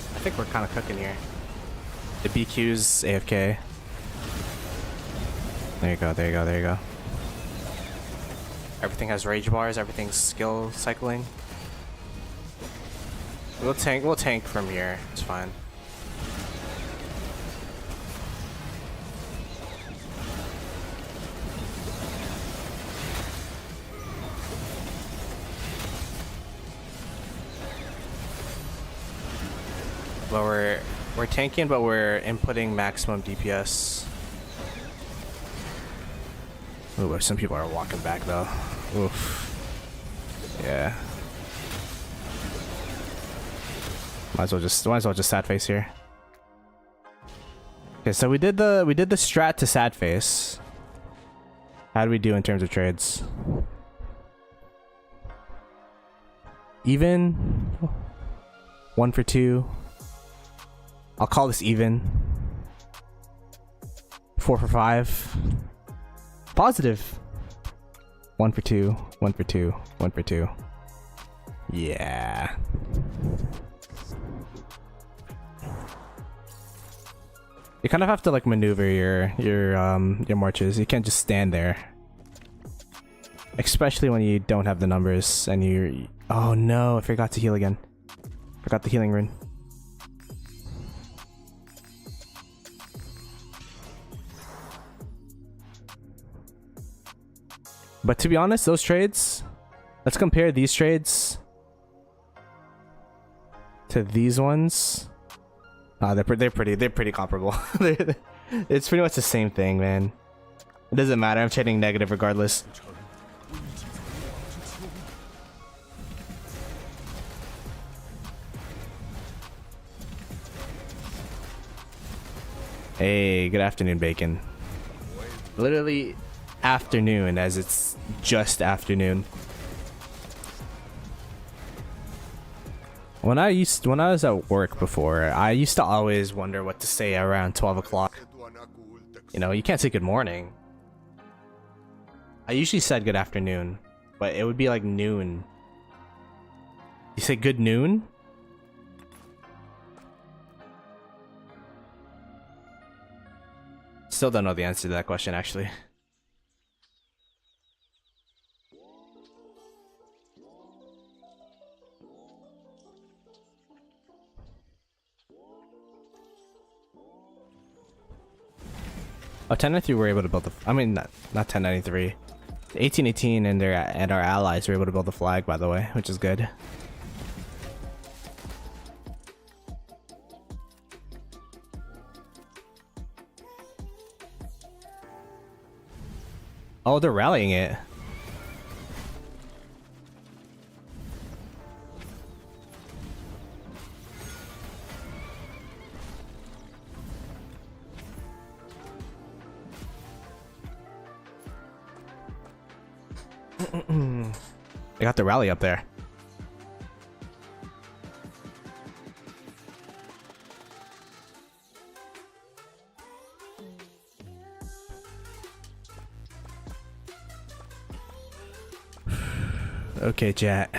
I think we're kind of cooking here. The BQ's AFK. There you go, there you go, there you go. Everything has rage bars, everything's skill cycling. We'll tank from here, it's fine. But we're tanking, but we're inputting maximum DPS. Ooh, some people are walking back though. Oof. Yeah. Might as well just sad face here. Okay, so we did the strat to sad face. How do we do in terms of trades? Even 1 for 2. I'll call this even. 4 for 5. Positive. 1 for 2. 1 for 2. 1 for 2. Yeah. You kind of have to like maneuver your marches. You can't just stand there. Especially when you don't have the numbers and you. Oh no! I forgot to heal again. Forgot the healing rune. But to be honest, those trades, let's compare these trades to these ones. They're pretty comparable. It's pretty much the same thing, man. It doesn't matter. I'm trading negative regardless. Hey, good afternoon, Bacon. Literally afternoon, as it's just afternoon. When I was at work before, I used to always wonder what to say around 12 o'clock. You know, you can't say good morning. I usually said good afternoon, but it would be like noon. You say good noon? Still don't know the answer to that question, actually. Oh, 1093 we're able to build the... I mean, not 1093. 1818 and our allies were able to build the flag, by the way, which is good. Oh, they're rallying it. They got the rally up there. Okay, chat.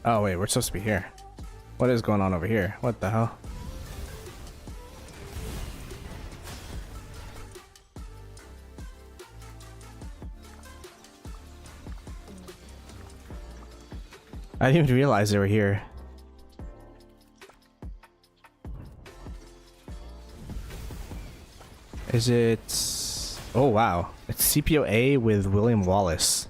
Oh wait, we're supposed to be here. What is going on over here? What the hell? I didn't even realize they were here. Is it... Oh wow, it's CPOA with William Wallace.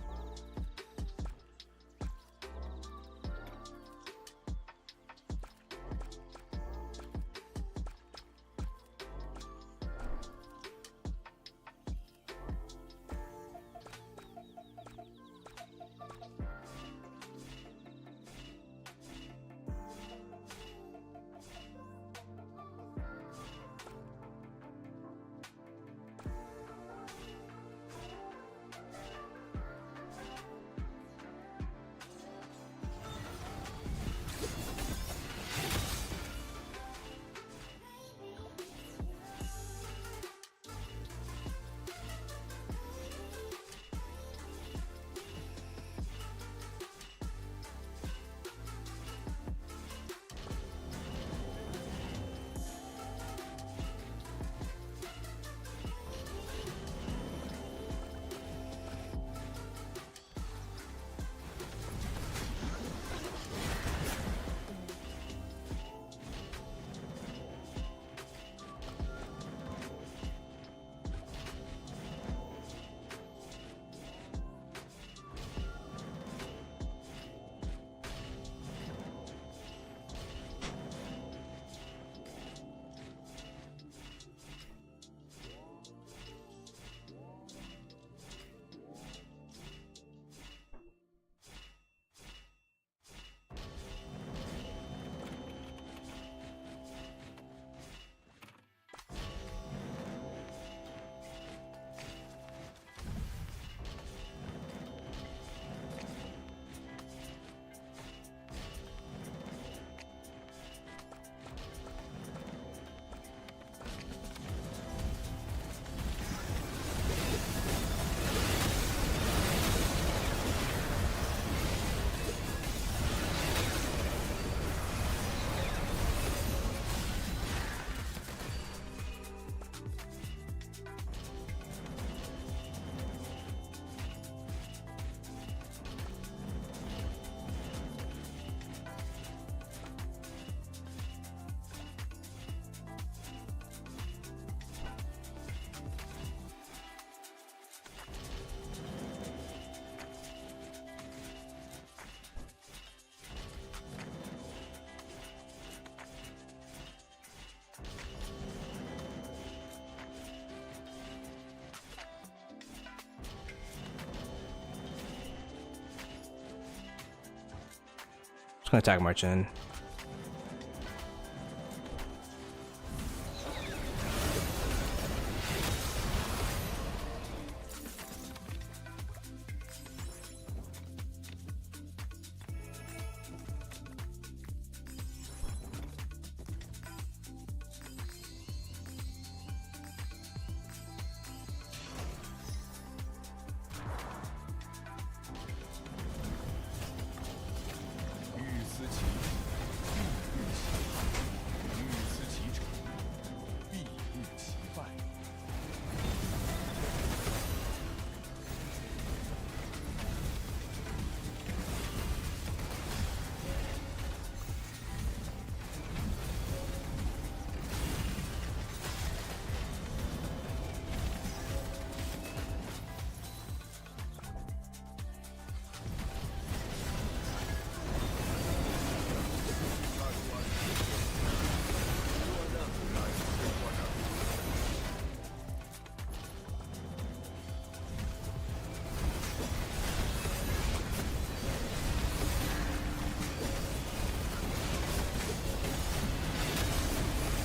Just gonna attack march in.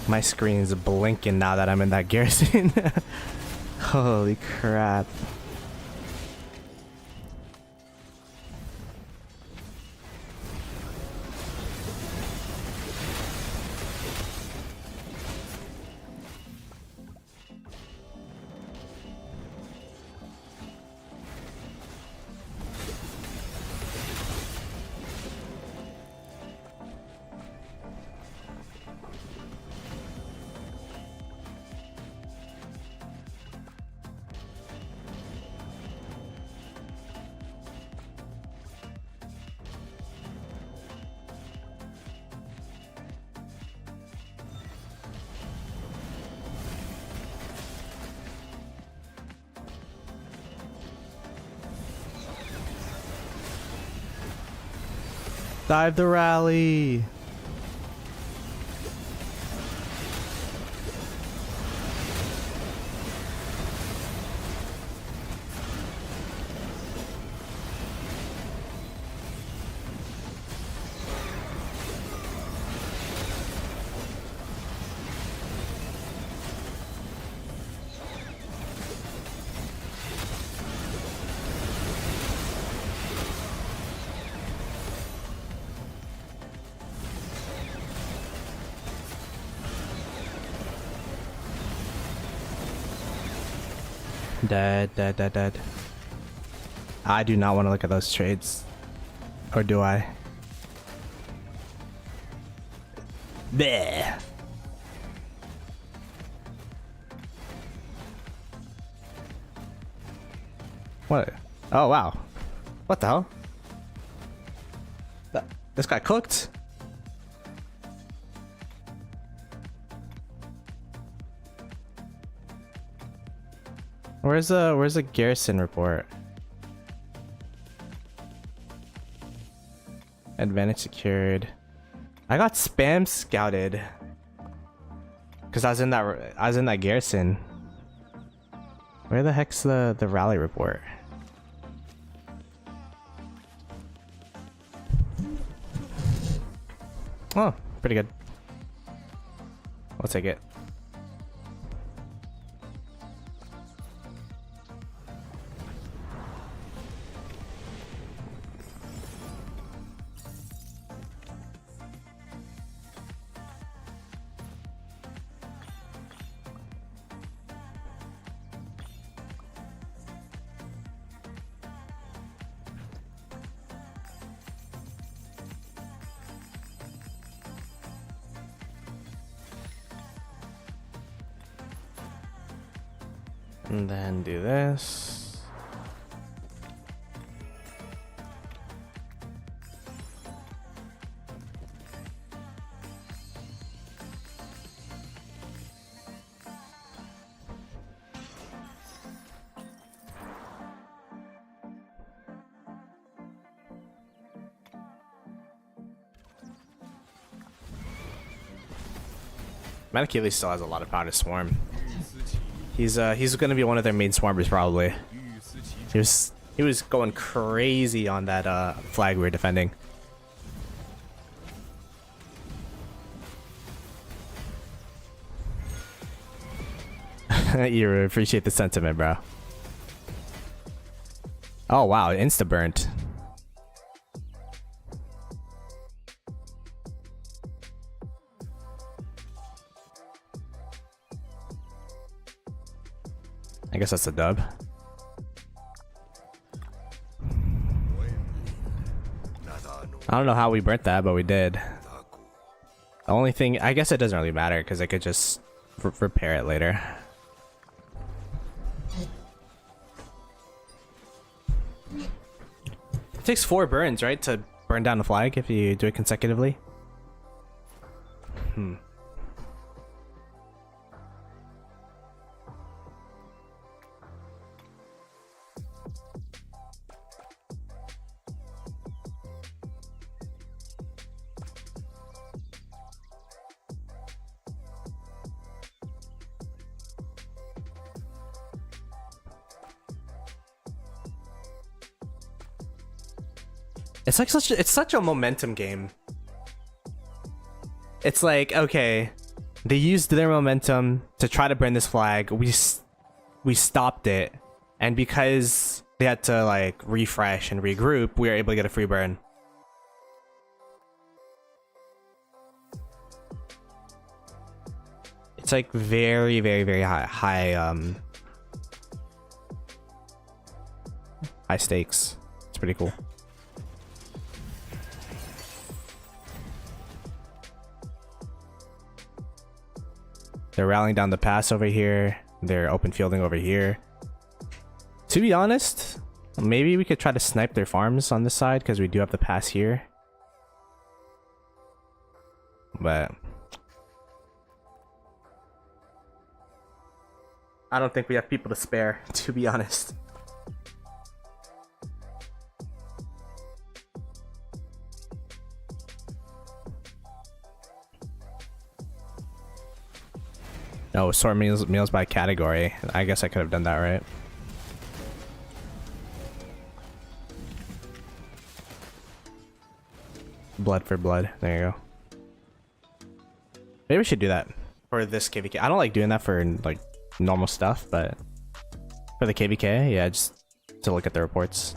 My screen's blinking now that I'm in that garrison. Holy crap. Dive the rally. Dead, dead, dead, dead. I do not want to look at those trades. Or do I? Bleh. What? Oh, wow. What the hell? This got cooked? Where's the garrison report? Advantage secured. I got spam scouted because I was in that garrison. Where the heck's the rally report? Oh, pretty good. I'll take it. And then do this. Manakili still has a lot of power to swarm. He's gonna be one of their main swarmers probably. He was going crazy on that flag we were defending. You appreciate the sentiment, bro. Oh wow, insta burnt. I guess that's a dub. I don't know how we burnt that, but we did. The only thing, I guess it doesn't really matter because I could just repair it later. It takes 4 burns, right, to burn down a flag if you do it consecutively? It's such a momentum game. It's like, okay, They used their momentum to try to burn this flag. We stopped it, and because they had to like refresh and regroup, we were able to get a free burn. It's like very, very, very high stakes. It's pretty cool. They're rallying down the pass over here. They're open fielding over here. To be honest, maybe we could try to snipe their farms on this side because we do have the pass here. But I don't think we have people to spare, to be honest. Oh, sort meals by category. I guess I could have done that, right? Blood for blood. There you go. Maybe we should do that for this KVK. I don't like doing that for like normal stuff, but for the KVK, yeah, just to look at the reports.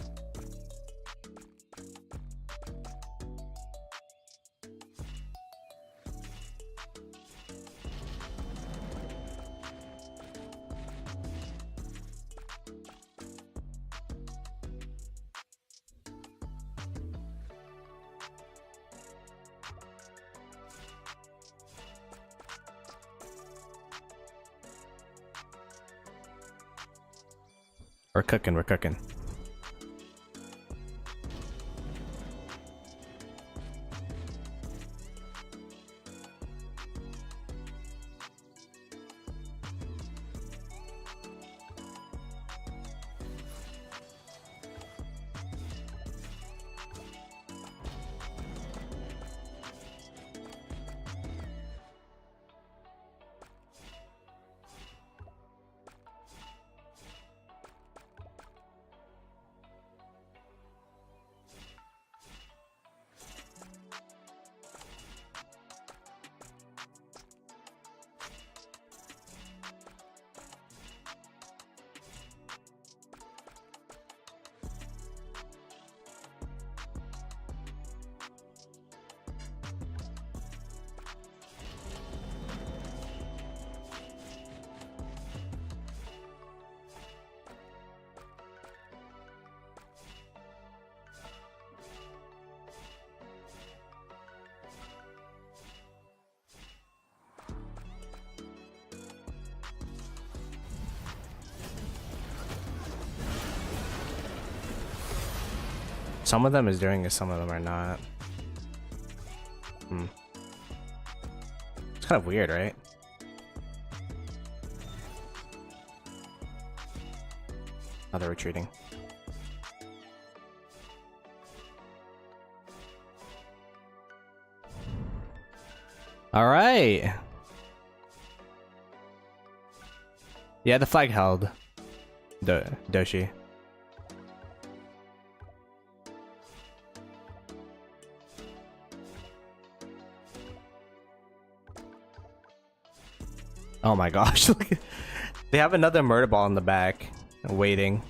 We're cooking, we're cooking. Some of them is doing it, some of them are not. It's kind of weird, right? Oh, they're retreating. All right. Yeah, the flag held. Doshi. Oh my gosh, look at, they have another murder ball in the back, waiting.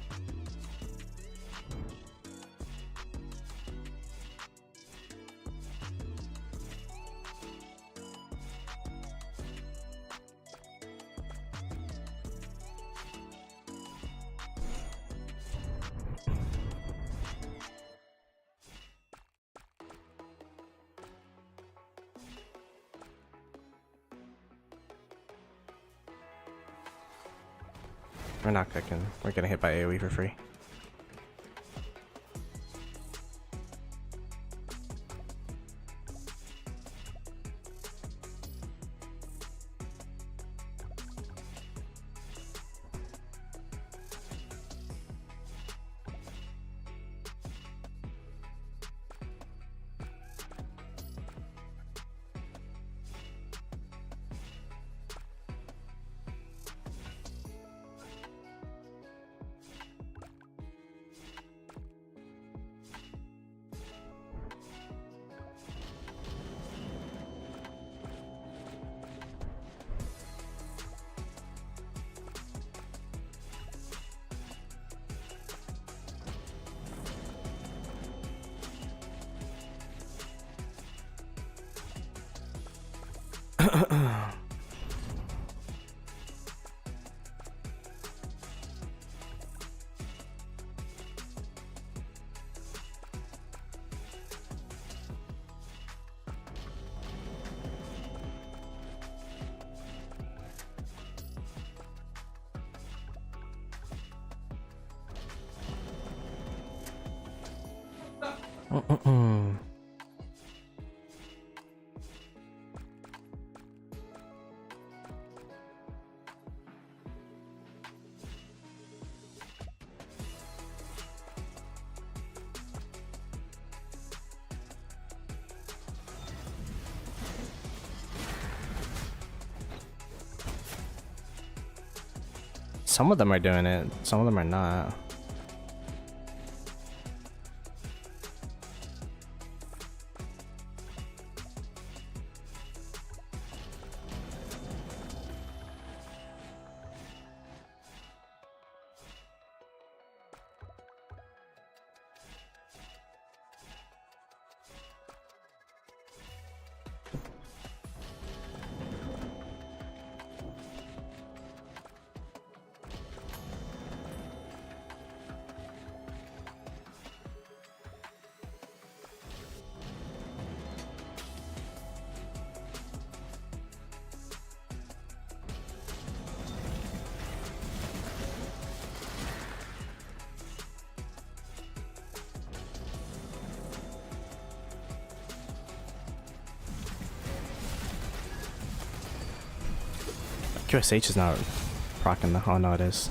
We're not cooking. We're getting hit by AoE for free. Some of them are doing it, some of them are not. QSH is not procking the. Oh no, it is.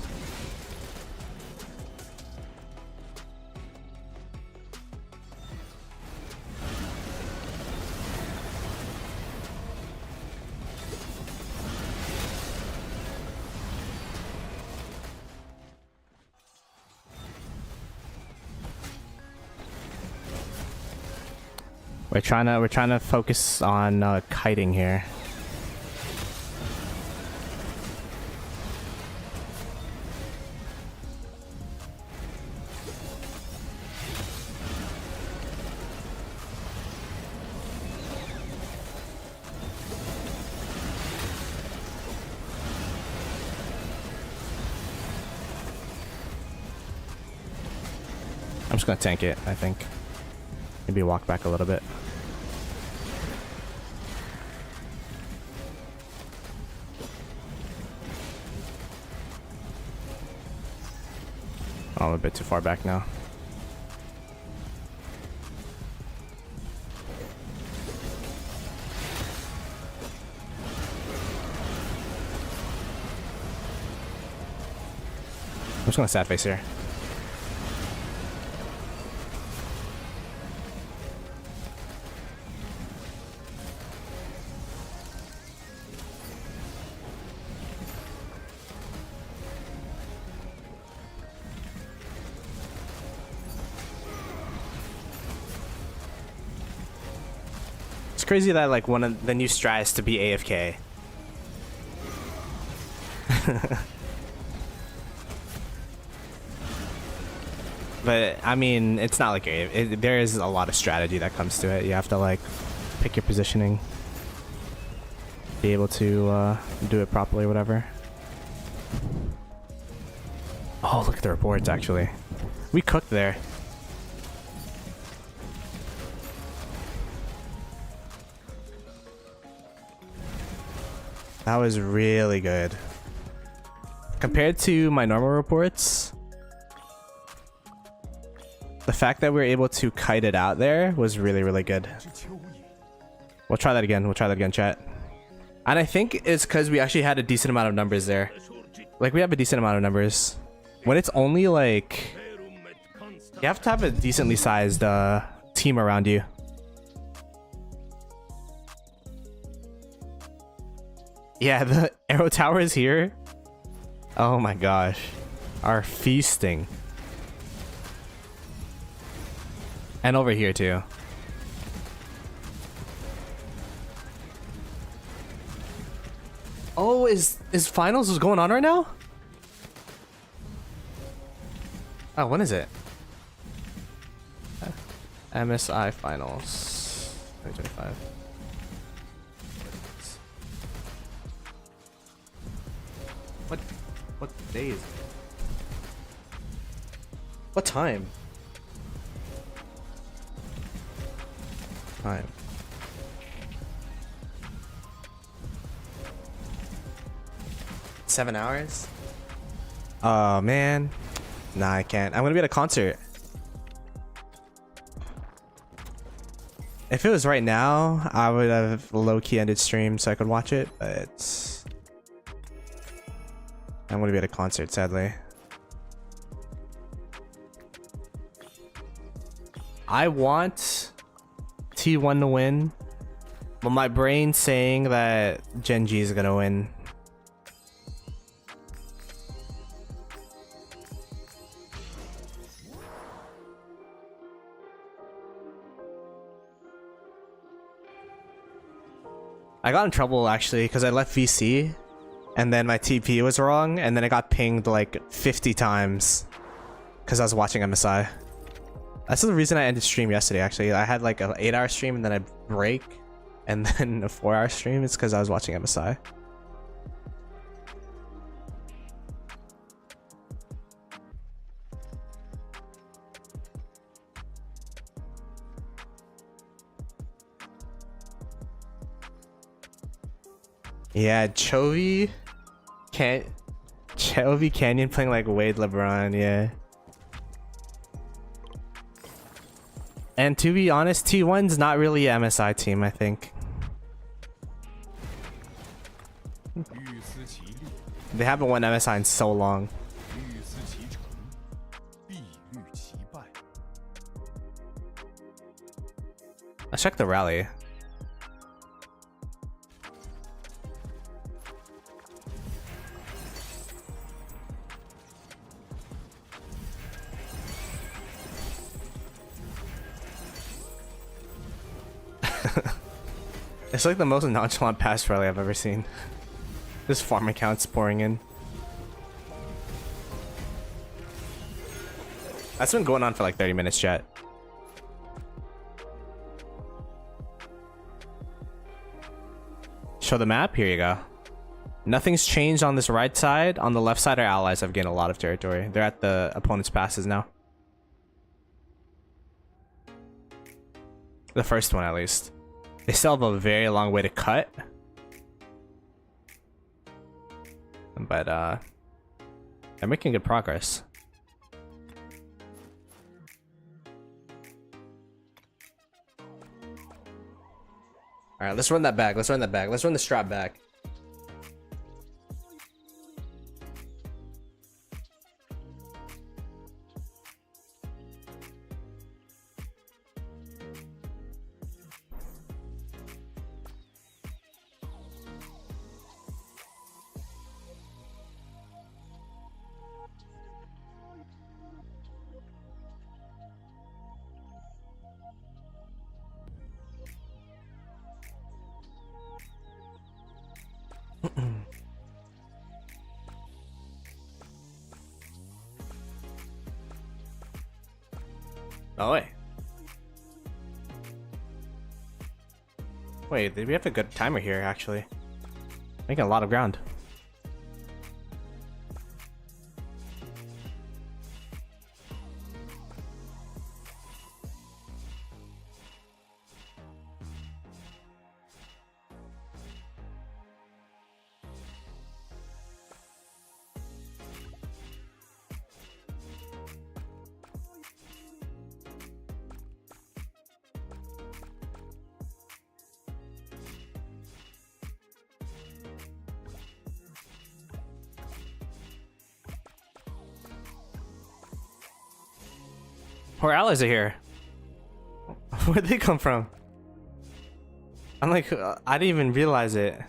We're trying to focus on kiting here. I'm just gonna tank it, I think. Maybe walk back a little bit. Oh, I'm a bit too far back now. I'm just gonna sad face here. It's crazy that like one of the new strat is to be AFK. But I mean, it's not like there is a lot of strategy that comes to it. You have to like pick your positioning, be able to do it properly, whatever. Oh, look at the reports. Actually, we cooked there. That was really good. Compared to my normal reports, the fact that we were able to kite it out there was really, really good. We'll try that again. We'll try that again, chat. And I think it's because we actually had a decent amount of numbers there. Like, we have a decent amount of numbers. When it's only like... You have to have a decently sized team around you. Yeah, the arrow towers here. Oh my gosh. Are feasting. And over here too. Oh, is finals going on right now? Oh, when is it? MSI finals 2025. What day is it? What time? Time. Seven hours? Oh man. Nah, I can't. I'm gonna be at a concert. If it was right now, I would have low-key ended stream so I could watch it, but I'm gonna be at a concert, sadly. I want T1 to win, but my brain's saying that Gen G is gonna win. I got in trouble actually because I left VC and then my TP was wrong and then I got pinged like 50 times because I was watching MSI. That's the reason I ended stream yesterday actually. I had like an 8-hour stream and then I break and then a 4-hour stream. It's because I was watching MSI. Yeah, Chovy Canyon playing like Wade LeBron, yeah. And to be honest, T1's not really an MSI team, I think. They haven't won MSI in so long. Let's check the rally. It's like the most nonchalant pass rally I've ever seen. This farm account's pouring in. That's been going on for like 30 minutes, chat. Show the map? Here you go. Nothing's changed on this right side. On the left side, our allies have gained a lot of territory. They're at the opponent's passes now. The first one, at least. They still have a very long way to cut. But, they're making good progress. Alright, let's run that back. Let's run that back. Let's run the strap back. Oh wait. Wait, we have a good timer here actually. Making a lot of ground. Our allies are here. Where'd they come from? I'm like, I didn't even realize it.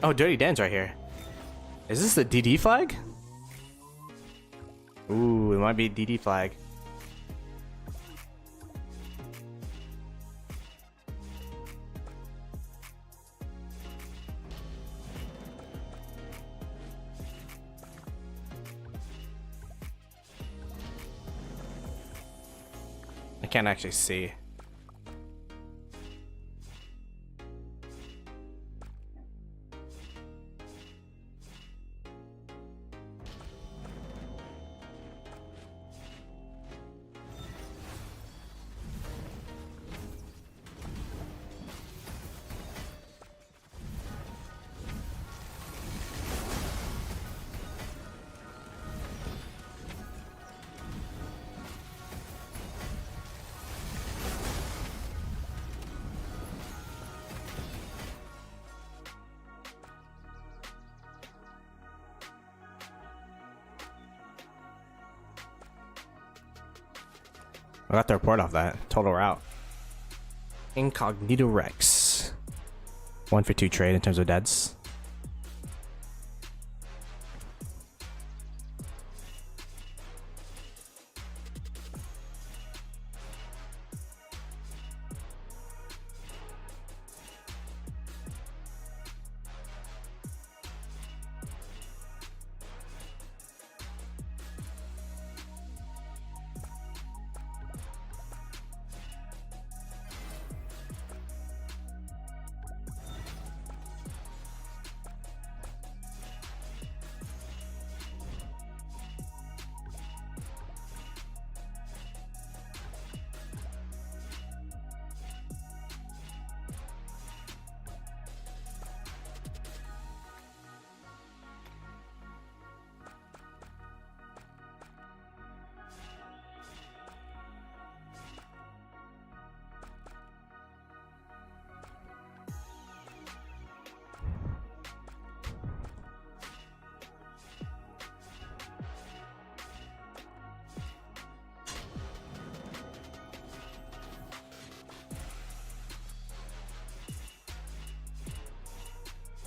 Oh, Dirty Dan's right here. Is this the DD flag? Ooh, it might be DD flag. can't actually see. I got the report off that. Total route. Incognito Rex. 1 for 2 trade in terms of deads.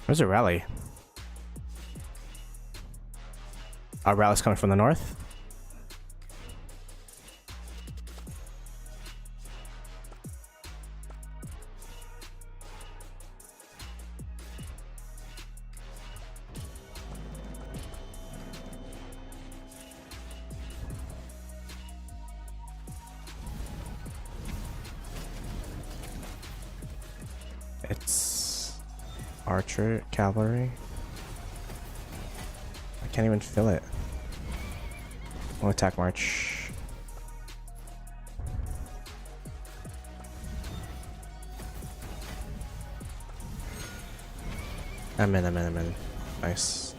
Where's a rally? Our rally's coming from the north. It's archer, cavalry. I can't even feel it. We'll attack march. I'm in. Nice.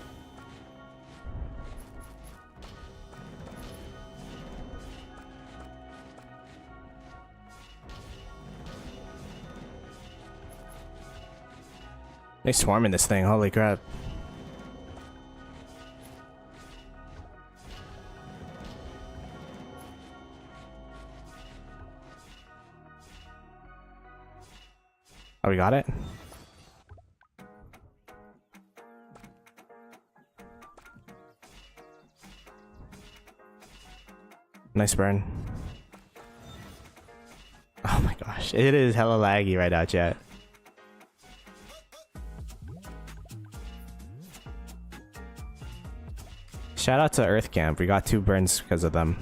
They swarm in this thing, holy crap. Oh, we got it? Nice burn. Oh my gosh, it is hella laggy right now, chat. Shout out to Earth Camp. We got 2 burns because of them.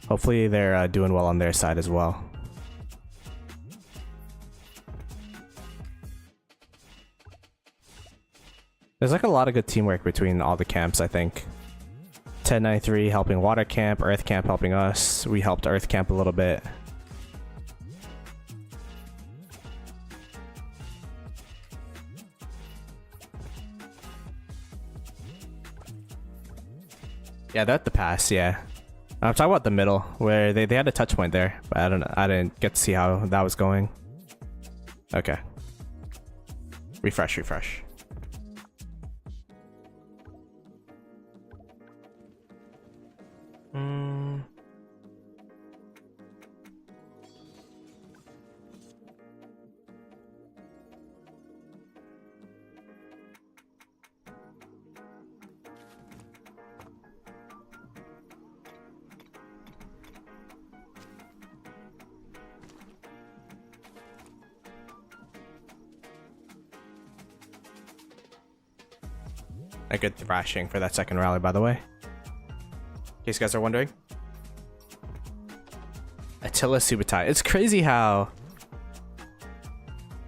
Hopefully they're doing well on their side as well. There's like a lot of good teamwork between all the camps, I think. 1093 helping Water Camp, Earth Camp helping us. We helped Earth Camp a little bit. Yeah, they're at the pass, yeah. I'm talking about the middle, where they had a touch point there, but I didn't get to see how that was going. Okay. Refresh. A good thrashing for that second rally, by the way. In case you guys are wondering. Attila Subutai. It's crazy how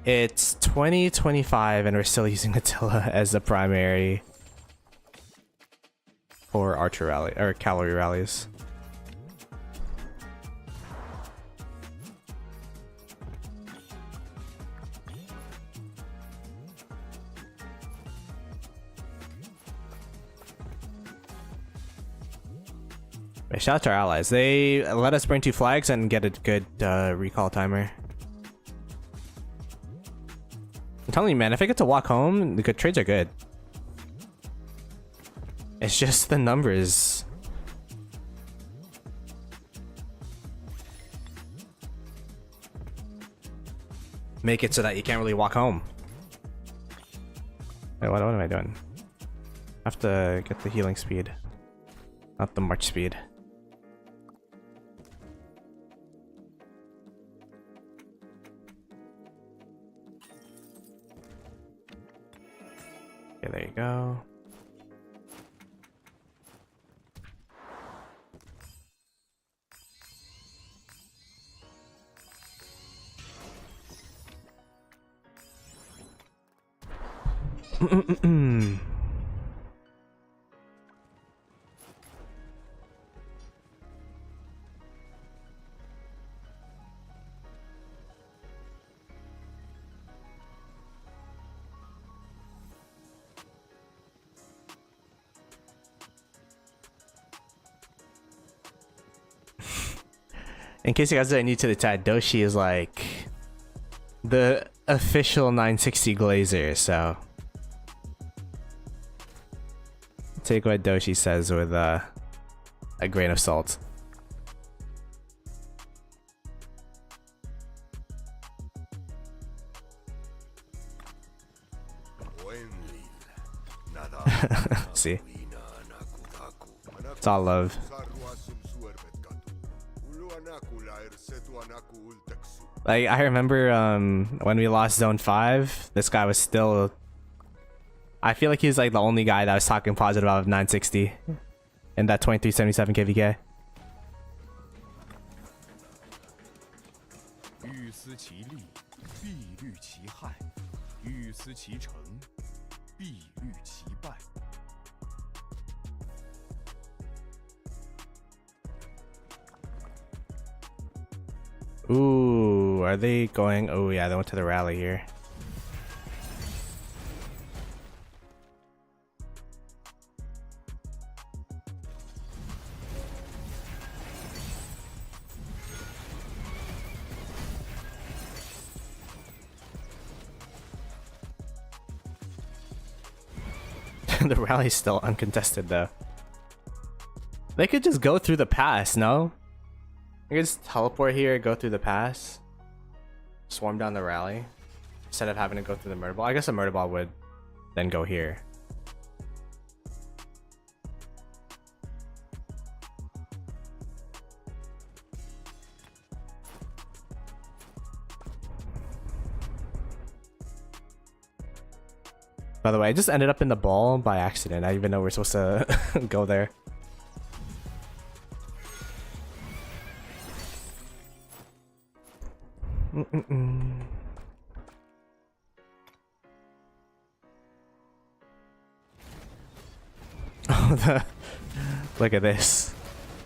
it's 2025 and we're still using Attila as the primary for archer rally or cavalry rallies. Shout out to our allies. They let us bring 2 flags and get a good recall timer. I'm telling you, man, if I get to walk home, the good trades are good. It's just the numbers. Make it so that you can't really walk home. Wait, what am I doing? I have to get the healing speed, not the march speed. Okay, there you go. In case you guys are new to the chat, Doshi is like the official 960 glazer, so take what Doshi says with a grain of salt. See? It's all love. Like, I remember when we lost Zone 5, this guy was still... I feel like he was like the only guy that was talking positive about 960 in that 2377 KVK. Ooh, are they going? Oh yeah, they went to the rally here. The rally's still uncontested though. They could just go through the pass, no? They could just teleport here, go through the pass, swarm down the rally, instead of having to go through the murder ball. I guess a murder ball would then go here. By the way, I just ended up in the ball by accident. I didn't even know we're supposed to go there. Oh, look at this.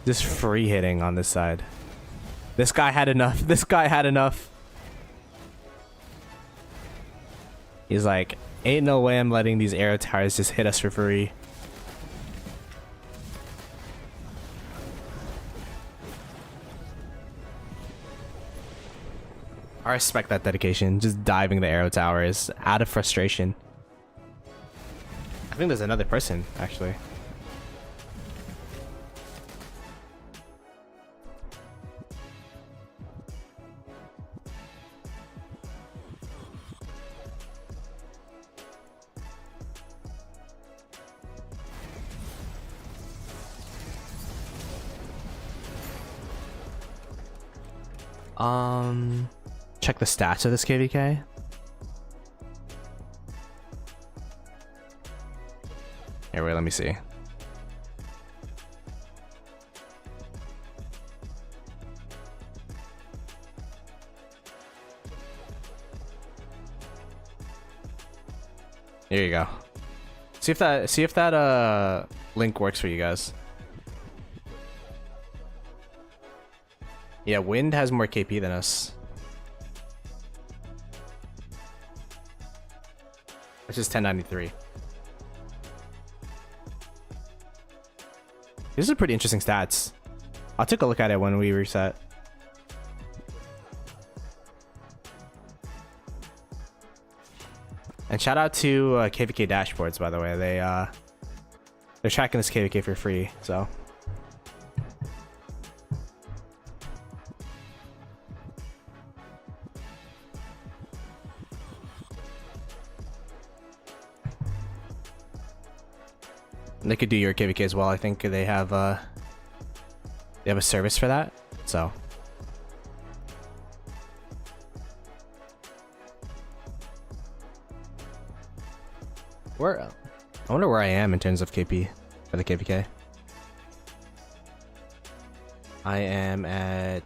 Just free hitting on this side. This guy had enough. This guy had enough. He's like, ain't no way I'm letting these arrow towers just hit us for free. I respect that dedication. Just diving the arrow towers out of frustration. I think there's another person, actually. Check the stats of this KVK. Here, wait, let me see. Here you go. See if that link works for you guys. Yeah, Wind has more KP than us. Which is 1093. These are pretty interesting stats. I'll take a look at it when we reset. And shout out to KVK dashboards, by the way. They're tracking this KVK for free, so. And they could do your KVK as well. I think they have a service for that, so. I wonder where I am in terms of KP for the KVK. I am at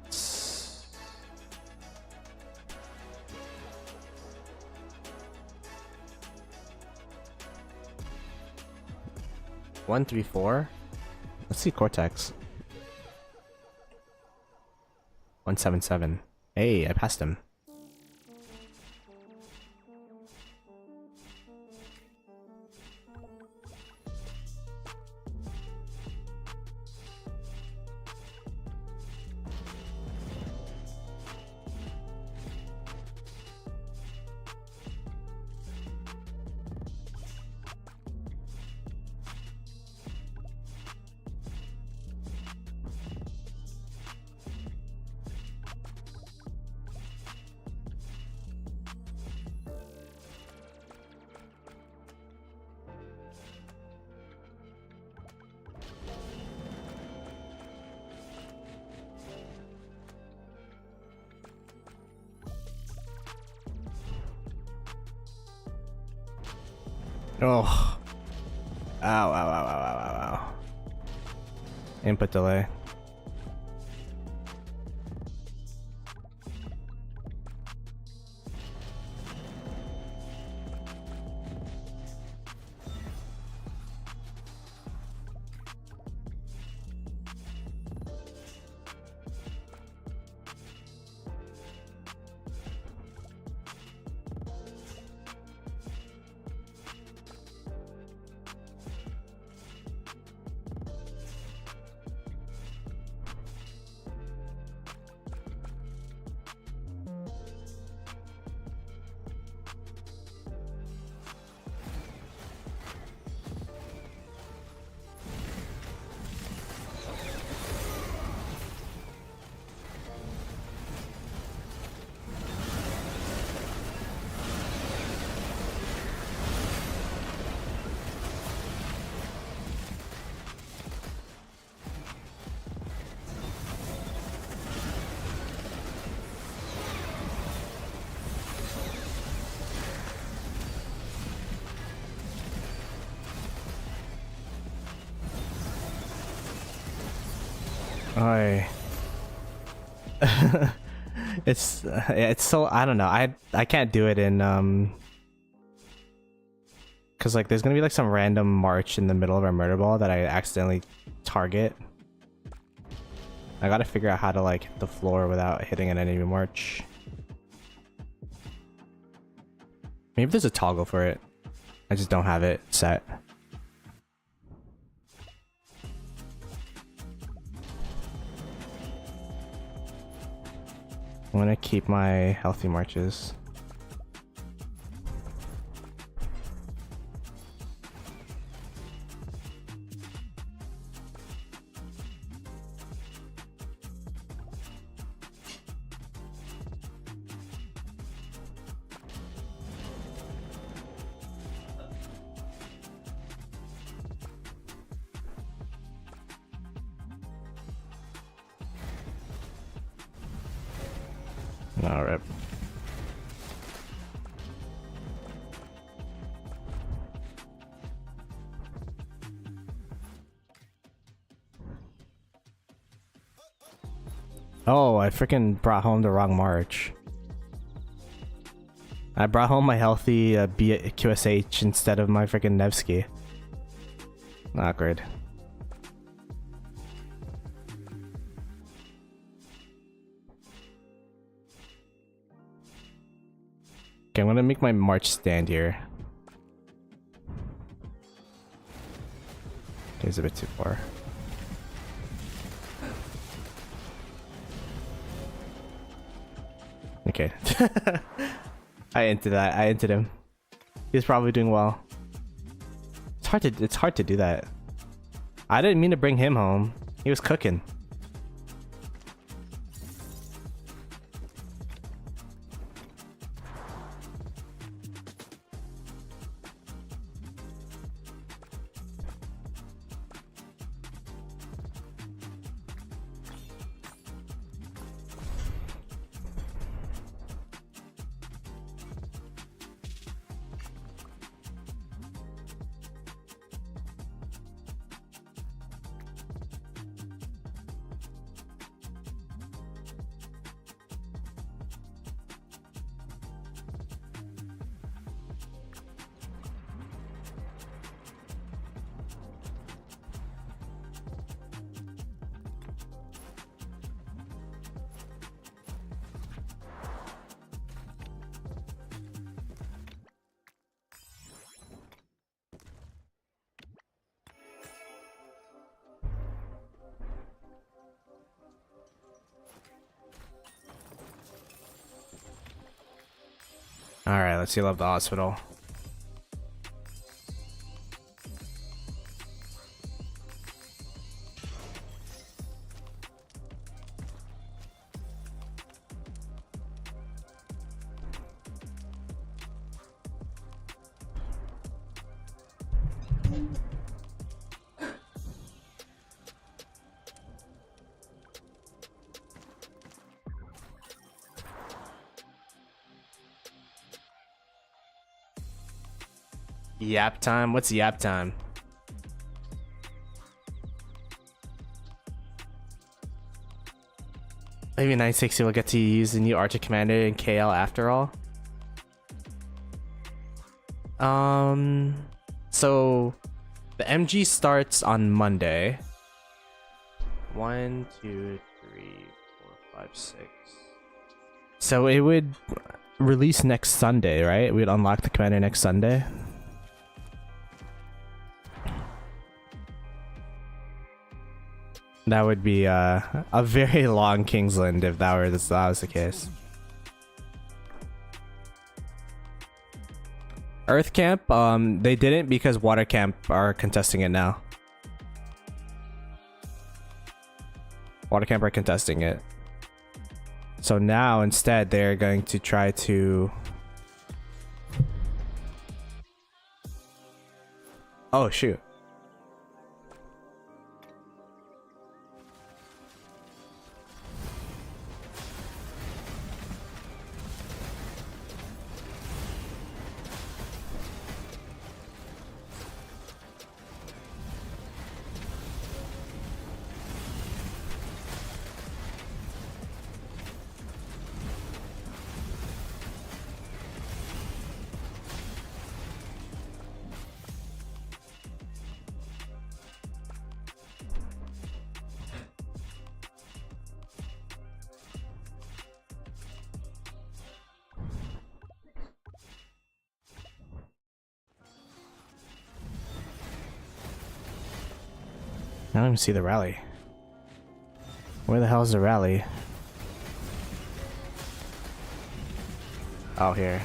134. Let's see Cortex. 177. Hey, I passed him. Oh. Ow, ow, ow, ow, ow, ow, ow. Input delay. It's so, I don't know, I can't do it in because like there's gonna be like some random march in the middle of our murder ball that I accidentally target. I gotta figure out how to like hit the floor without hitting an enemy march. Maybe there's a toggle for it. I just don't have it set. I'm gonna keep my healthy marches. All right. Oh, I freaking brought home the wrong march. I brought home my healthy QSH instead of my freaking Nevsky. Awkward. Okay, I'm gonna make my march stand here. Okay, it's a bit too far. Okay. I entered that. I entered him. He's probably doing well. It's hard to do that. I didn't mean to bring him home. He was cooking. Alright, let's heal up the hospital. Yap time? What's yap time? Maybe 960 will get to use the new Archer Commander in KL after all. So the MG starts on Monday. 1, 2, 3, 4, 5, 6. So it would release next Sunday, right? We'd unlock the commander next Sunday. That would be a very long Kingsland if that was the case. Earth Camp, they didn't because Water Camp are contesting it now. Water Camp are contesting it. So now instead they're going to try to... Oh shoot. I don't even see the rally. Where the hell is the rally? Oh, here.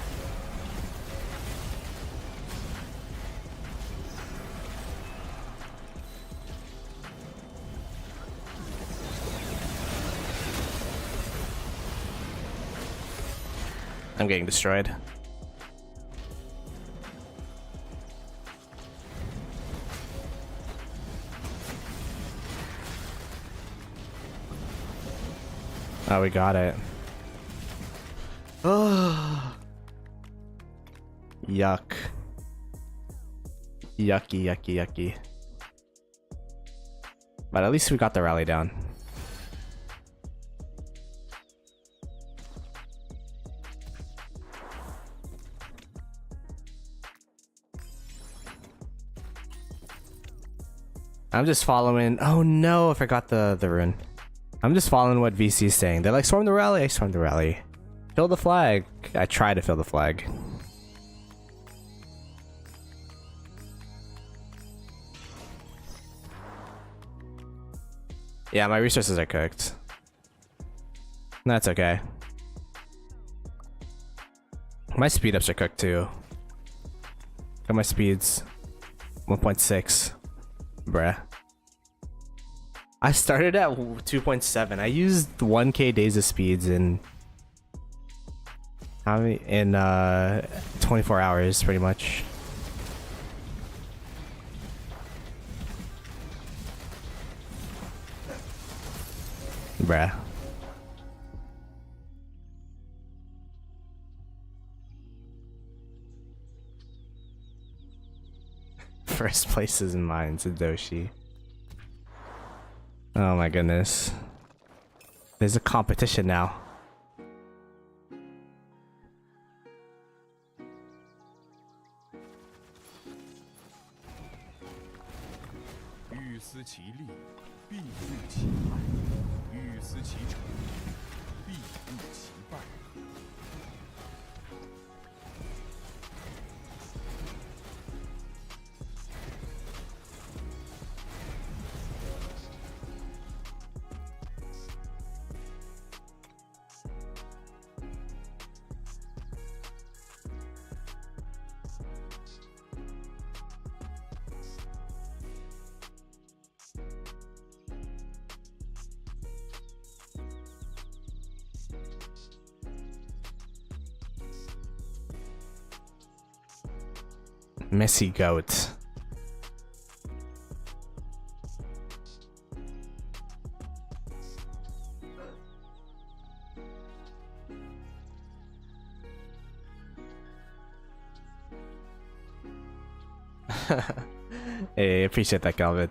I'm getting destroyed. Oh, we got it. Oh. Yuck. Yucky, yucky, yucky. But at least we got the rally down. I'm just following. Oh no, I forgot the rune. I'm just following what VC is saying. They're like, storm the rally. I storm the rally. Fill the flag. I try to fill the flag. Yeah, my resources are cooked. That's okay. My speed ups are cooked too. Got my speeds. 1.6. Bruh. I started at 2.7. I used 1k days of speeds in how many 24 hours pretty much. Bruh. First place is in mine, Sadoshi. Oh my goodness. There's a competition now. Messy goat. Hey, appreciate that, Calvin.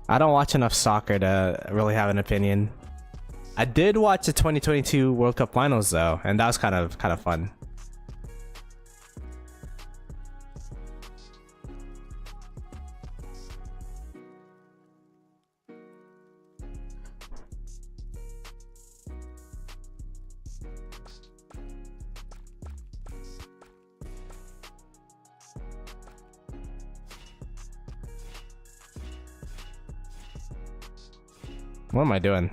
I don't watch enough soccer to really have an opinion. I did watch the 2022 World Cup Finals though, and that was kind of fun. What am I doing?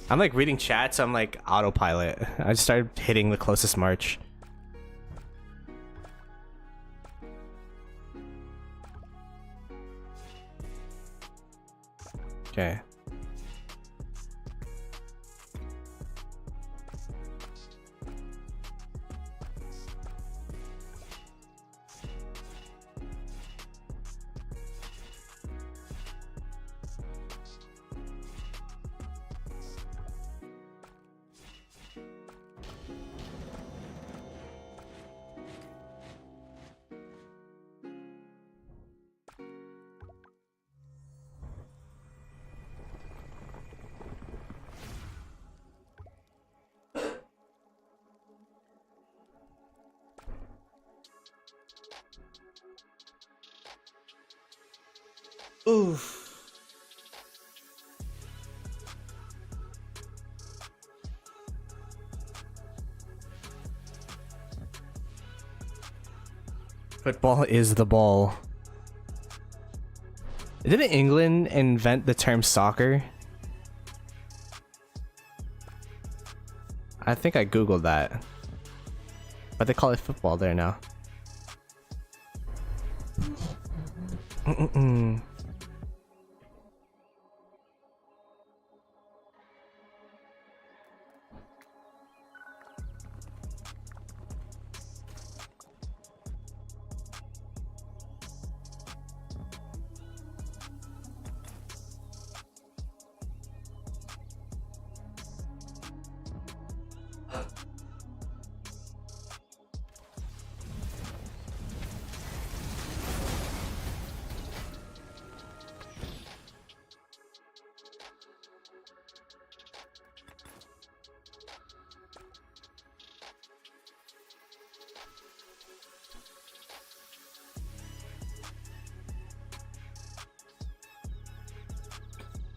I'm like reading chats, I'm like autopilot. I just started hitting the closest march. Okay. Oof. Football is the ball. Didn't England invent the term soccer? I think I googled that. But they call it football there now.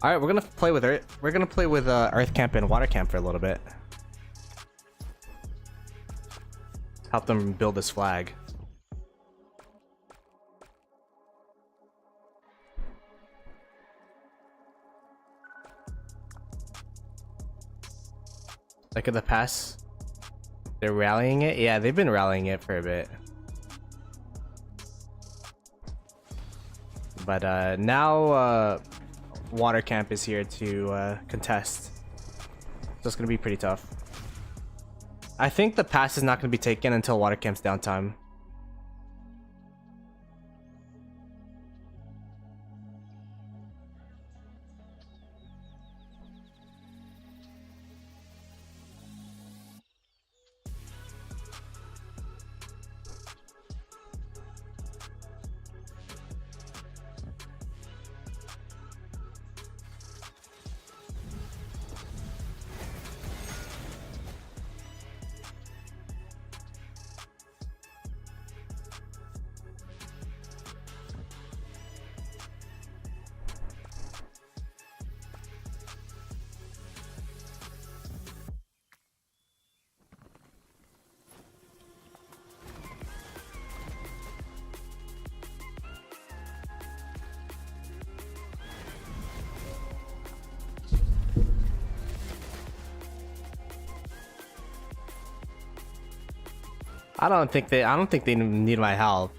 All right, we're gonna play with Earth. We're gonna play with Earth Camp and Water Camp for a little bit. Help them build this flag. Look at the pass. They're rallying it. Yeah, they've been rallying it for a bit. But now Water Camp is here to contest. So it's gonna be pretty tough. I think the pass is not gonna be taken until Water Camp's downtime. I don't think they need my help.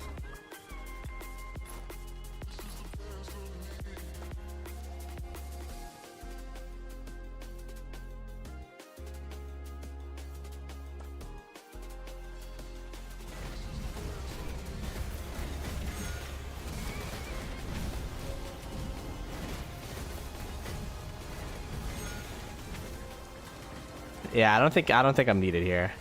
Yeah, I don't think I'm needed here.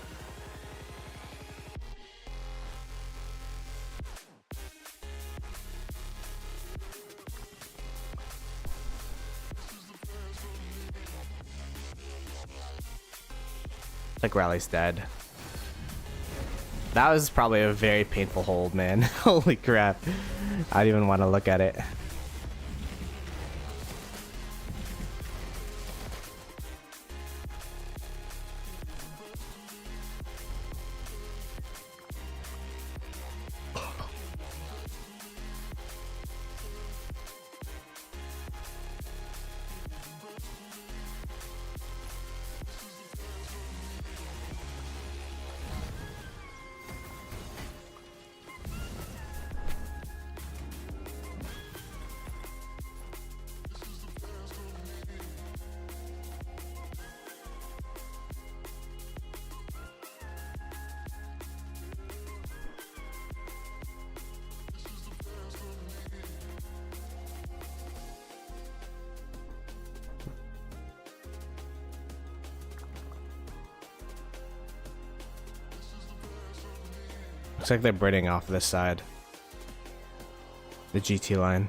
Like Rally's dead. That was probably a very painful hold, man. Holy crap. I don't even want to look at it. Looks like they're breeding off this side. The GT line.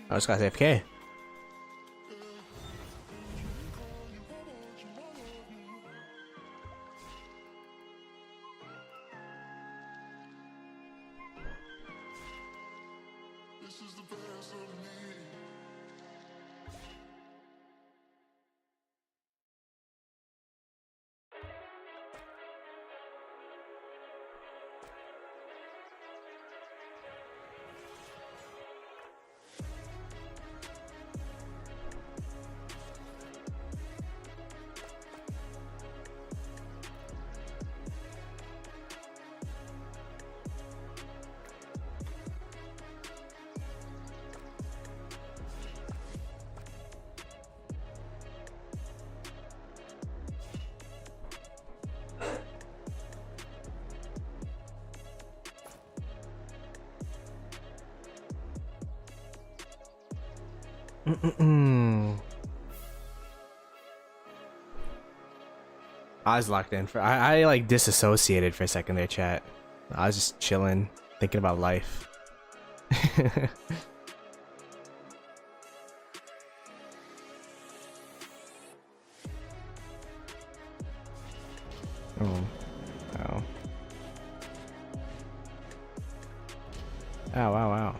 I just got AFK. I was locked in for I like disassociated for a second there, chat. I was just chilling, thinking about life. Oh. Oh. Ow, ow, ow.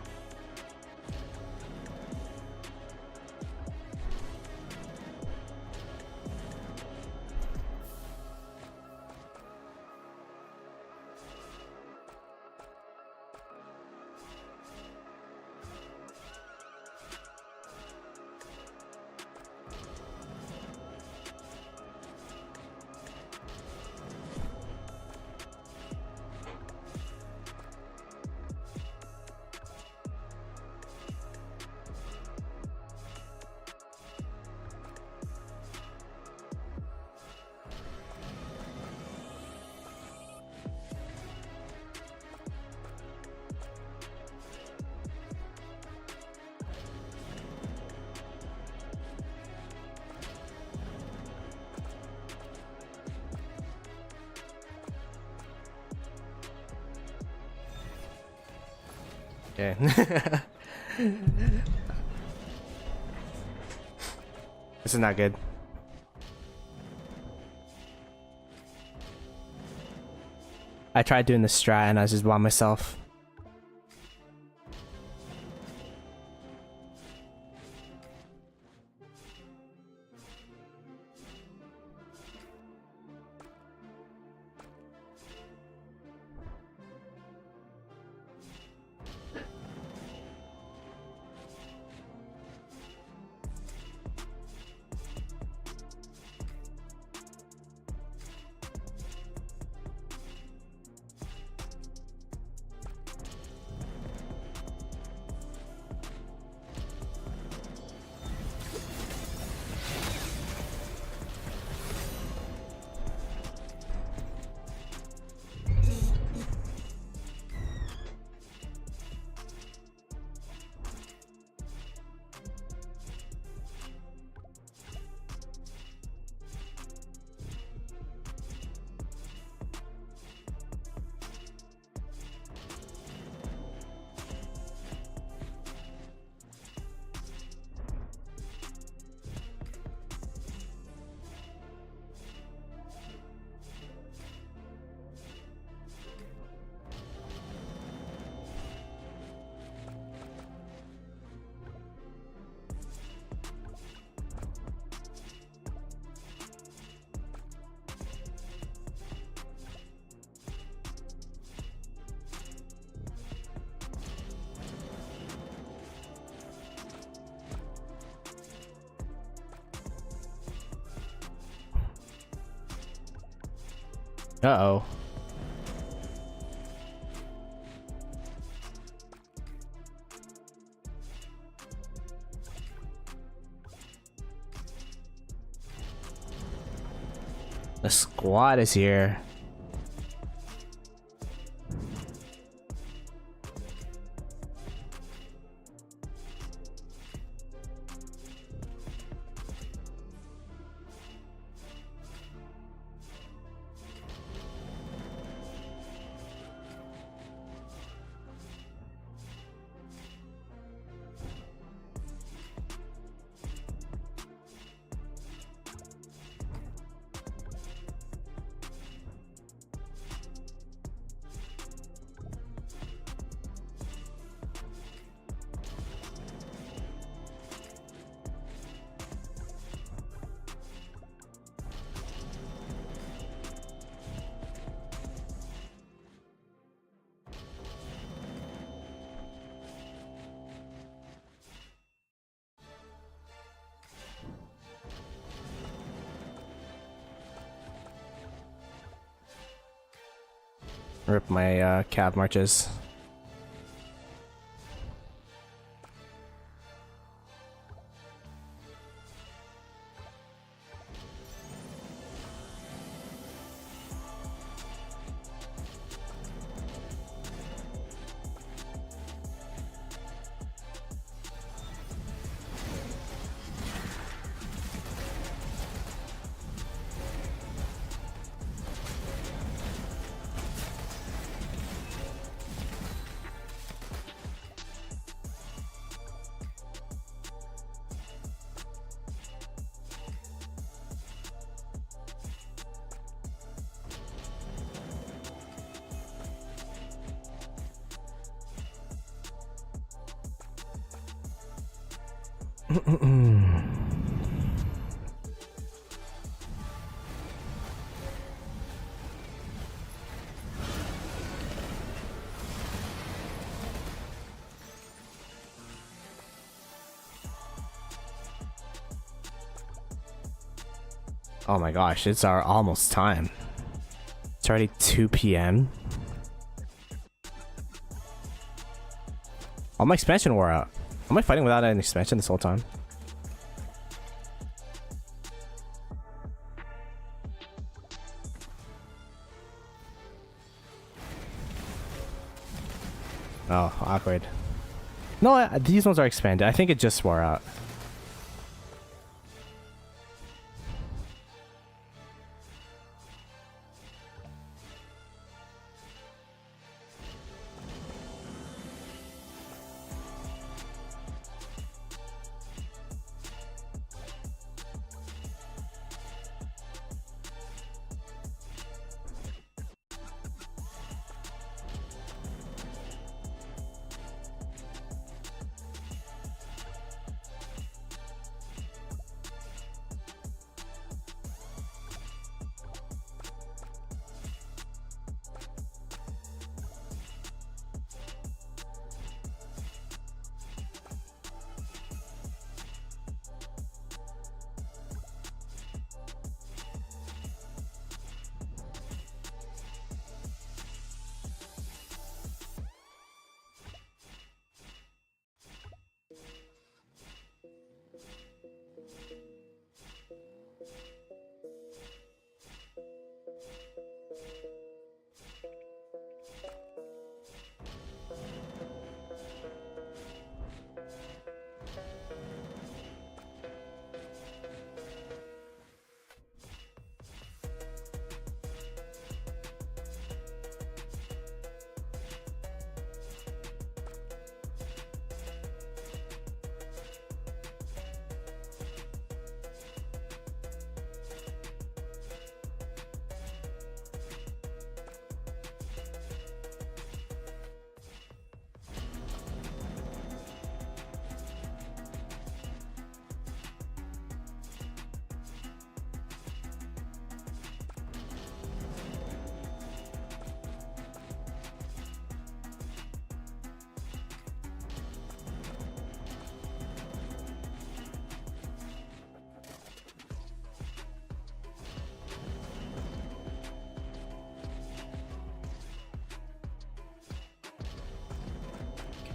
Okay. This is not good. I tried doing the strat and I was just by myself. Uh-oh. The squad is here. Rip my cab marches. Oh my gosh, it's our almost time. It's already 2 p.m. All my expansion wore out. Am I fighting without an expansion this whole time? Oh, awkward. No, these ones are expanded. I think it just wore out.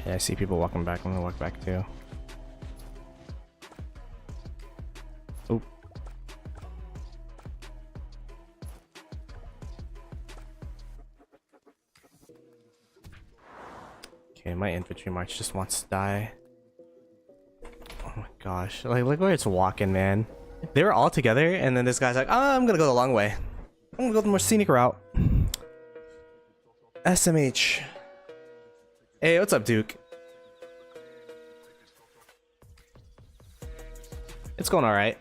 Okay, I see people walking back. I'm gonna walk back too. Oh. Okay, my infantry march just wants to die. Oh my gosh. Like, look where it's walking, man. They were all together, and then this guy's like, oh, I'm gonna go the long way. I'm gonna go the more scenic route. SMH. Hey, what's up, Duke? It's going alright.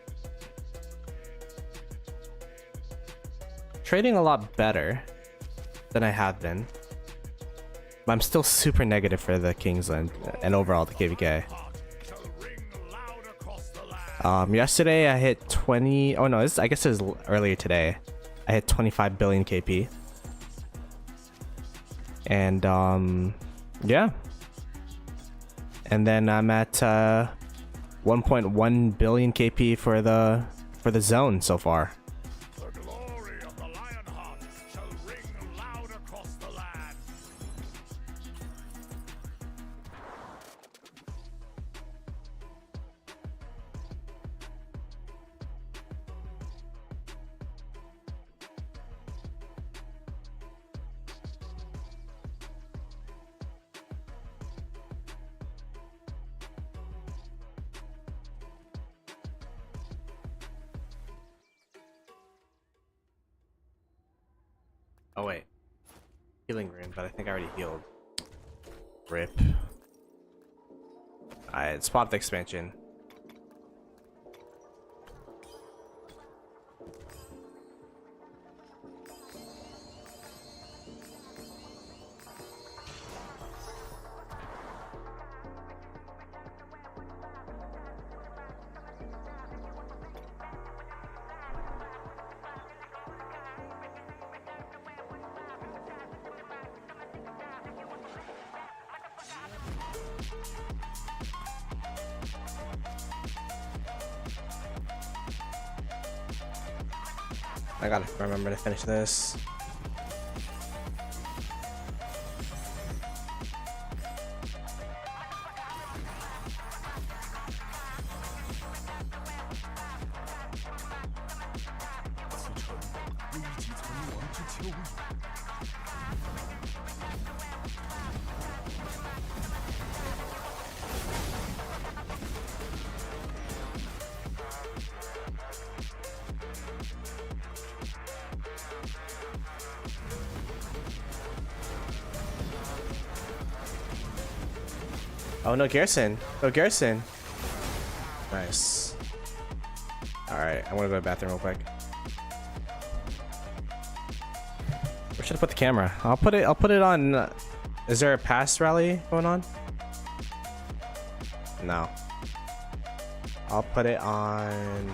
Trading a lot better than I have been. But I'm still super negative for the Kingsland and overall the KVK. Yesterday I hit 20. Oh no, I guess it was earlier today. I hit 25 billion KP. And yeah. And then I'm at 1.1 billion KP for the zone so far. The glory of the Lionheart shall ring loud across the land. Oh wait, healing rune, but I think I already healed. Rip. Alright, let's pop the expansion. I gotta remember to finish this. Oh, no Garrison. No Garrison. Nice. Alright, I'm gonna go to the bathroom real quick. Where should I put the camera? I'll put it on. Is there a pass rally going on? No. I'll put it on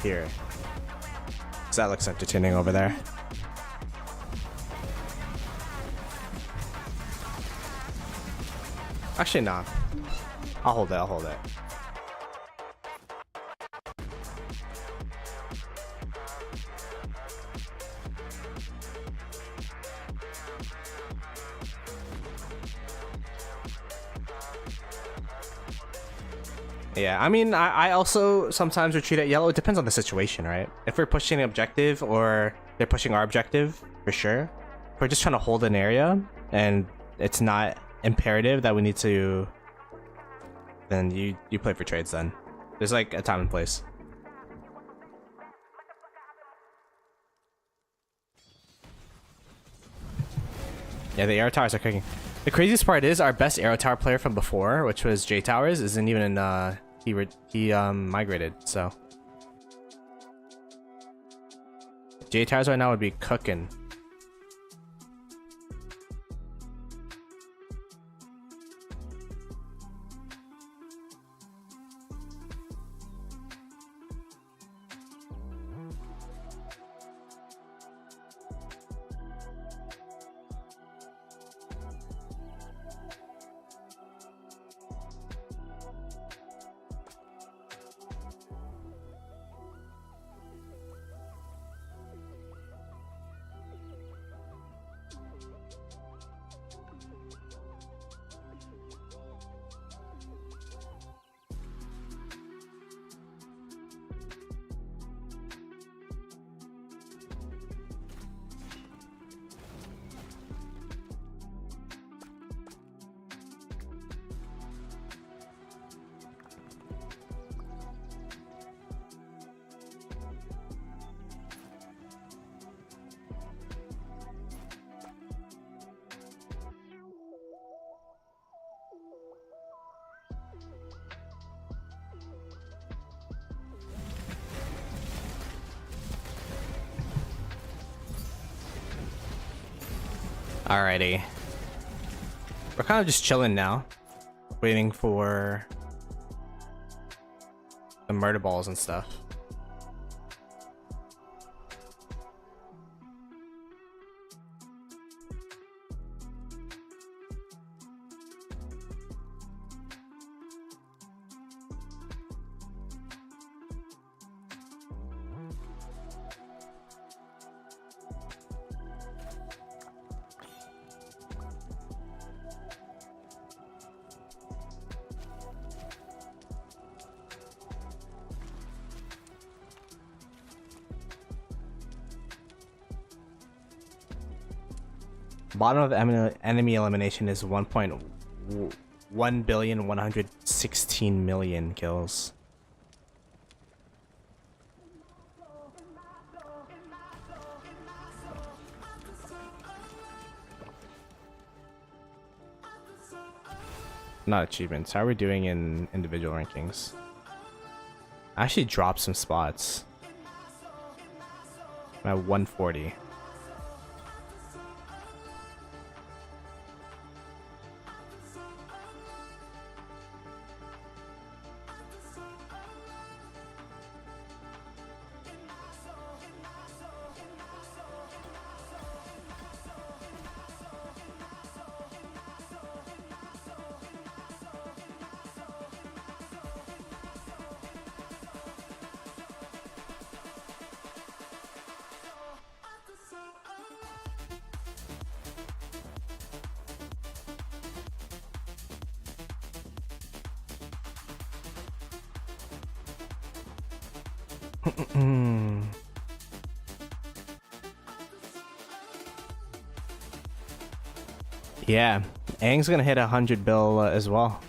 here. So that looks entertaining over there. Actually, nah. I'll hold it. I'll hold it. Yeah, I mean, I also sometimes retreat at yellow. It depends on the situation, right? If we're pushing an objective or they're pushing our objective, for sure. If we're just trying to hold an area and it's not imperative that we need to, then you play for trades then. There's like a time and place. Yeah, the air towers are cooking. The craziest part is our best aero tower player from before, which was J Towers, isn't even in he migrated, so J Towers right now would be cooking. Alrighty. We're kind of just chilling now, waiting for the murder balls and stuff. Bottom of enemy elimination is 1,116,000,000 kills. Not achievements. How are we doing in individual rankings? I actually dropped some spots. I'm at 140. Yeah, Aang's gonna hit 100 bill as well.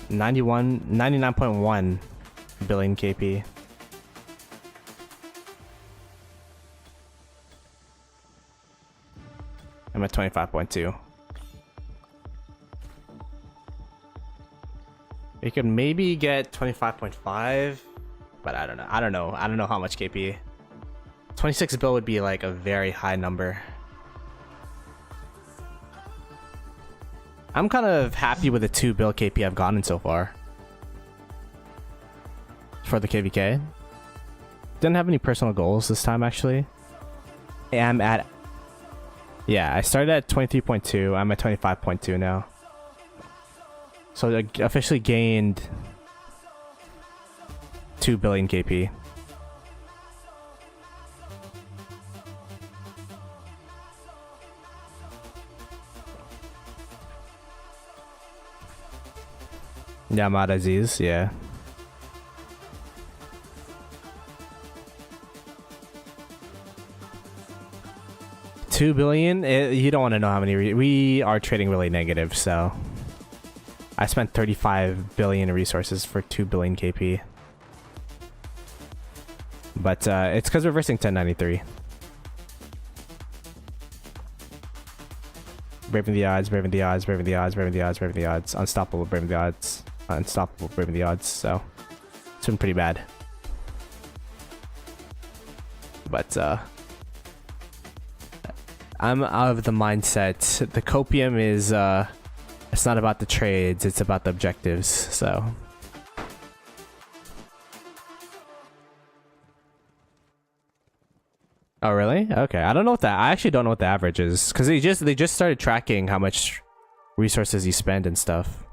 99.1 billion KP. I'm at 25.2. We could maybe get 25.5, but I don't know. I don't know how much KP. 26 bill would be like a very high number. I'm kind of happy with the 2 bill KP I've gotten so far for the KVK. Didn't have any personal goals this time actually. I'm at, yeah, I started at 23.2. I'm at 25.2 now. So I officially gained 2 billion KP. Yamada Aziz, yeah. $2 billion? You don't want to know how many. We are trading really negative, so I spent 35 billion resources for 2 billion KP. But it's because we're versing 1093. Braving the odds, braving the odds, braving the odds, braving the odds, braving the odds. Unstoppable, braving the odds. Unstoppable, braving the odds. So it's been pretty bad. But I'm out of the mindset. The copium is it's not about the trades, it's about the objectives. So oh really? Okay, I don't know what that. I actually don't know what the average is because they just started tracking how much resources you spend and stuff.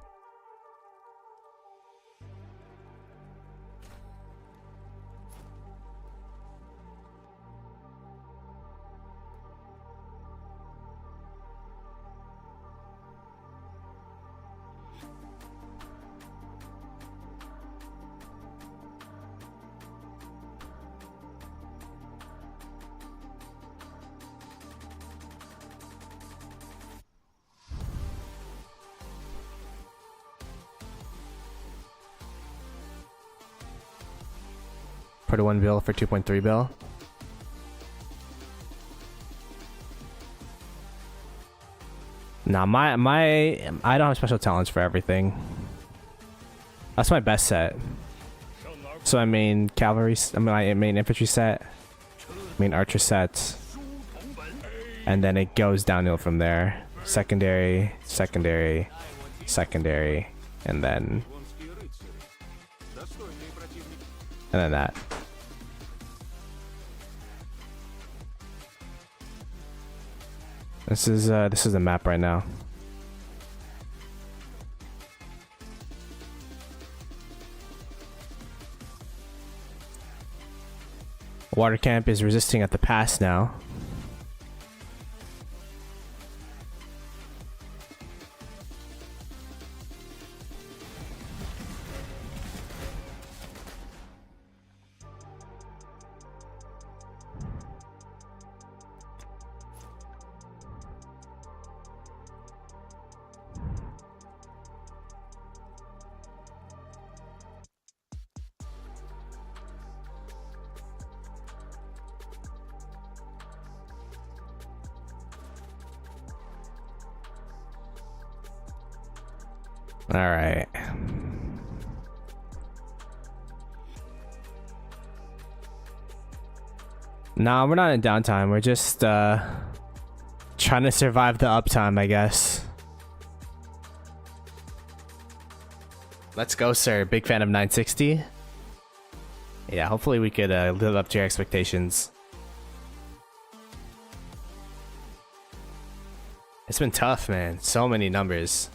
Put a 1 bill for 2.3 bill. Nah, I don't have special talents for everything. That's my best set. So I main cavalry, my main infantry set, main archer set, and then it goes downhill from there. Secondary, secondary, secondary, and then that. This is the map right now. Water camp is resisting at the pass now. All right. Nah, we're not in downtime. We're just trying to survive the uptime, I guess. Let's go, sir. Big fan of 960. Yeah, hopefully we could live up to your expectations. It's been tough, man. So many numbers.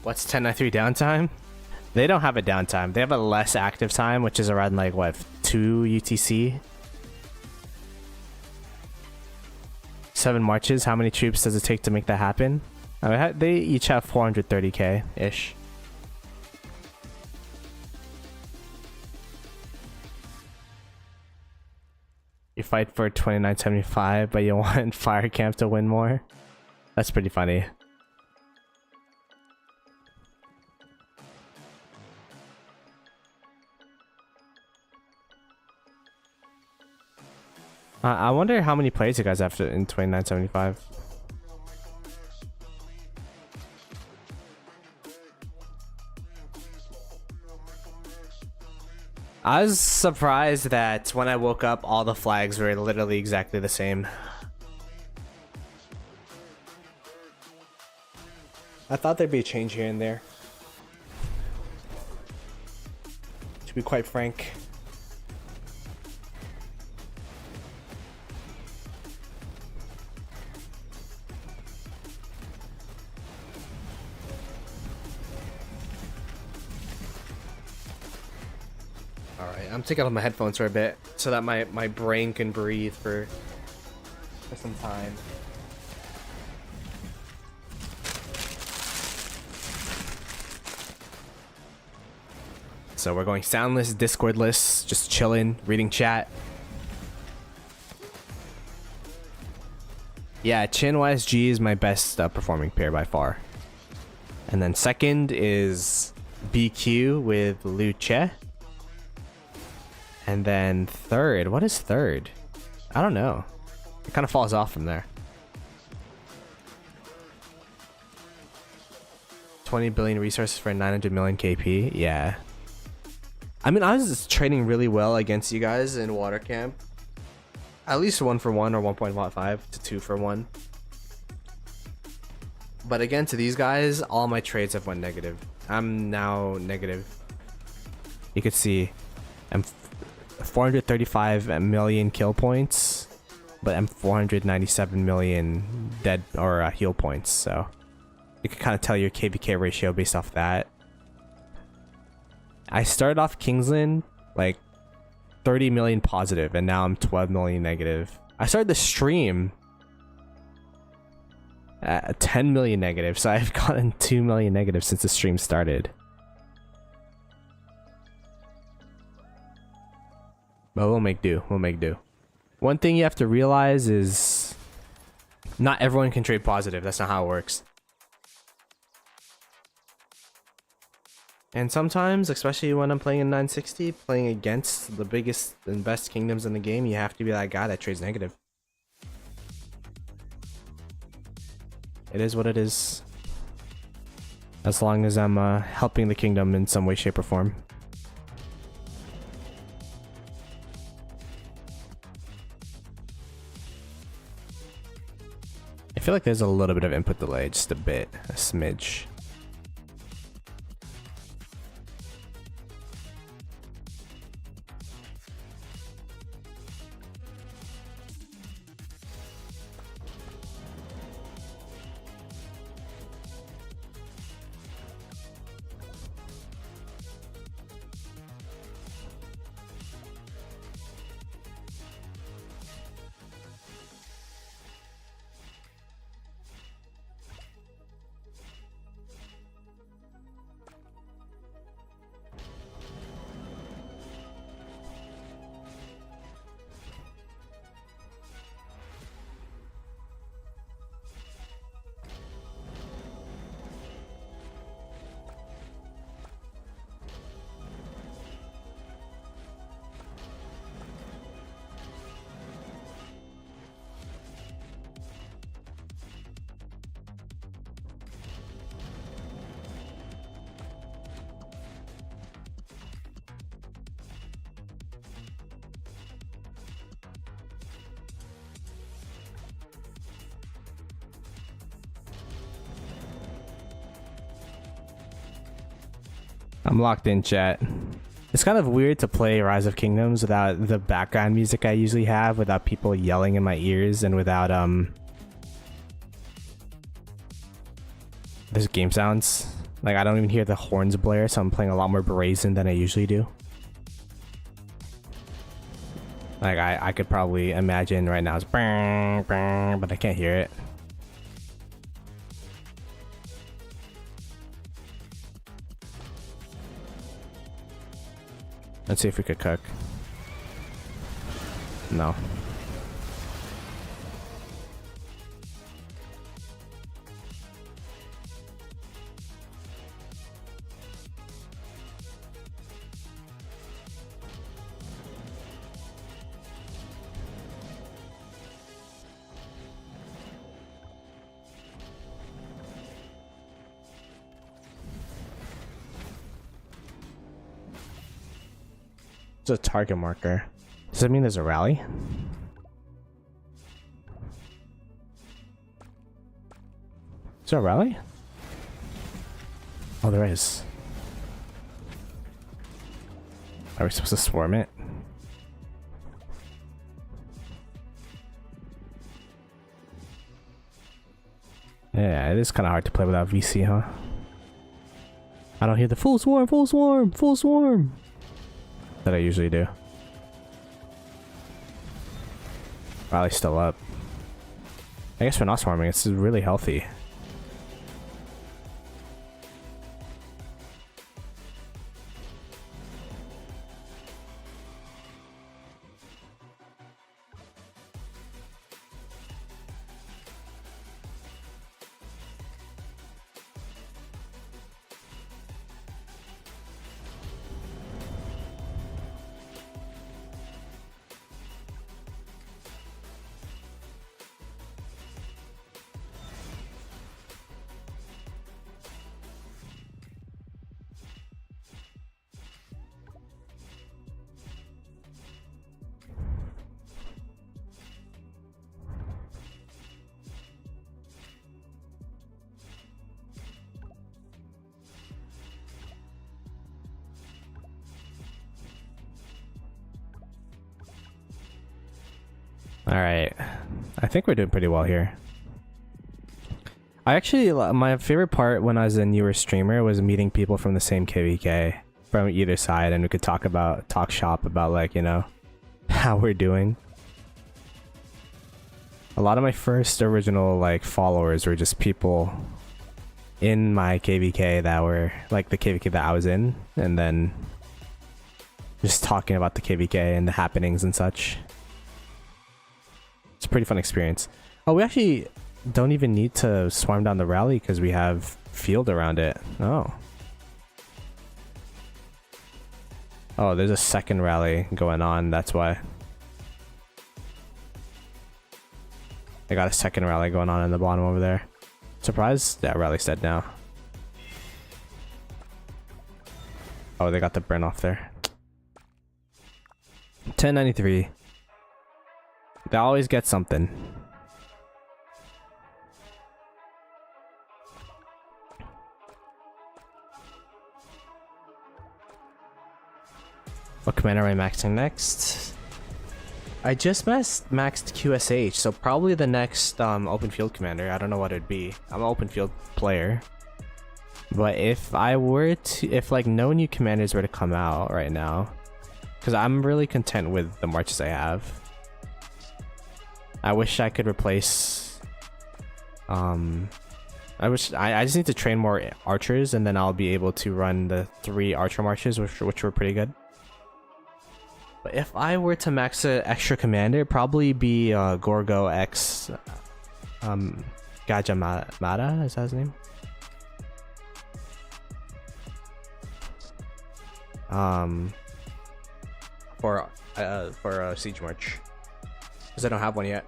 What's 1093 downtime? They don't have a downtime. They have a less active time, which is around like what, 2 UTC? 7 marches. How many troops does it take to make that happen? They each have 430k ish. You fight for 2975, but you want Fire Camp to win more? That's pretty funny. I wonder how many plays you guys have in 2975. I was surprised that when I woke up, all the flags were literally exactly the same. I thought there'd be a change here and there. To be quite frank. Alright, I'm taking off my headphones for a bit so that my brain can breathe for some time. So we're going soundless, Discordless, just chilling, reading chat. Yeah, Chin YSG is my best performing pair by far. And then second is BQ with Luce. And then third, what is third? I don't know. It kind of falls off from there. 20 billion resources for 900 million KP. Yeah. I mean, I was just trading really well against you guys in water camp. At least 1 for 1 or 1.5 to 2 for 1. But again, to these guys, all my trades have went negative. I'm now negative. You could see I'm 435 million kill points, but I'm 497 million dead or heal points. So you can kind of tell your KVK ratio based off that. I started off Kingsland like 30 million positive, and now I'm 12 million negative. I started the stream at 10 million negative, so I've gotten 2 million negative since the stream started. But we'll make do. We'll make do. One thing you have to realize is not everyone can trade positive. That's not how it works. And sometimes, especially when I'm playing in 960, playing against the biggest and best kingdoms in the game, you have to be that guy that trades negative. It is what it is. As long as I'm helping the kingdom in some way, shape, or form. I feel like there's a little bit of input delay, just a bit, a smidge. I'm locked in, chat. It's kind of weird to play Rise of Kingdoms without the background music I usually have, without people yelling in my ears, and without there's game sounds. Like, I don't even hear the horns blare, so I'm playing a lot more brazen than I usually do. Like, I could probably imagine right now it's bang, bang, but I can't hear it. Let's see if we could cook. No. It's a target marker. Does that mean there's a rally? Is there a rally? Oh, there is. Are we supposed to swarm it? Yeah, it is kind of hard to play without VC, huh? I don't hear the full swarm, full swarm, full swarm that I usually do. Rally's still up. I guess we're not swarming. It's really healthy. Alright, I think we're doing pretty well here. I actually, my favorite part when I was a newer streamer was meeting people from the same KVK from either side, and we could talk shop about, like, you know, how we're doing. A lot of my first original, like, followers were just people in my KVK that were, like, the KVK that I was in, and then just talking about the KVK and the happenings and such. It's a pretty fun experience. Oh, we actually don't even need to swarm down the rally because we have field around it. Oh. Oh, there's a second rally going on. That's why. They got a second rally going on in the bottom over there. Surprised that rally's dead now. Oh, they got the burn off there. 1093. They always get something. What commander am I maxing next? I just maxed QSH, so probably the next open field commander. I don't know what it'd be. I'm an open field player. But if I were to, if like no new commanders were to come out right now, because I'm really content with the marches I have. I wish I could replace I just need to train more archers, and then I'll be able to run the 3 archer marches, which were pretty good. But if I were to max an extra commander, it'd probably be Gorgo X Gajamada, is that his name? For Siege March, because I don't have one yet,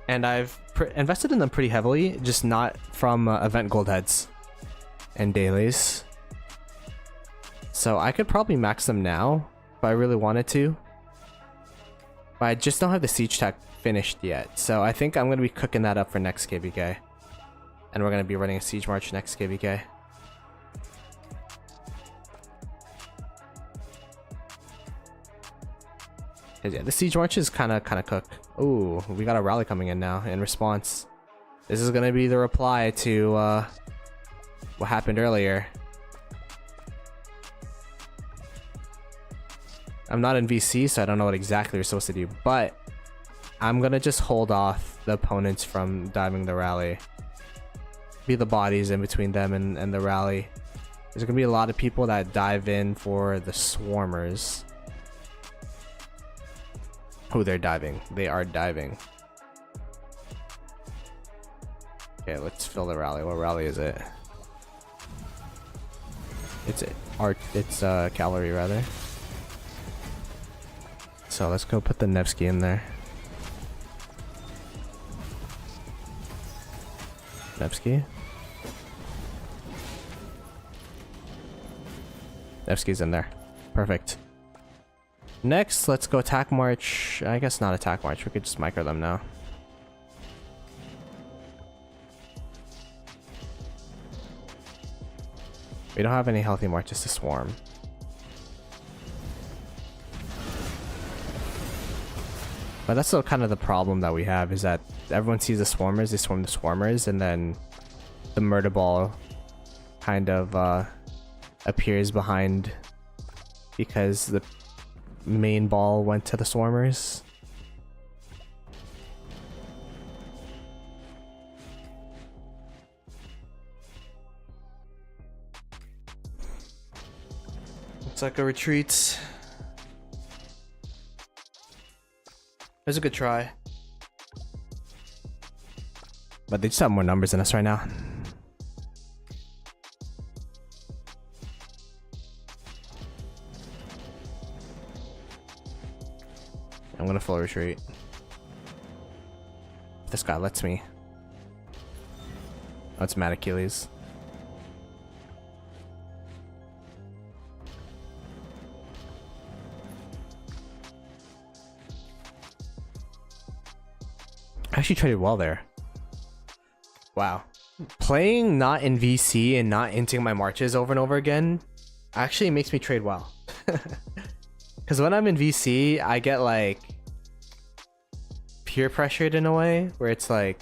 and I've invested in them pretty heavily, just not from event gold heads and dailies. So I could probably max them now if I really wanted to, but I just don't have the siege tech finished yet. So I think I'm gonna be cooking that up for next KVK, and we're gonna be running a Siege March next KVK. Yeah, the Siege March is kind of cooked. Ooh, we got a rally coming in now in response. This is gonna be the reply to what happened earlier. I'm not in VC, so I don't know what exactly we're supposed to do, but I'm gonna just hold off the opponents from diving the rally. Be the bodies in between them and the rally. There's gonna be a lot of people that dive in for the swarmers. Oh, they're diving. They are diving. Okay, let's fill the rally. What rally is it? It's cavalry rather. So let's go put the Nevsky in there. Nevsky. Nevsky's in there. Perfect. Next, let's go attack march. I guess not attack march. We could just micro them now. We don't have any healthy marches to swarm. But that's still kind of the problem that we have, is that everyone sees the swarmers, they swarm the swarmers, and then the murder ball kind of appears behind because the main ball went to the swarmers. It's like a retreat. It was a good try. But they just have more numbers than us right now. I'm gonna full retreat. If this guy lets me. Oh, it's Mad Achilles. I actually traded well there. Wow. Playing not in VC and not inting my marches over and over again actually makes me trade well. Because when I'm in VC, I get like peer pressured in a way where it's like,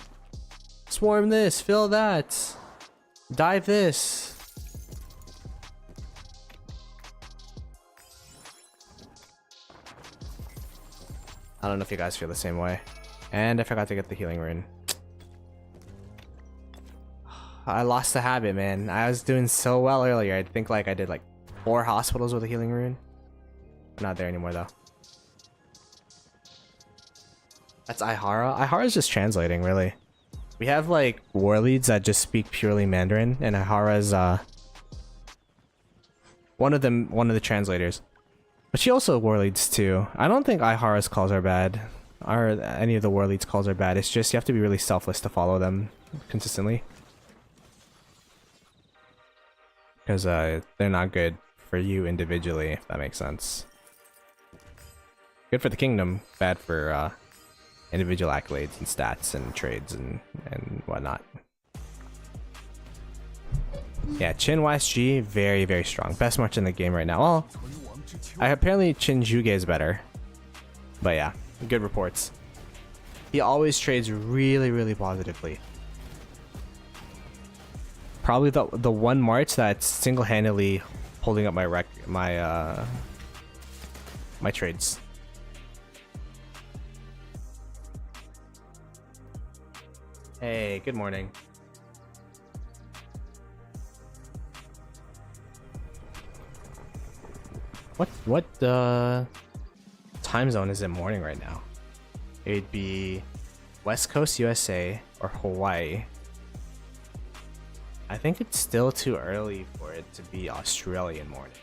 swarm this, fill that, dive this. I don't know if you guys feel the same way. And I forgot to get the healing rune. I lost the habit, man. I was doing so well earlier. I think like I did like 4 hospitals with a healing rune. I'm not there anymore though. That's Ihara. Ihara is just translating, really. We have like war leads that just speak purely Mandarin, and Ihara's one of the translators. But she also war leads too. I don't think Ihara's calls are bad. Or any of the war leads calls are bad. It's just you have to be really selfless to follow them consistently. Because they're not good for you individually, if that makes sense. Good for the kingdom, bad for individual accolades and stats and trades and whatnot. Yeah, Chin YSG, very, very strong. Best march in the game right now. Well, apparently Chin Juge is better. But yeah. Good reports. He always trades really, really positively. Probably the one march that's single-handedly holding up my my trades. Hey, good morning. What time zone is it morning right now? It'd be West Coast USA or Hawaii. I think it's still too early for it to be Australian morning.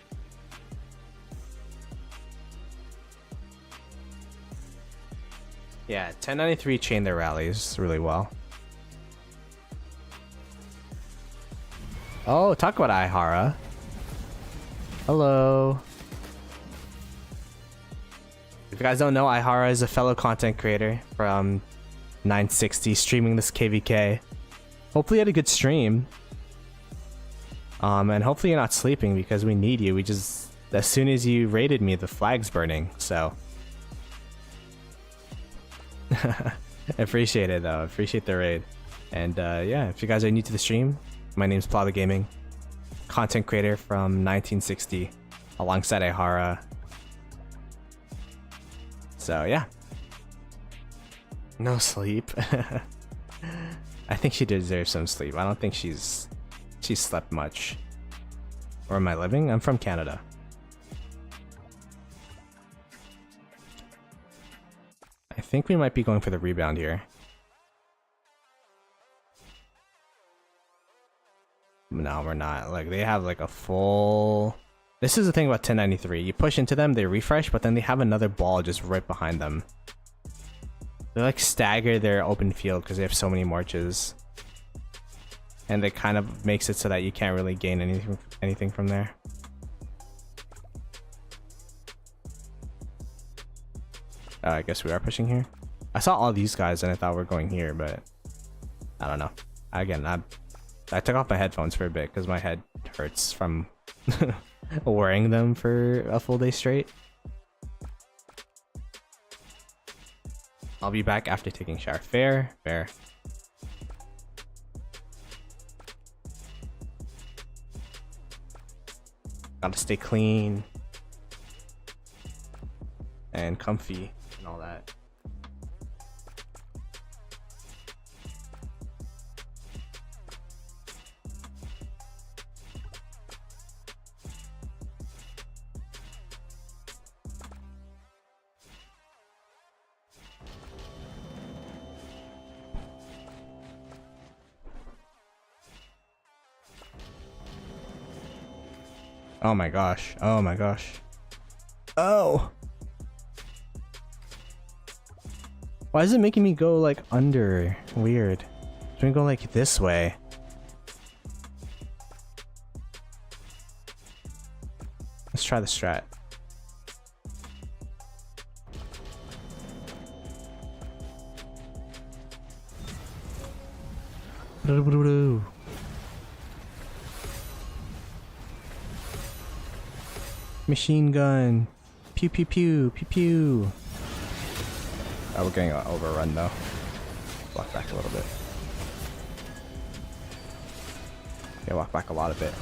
Yeah, 1093 chain their rallies really well. Oh, talk about Ihara. Hello. If you guys don't know, Ihara is a fellow content creator from 960 streaming this KVK. Hopefully you had a good stream. And hopefully you're not sleeping because we need you. We just, as soon as you raided me, the flag's burning, so. I appreciate it though, I appreciate the raid. And yeah, if you guys are new to the stream, my name's Ploto Gaming. content creator from 1960 alongside Ihara. So yeah. No sleep. I think she deserves some sleep. I don't think she's slept much. Where am I living? I'm from Canada. I think we might be going for the rebound here. No, we're not. Like, they have like a full... This is the thing about 1093. You push into them, they refresh, but then they have another ball just right behind them. They like stagger their open field because they have so many marches. And it kind of makes it so that you can't really gain anything from there. I guess we are pushing here. I saw all these guys and I thought we're going here, but I don't know. Again, I took off my headphones for a bit because my head hurts from wearing them for a full day straight. I'll be back after taking a shower. Fair. Gotta stay clean and comfy and all that. Oh my gosh. Oh my gosh. Oh! Why is it making me go like under? Weird. Should we go like this way? Let's try the strat. Machine gun. Pew pew pew pew pew. Oh, we're getting overrun though. Walk back a little bit. Yeah, walk back a lot of bit.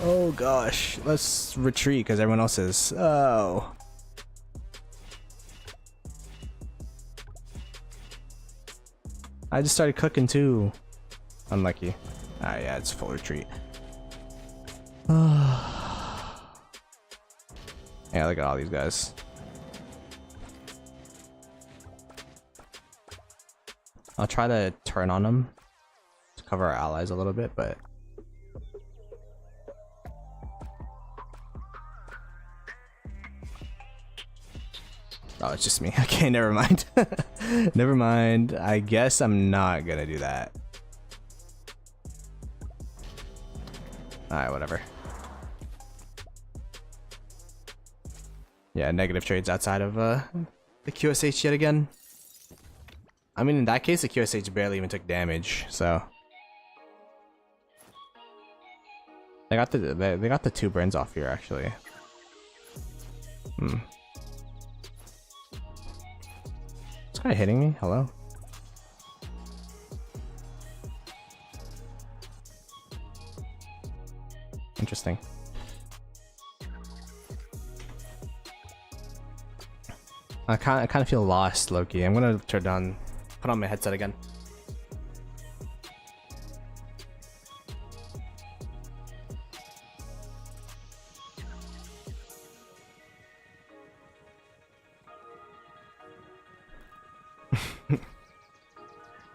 Oh gosh, let's retreat because everyone else is. Oh. I just started cooking too. Unlucky. Ah, yeah, it's full retreat. Yeah, look at all these guys. I'll try to turn on them to cover our allies a little bit, but oh, it's just me. Okay, never mind. Never mind. I guess I'm not gonna do that. Alright, whatever. Yeah, negative trades outside of the QSH yet again. I mean, in that case, the QSH barely even took damage, so they got the two burns off here actually. This guy hitting me? Hello? Interesting. I kind of feel lost, Loki. I'm gonna put on my headset again.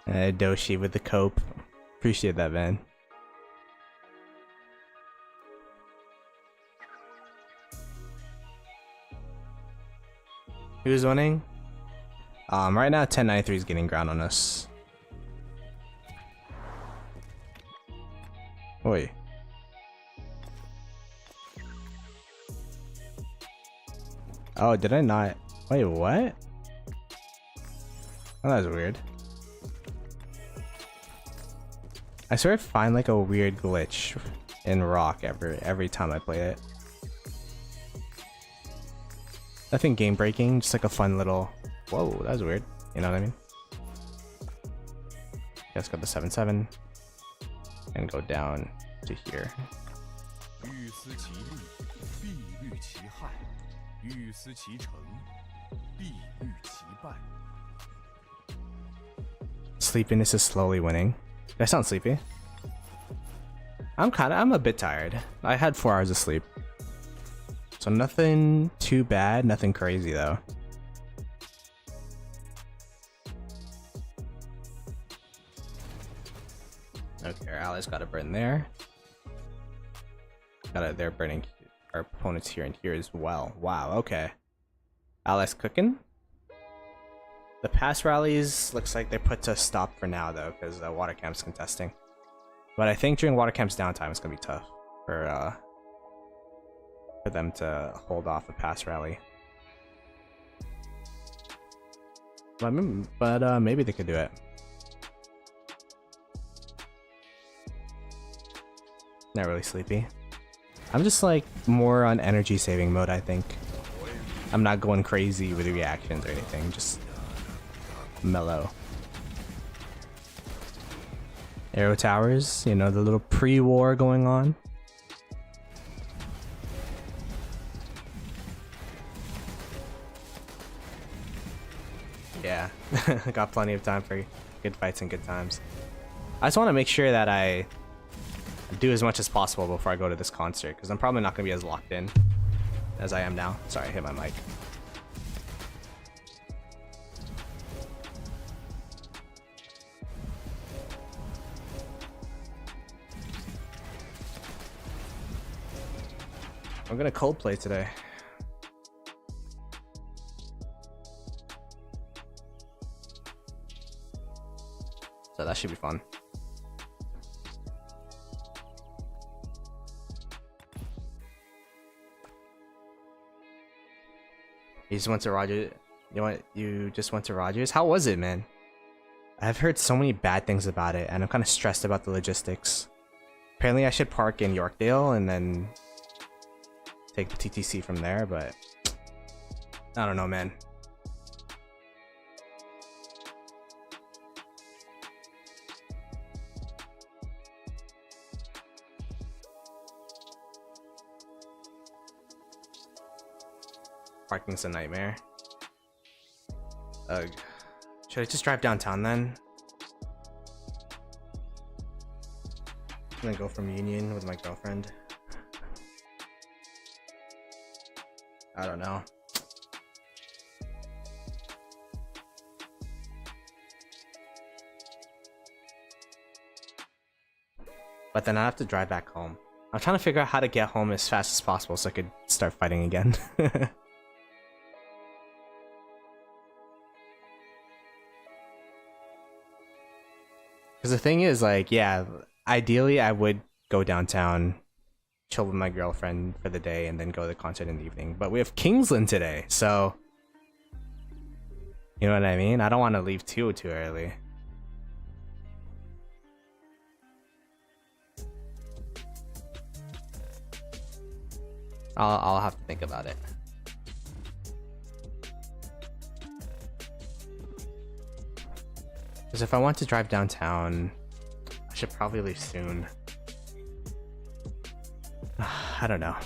Doshi with the cope. Appreciate that, man. Who's winning? Right now 1093 is getting ground on us. Oi. Oh, did I not? Wait, what? Oh, that was weird. I sort of find like a weird glitch in Rock every time I play it. Nothing game breaking, just like a fun little. Whoa, that was weird. You know what I mean? Let's go to 7-7 and go down to here. 欲思其利，必虑其害；欲思其成，必虑其败。 Sleepiness is slowly winning. Do I sound sleepy? I'm a bit tired. I had 4 hours of sleep. So nothing too bad, nothing crazy though. Okay, our allies got a burn there. They're burning our opponents here and here as well. Wow, okay. Allies cooking. The pass rallies looks like they're put to a stop for now though, because water camp's contesting. But I think during water camp's downtime it's gonna be tough for them to hold off a pass rally. But maybe they could do it. Not really sleepy. I'm just like more on energy saving mode, I think. I'm not going crazy with reactions or anything, just mellow. Arrow towers, you know, the little pre-war going on. Yeah, got plenty of time for good fights and good times. I just want to make sure that I do as much as possible before I go to this concert, because I'm probably not going to be as locked in as I am now. Sorry, I hit my mic. I'm gonna Coldplay today. So that should be fun. You just went to Rogers. You just went to Rogers? How was it, man? I've heard so many bad things about it, and I'm kind of stressed about the logistics. Apparently I should park in Yorkdale and then take the TTC from there, but I don't know, man. Parking's a nightmare. Ugh. Should I just drive downtown then? And then go from Union with my girlfriend? I don't know. But then I have to drive back home. I'm trying to figure out how to get home as fast as possible so I could start fighting again. Because the thing is, like, yeah, ideally I would go downtown, chill with my girlfriend for the day, and then go to the concert in the evening. But we have Kingsland today, so you know what I mean? I don't want to leave too early. I'll have to think about it. Because if I want to drive downtown, I should probably leave soon. I don't know.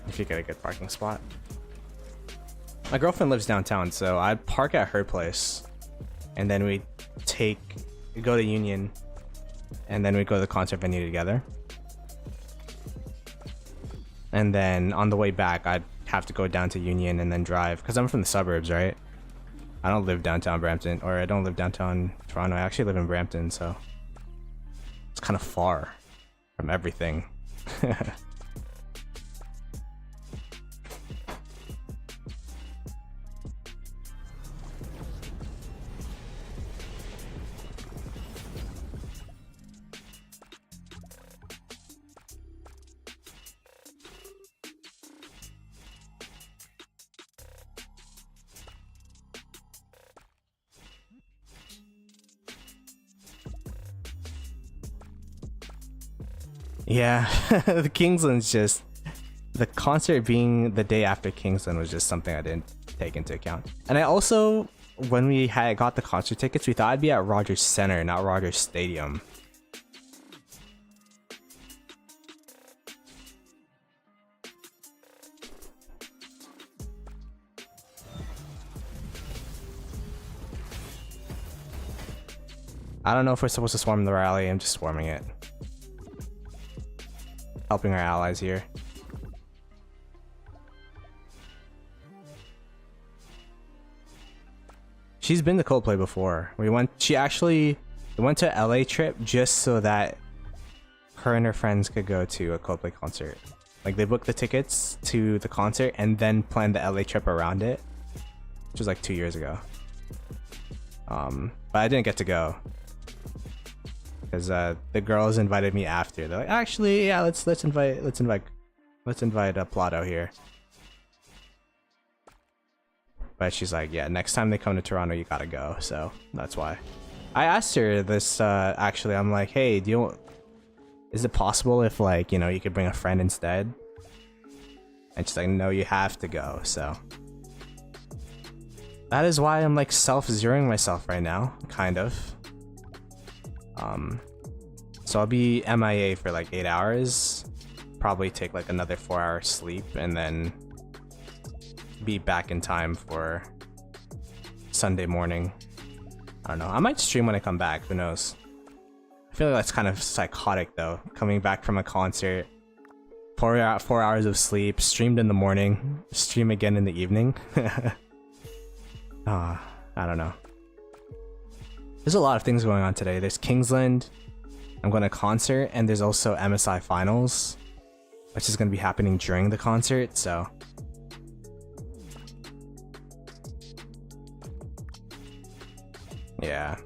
If you get a good parking spot. My girlfriend lives downtown, so I'd park at her place, and then we go to Union, and then we go to the concert venue together. And then on the way back, I'd have to go down to Union and then drive, because I'm from the suburbs, right? I don't live downtown Brampton, or I don't live downtown Toronto. I actually live in Brampton, so it's kind of far from everything. Yeah, the Kingsland's just the concert being the day after Kingsland was just something I didn't take into account. And I also, when we got the concert tickets, we thought I'd be at Rogers Center, not Rogers Stadium. I don't know if we're supposed to swarm the rally. I'm just swarming it. Helping our allies here. She's been to Coldplay before. We went to LA trip just so that her and her friends could go to a Coldplay concert. Like they booked the tickets to the concert and then planned the LA trip around it, which was like 2 years ago. But I didn't get to go because the girls invited me after. They're like, actually, yeah, let's invite Ploto here. But she's like, yeah, next time they come to Toronto, you gotta go. So that's why. I asked her this, actually, I'm like, hey, is it possible if, like, you know, you could bring a friend instead? And she's like, no, you have to go. So that is why I'm like self-zeroing myself right now, kind of. So I'll be MIA for like 8 hours, probably take like another 4 hours sleep, and then be back in time for Sunday morning. I don't know. I might stream when I come back. Who knows? I feel like that's kind of psychotic though. Coming back from a concert, 4 hours of sleep, streamed in the morning, stream again in the evening. I don't know. There's a lot of things going on today. There's Kingsland, I'm going to concert, and there's also MSI finals, which is going to be happening during the concert, so yeah.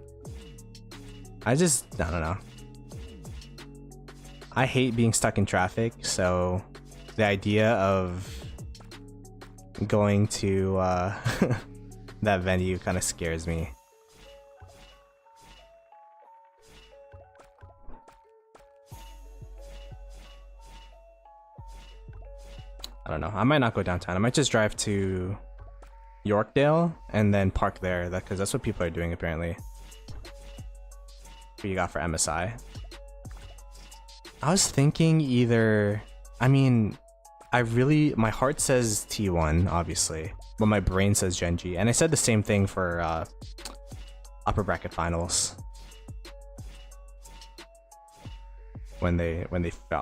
I don't know. I hate being stuck in traffic, so the idea of going to that venue kind of scares me. I don't know. I might not go downtown. I might just drive to Yorkdale and then park there, because that's what people are doing apparently. What you got for MSI? I was thinking either, I mean, my heart says T1 obviously, but my brain says Genji, and I said the same thing for upper bracket finals when they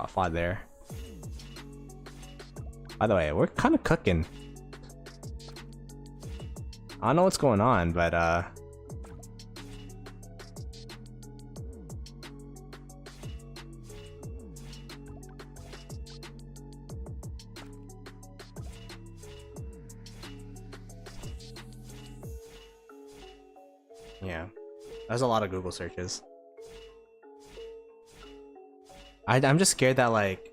fought there. By the way, we're kind of cooking. I don't know what's going on, but yeah, that's a lot of Google searches. I'm just scared that like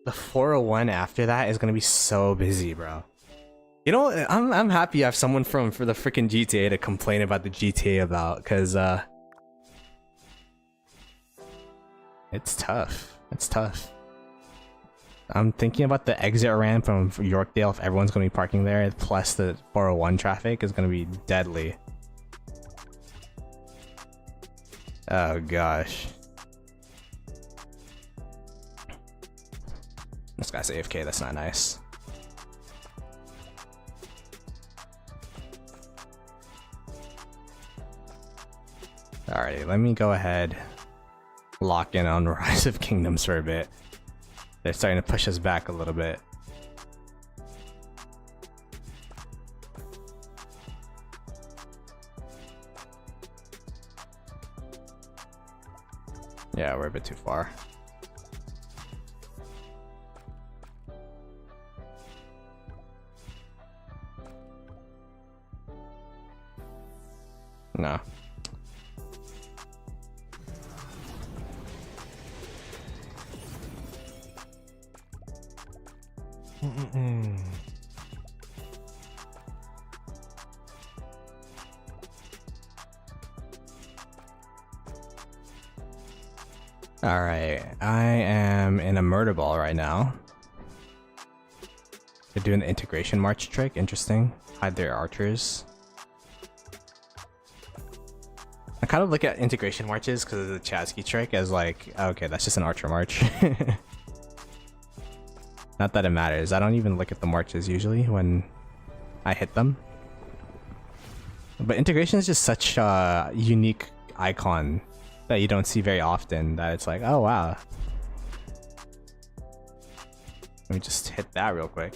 the 401 after that is gonna be so busy, bro. You know, I'm happy I have someone for the freaking GTA to complain about the GTA about, cause it's tough. It's tough. I'm thinking about the exit ramp from Yorkdale. If everyone's gonna be parking there, plus the 401 traffic is gonna be deadly. Oh gosh. This guy's AFK, that's not nice. Alrighty, let me go ahead, lock in on Rise of Kingdoms for a bit. They're starting to push us back a little bit. Yeah, we're a bit too far. No. Alright, I am in a murder ball right now. They're doing the integration march trick, interesting. Hide their archers. I kind of look at integration marches because of the Chasky trick as like, okay, that's just an archer march. Not that it matters. I don't even look at the marches usually when I hit them. But integration is just such a unique icon that you don't see very often that it's like, oh wow. Let me just hit that real quick.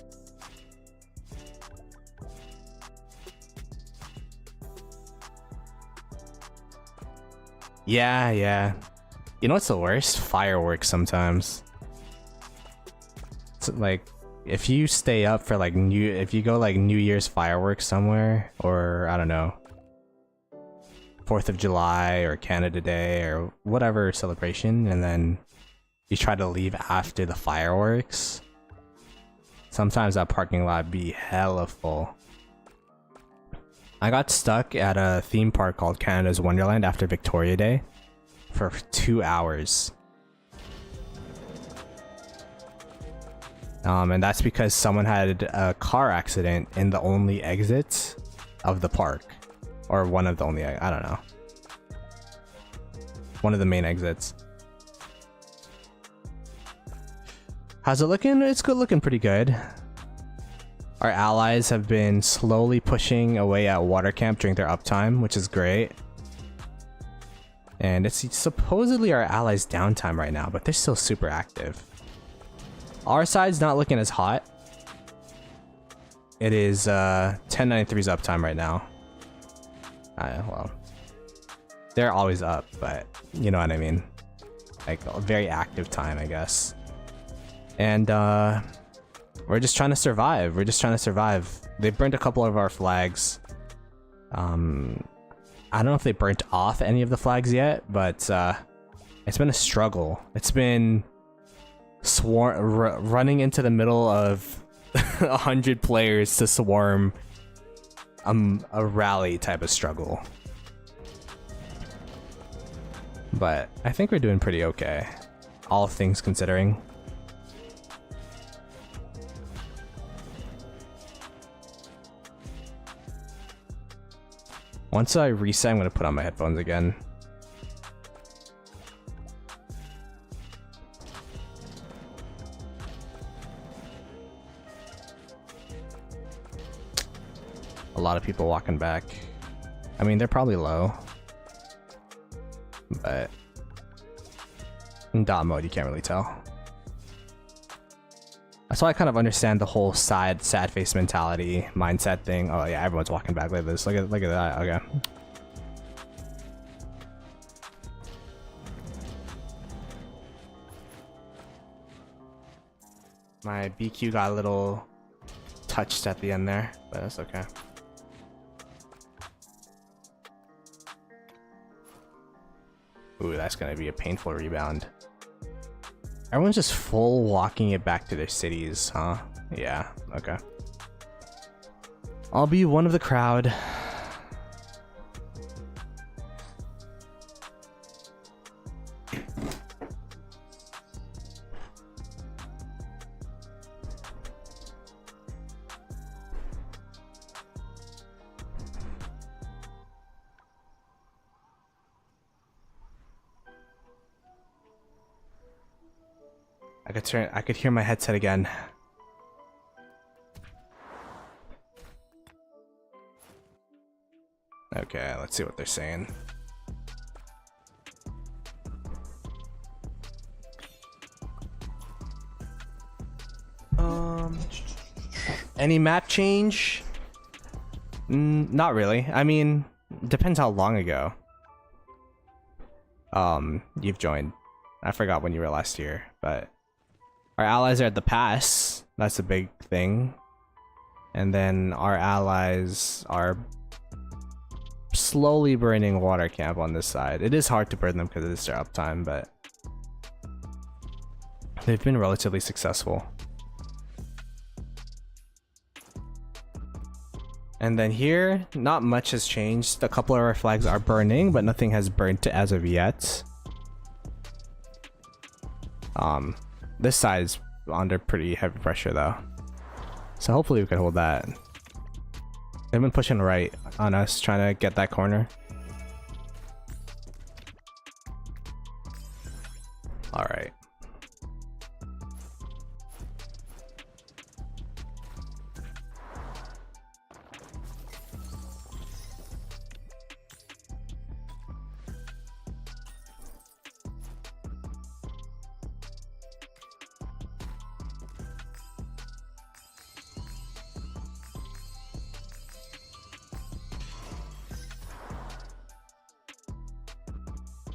Yeah. You know what's the worst? Fireworks sometimes. It's like, if you stay up for like if you go like New Year's fireworks somewhere, or I don't know, 4th of July or Canada Day or whatever celebration, and then you try to leave after the fireworks, sometimes that parking lot be hella full. I got stuck at a theme park called Canada's Wonderland after Victoria Day for 2 hours. And that's because someone had a car accident in the only exit of the park. Or one of the only, I don't know. One of the main exits. How's it looking? It's good, looking pretty good. Our allies have been slowly pushing away at water camp during their uptime, which is great. And it's supposedly our allies' downtime right now, but they're still super active. Our side's not looking as hot. It is 1093's uptime right now. Well, they're always up, but you know what I mean. Like a very active time, I guess. And we're just trying to survive. They burned a couple of our flags. I don't know if they burnt off any of the flags yet, but it's been a struggle. It's been running into the middle of 100 players to swarm a rally type of struggle. But I think we're doing pretty okay, all things considering. Once I reset, I'm going to put on my headphones again. A lot of people walking back. I mean, they're probably low. But in dot mode, you can't really tell. That's why I kind of understand the whole sad face mentality mindset thing. Oh yeah, everyone's walking back like this. Look at that. Okay. My BQ got a little touched at the end there, but that's okay. Ooh, that's gonna be a painful rebound. Everyone's just full walking it back to their cities, huh? Yeah, okay. I'll be one of the crowd. I could hear my headset again. Okay, let's see what they're saying. Any map change? Not really. I mean, depends how long ago you've joined. I forgot when you were last here, but our allies are at the pass. That's a big thing. And then our allies are slowly burning water camp on this side. It is hard to burn them because it's their uptime, but they've been relatively successful. And then here, not much has changed. A couple of our flags are burning, but nothing has burnt as of yet. This side is under pretty heavy pressure though, so hopefully we can hold that. They've been pushing right on us, trying to get that corner. All right.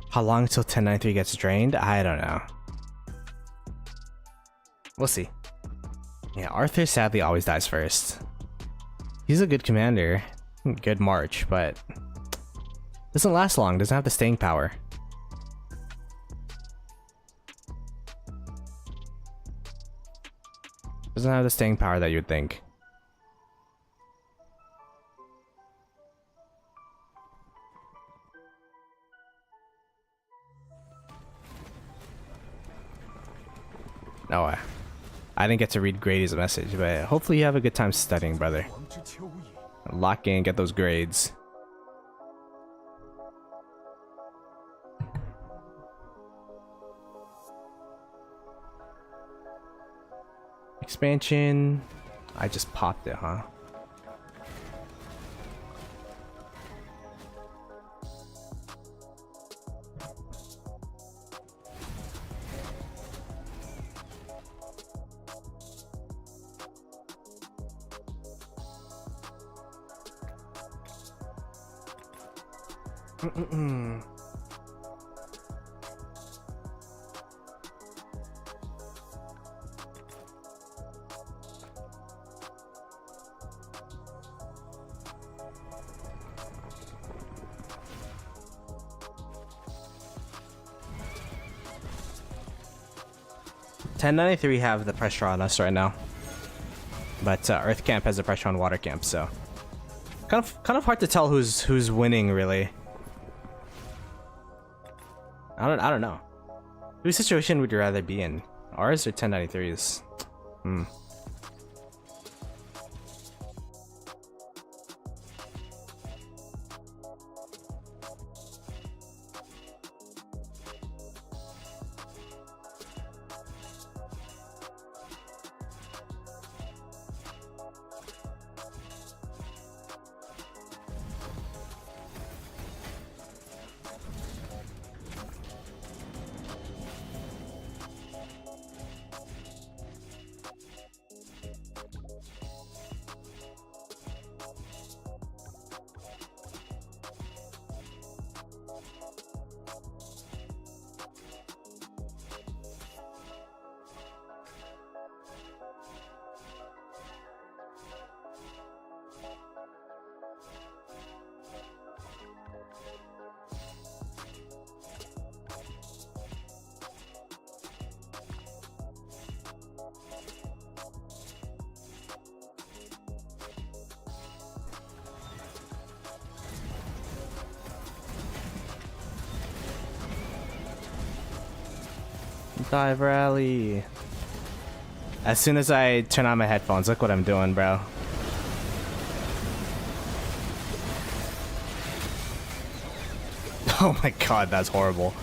How long until 1093 gets drained? I don't know. We'll see. Yeah, Arthur sadly always dies first. He's a good commander. Good march, but doesn't last long, doesn't have the staying power. Doesn't have the staying power that you'd think. No way. I didn't get to read Grady's message, but hopefully you have a good time studying, brother. Lock in, get those grades. Expansion. I just popped it, huh? $10.93 have the pressure on us right now, but Earth Camp has the pressure on Water Camp, so kind of hard to tell who's winning really. I don't know. Whose situation would you rather be in? Ours or 1093's? Dive rally. As soon as I turn on my headphones, look what I'm doing, bro. Oh my god, that's horrible.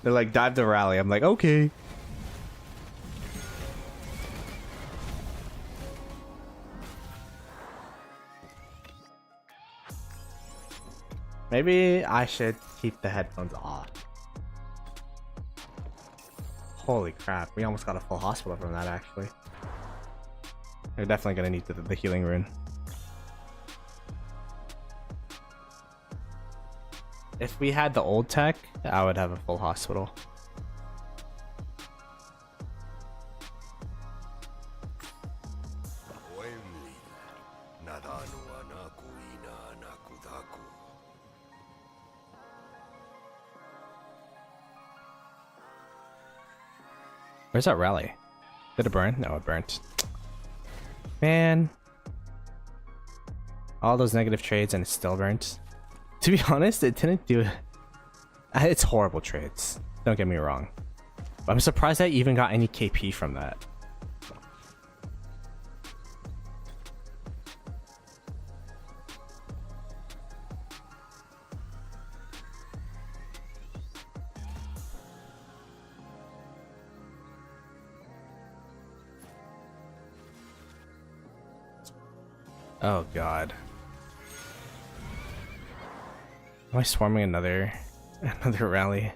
They're like, dive the rally. I'm like, okay. Maybe I should keep the headphones off. Holy crap, we almost got a full hospital from that, actually. We're definitely gonna need the healing rune. If we had the old tech, I would have a full hospital. Where's that rally? Did it burn? No, it burnt. Man. All those negative trades and it's still burnt. To be honest, it didn't do it. It's horrible trades. Don't get me wrong. But I'm surprised I even got any KP from that. Oh god. Am I swarming another rally?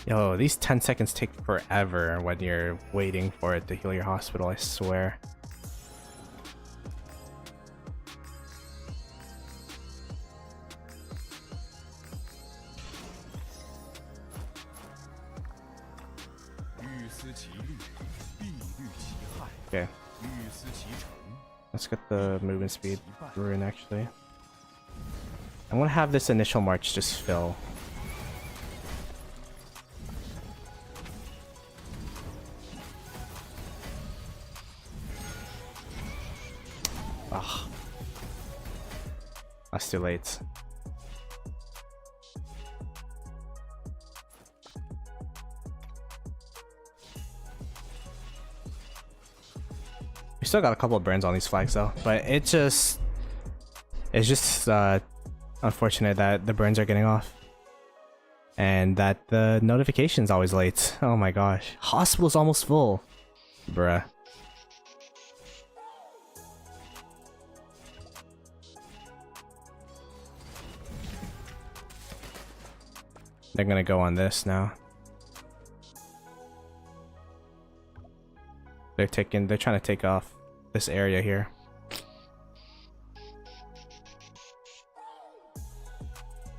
Yo, these 10 seconds take forever when you're waiting for it to heal your hospital, I swear. Okay. Let's get the movement speed rune actually. I'm gonna have this initial march just fill. Ugh. That's too late. We still got a couple of burns on these flags though, but it's just unfortunate that the burns are getting off and that the notification's always late. Oh my gosh, hospital's almost full, bruh. They're gonna go on this now. They're trying to take off this area here.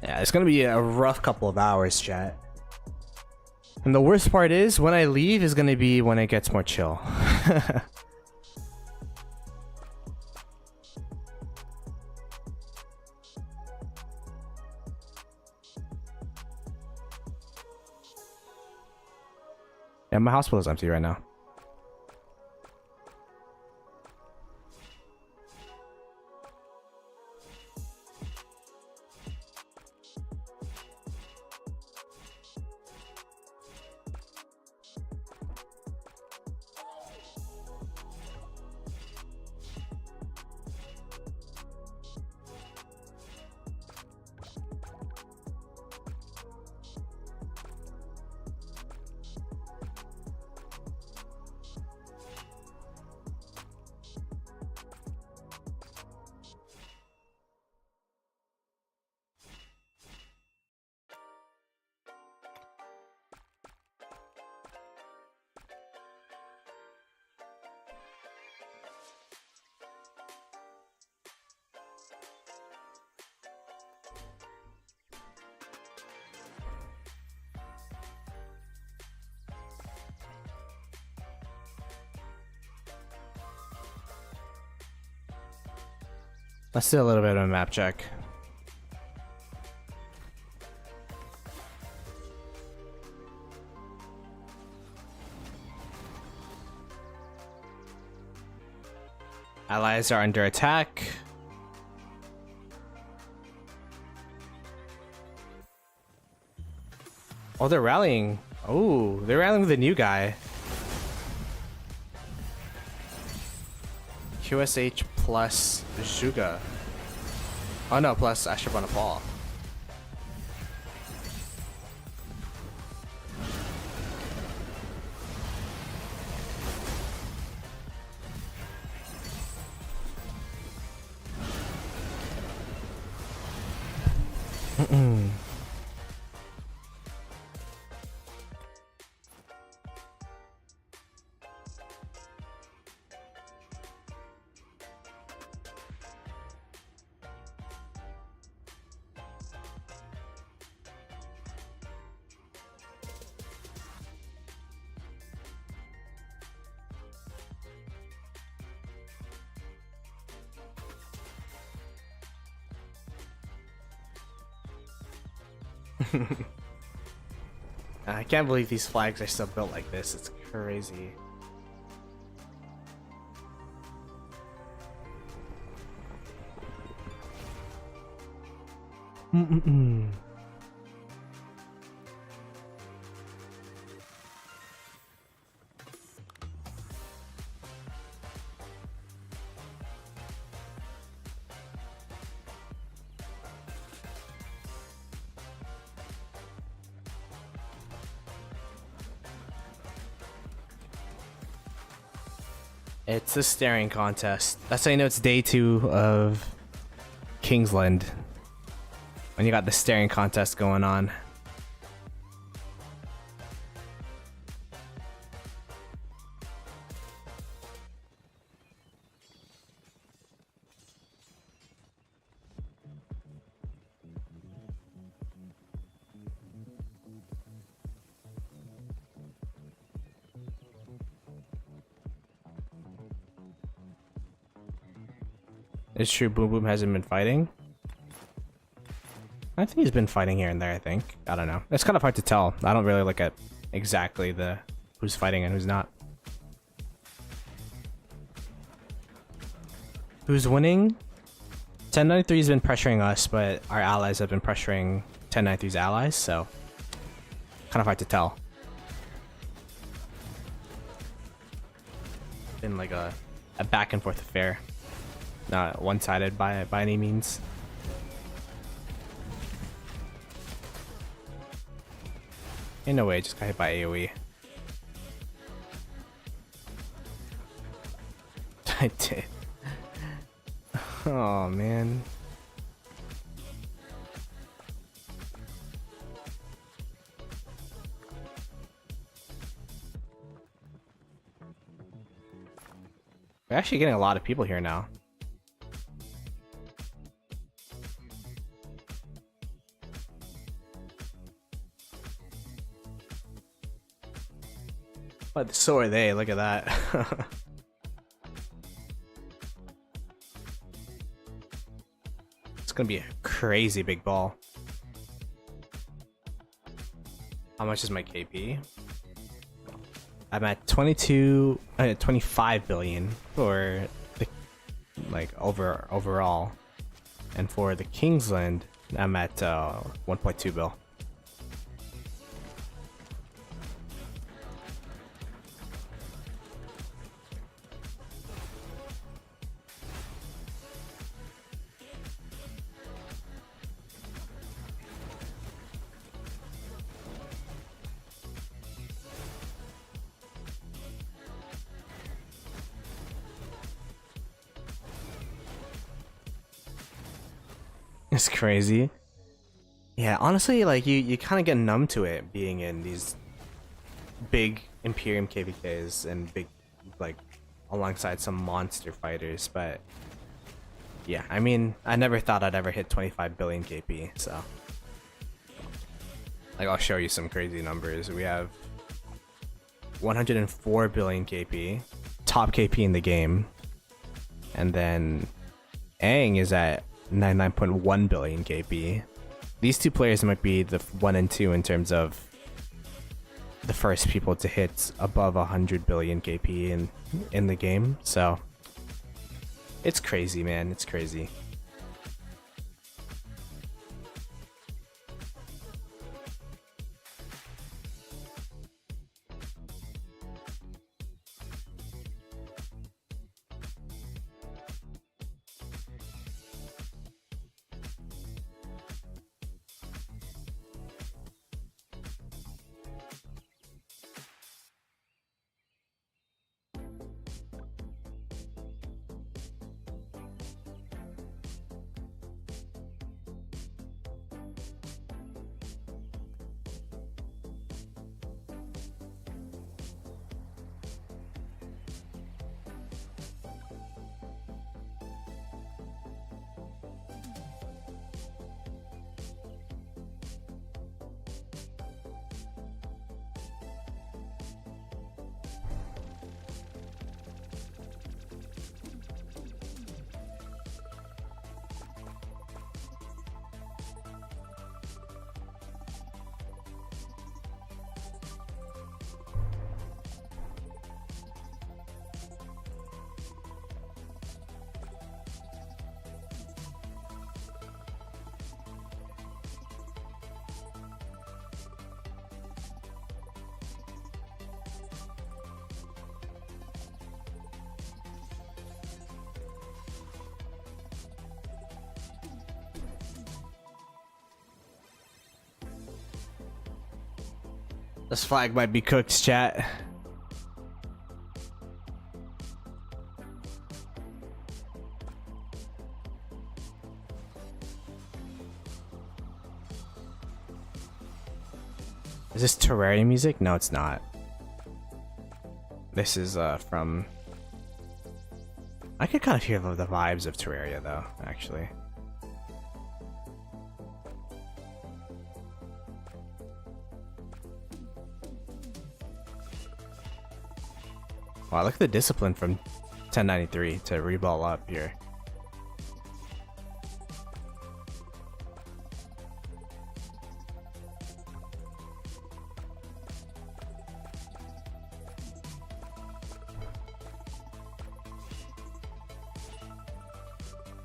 Yeah, it's gonna be a rough couple of hours, chat. And the worst part is, when I leave is gonna be when it gets more chill. Yeah, my hospital is empty right now. Let's do a little bit of a map check. Allies are under attack. Oh, they're rallying. Oh, they're rallying with the new guy. QSH plus Zhuga. Oh no, plus Ashurbanipal. I can't believe these flags are still built like this. It's crazy. Mm-mm-mm. It's a staring contest. That's how you know it's day 2 of Kingsland. When you got the staring contest going on. It's true Boom Boom hasn't been fighting. I think he's been fighting here and there, I think. I don't know. It's kind of hard to tell. I don't really look at exactly the who's fighting and who's not. Who's winning? 1093's been pressuring us, but our allies have been pressuring 1093's allies, so kind of hard to tell. Been like a back and forth affair. Not one-sided by any means. In no way, just got hit by AoE. I did. Oh man. We're actually getting a lot of people here now. But so are they, look at that. It's gonna be a crazy big ball. How much is my KP? I'm at 25 billion for the overall, and for the Kingsland, I'm at 1.2 bill. It's crazy. Yeah, honestly, like you kind of get numb to it being in these big Imperium KVKs and big, like, alongside some monster fighters. But yeah, I mean, I never thought I'd ever hit 25 billion KP. So, like, I'll show you some crazy numbers. We have 104 billion KP, top KP in the game, and then Aang is at 99.1 billion KP. These two players might be the 1 and 2 in terms of the first people to hit above 100 billion KP in the game. So it's crazy, man. It's crazy. This flag might be cooked, chat. Is this Terraria music? No, it's not. This is from... I could kind of hear the vibes of Terraria though, actually. Wow, look at the discipline from 1093 to reball up here.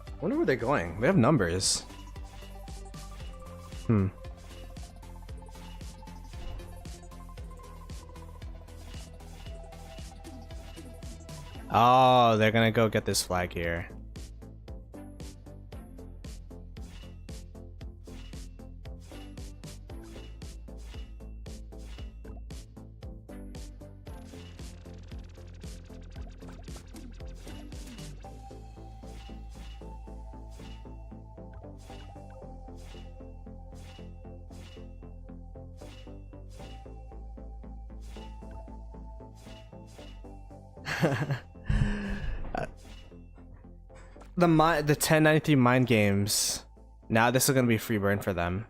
I wonder where they're going. They have numbers. Oh, they're gonna go get this flag here. The 1093 mind games. Now this is gonna be free burn for them.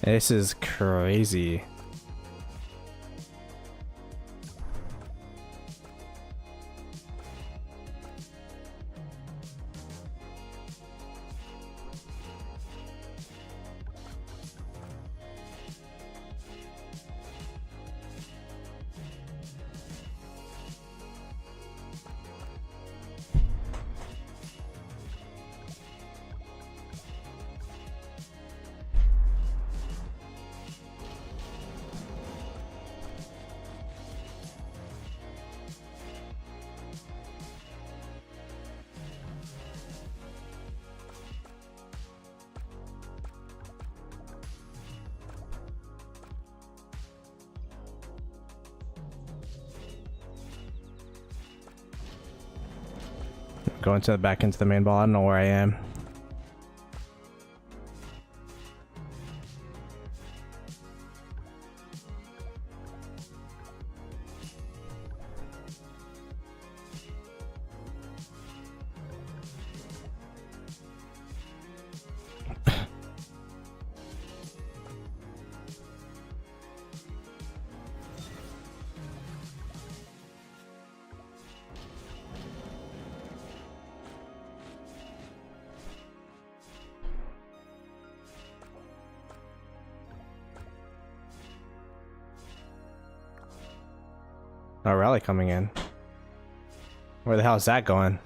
This is crazy. Going to the back into the main ball. I don't know where I am. A rally coming in. Where the hell is that going?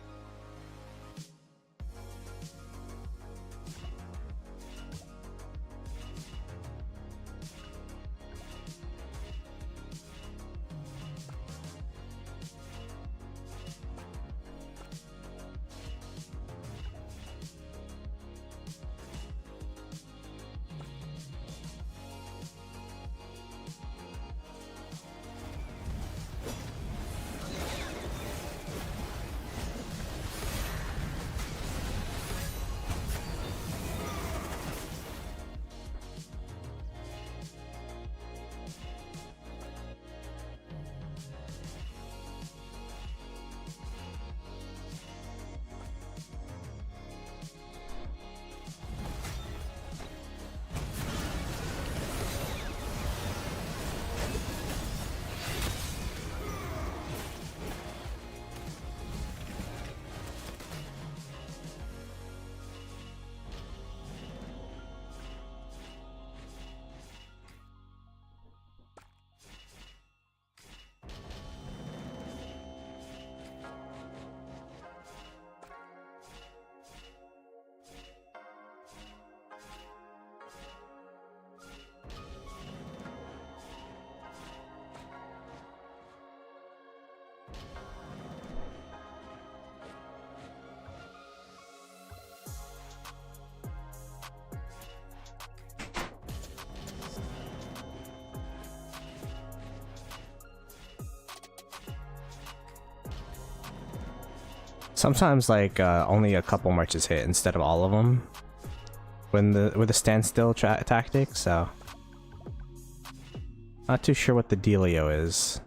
Sometimes like only a couple marches hit instead of all of them when with the standstill tactic, so not too sure what the dealio is.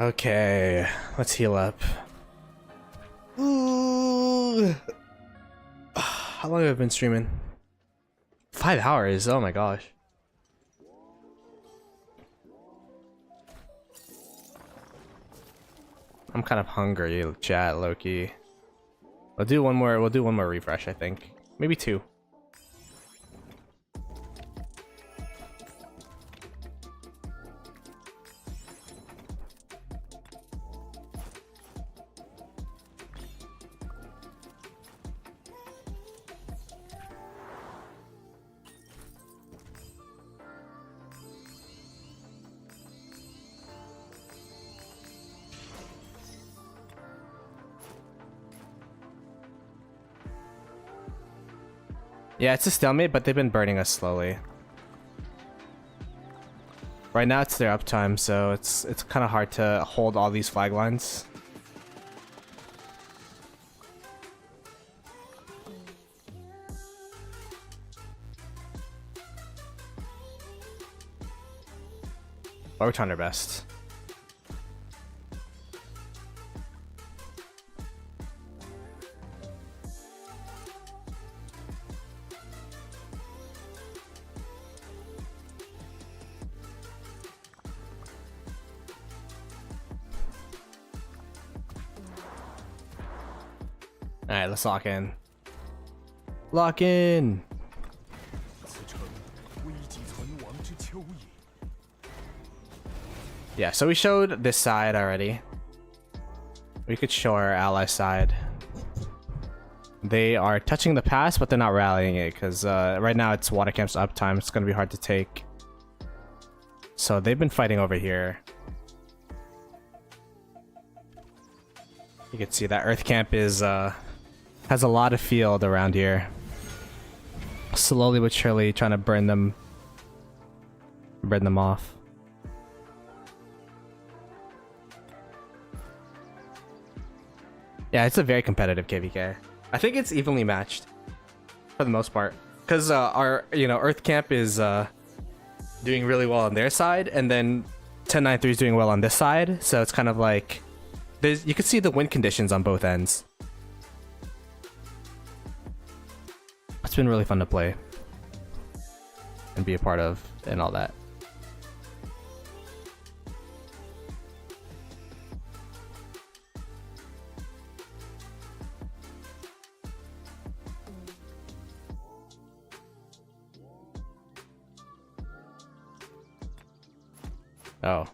Okay, let's heal up. Ooh. How long have I been streaming? 5 hours, oh my gosh. I'm kind of hungry, chat, Loki. We'll do one more refresh, I think. Maybe 2. Yeah, it's a stalemate, but they've been burning us slowly. Right now it's their uptime, so it's kind of hard to hold all these flag lines. But we're trying our best. Alright, let's lock in. Lock in! Yeah, so we showed this side already. We could show our ally side. They are touching the pass, but they're not rallying it, because right now it's water camp's uptime. It's going to be hard to take. So they've been fighting over here. You can see that Earth Camp is has a lot of field around here. Slowly but surely trying to burn them off. Yeah, it's a very competitive KVK. I think it's evenly matched for the most part, because our Earth Camp is doing really well on their side, and then 1093 is doing well on this side. So it's kind of like you can see the win conditions on both ends. It's been really fun to play and be a part of and all that. Oh.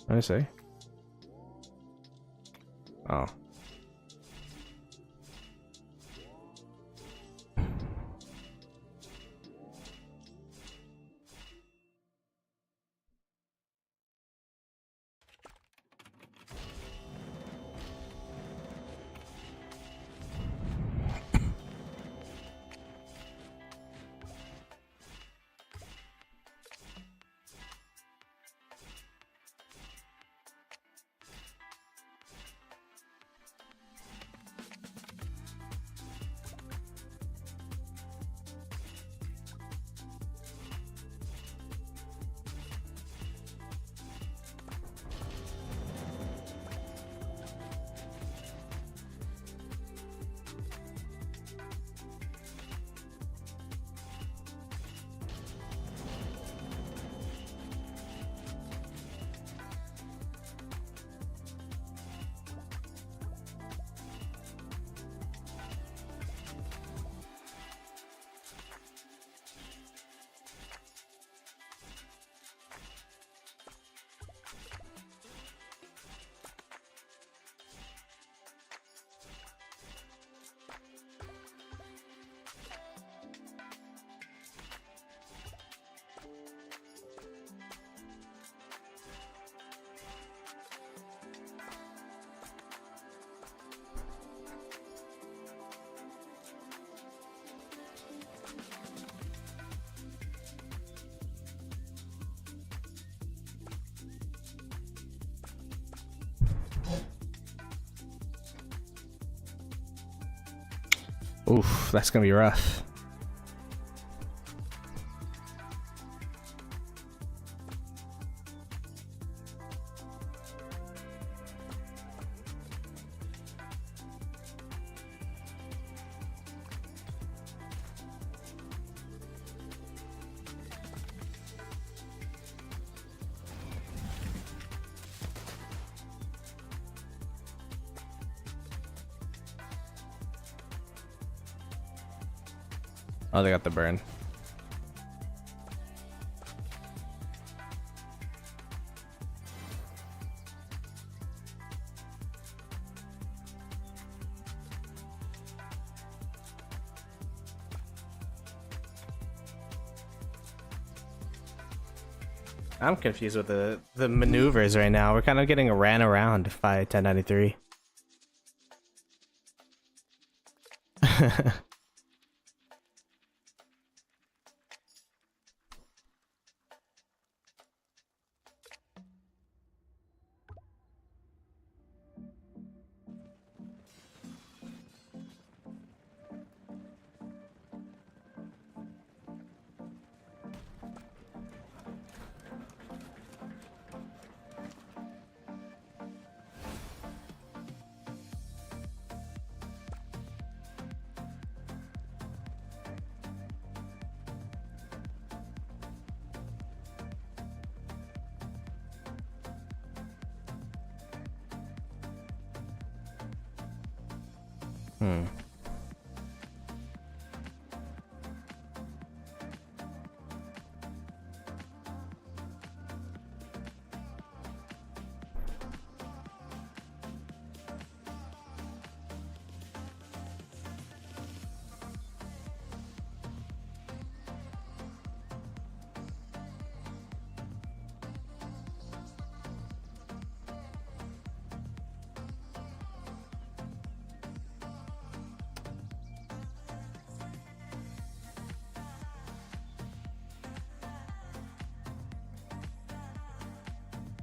What did I say? Oh. Oof, that's gonna be rough. Oh, they got the burn. I'm confused with the maneuvers right now. We're kind of getting ran around by 1093.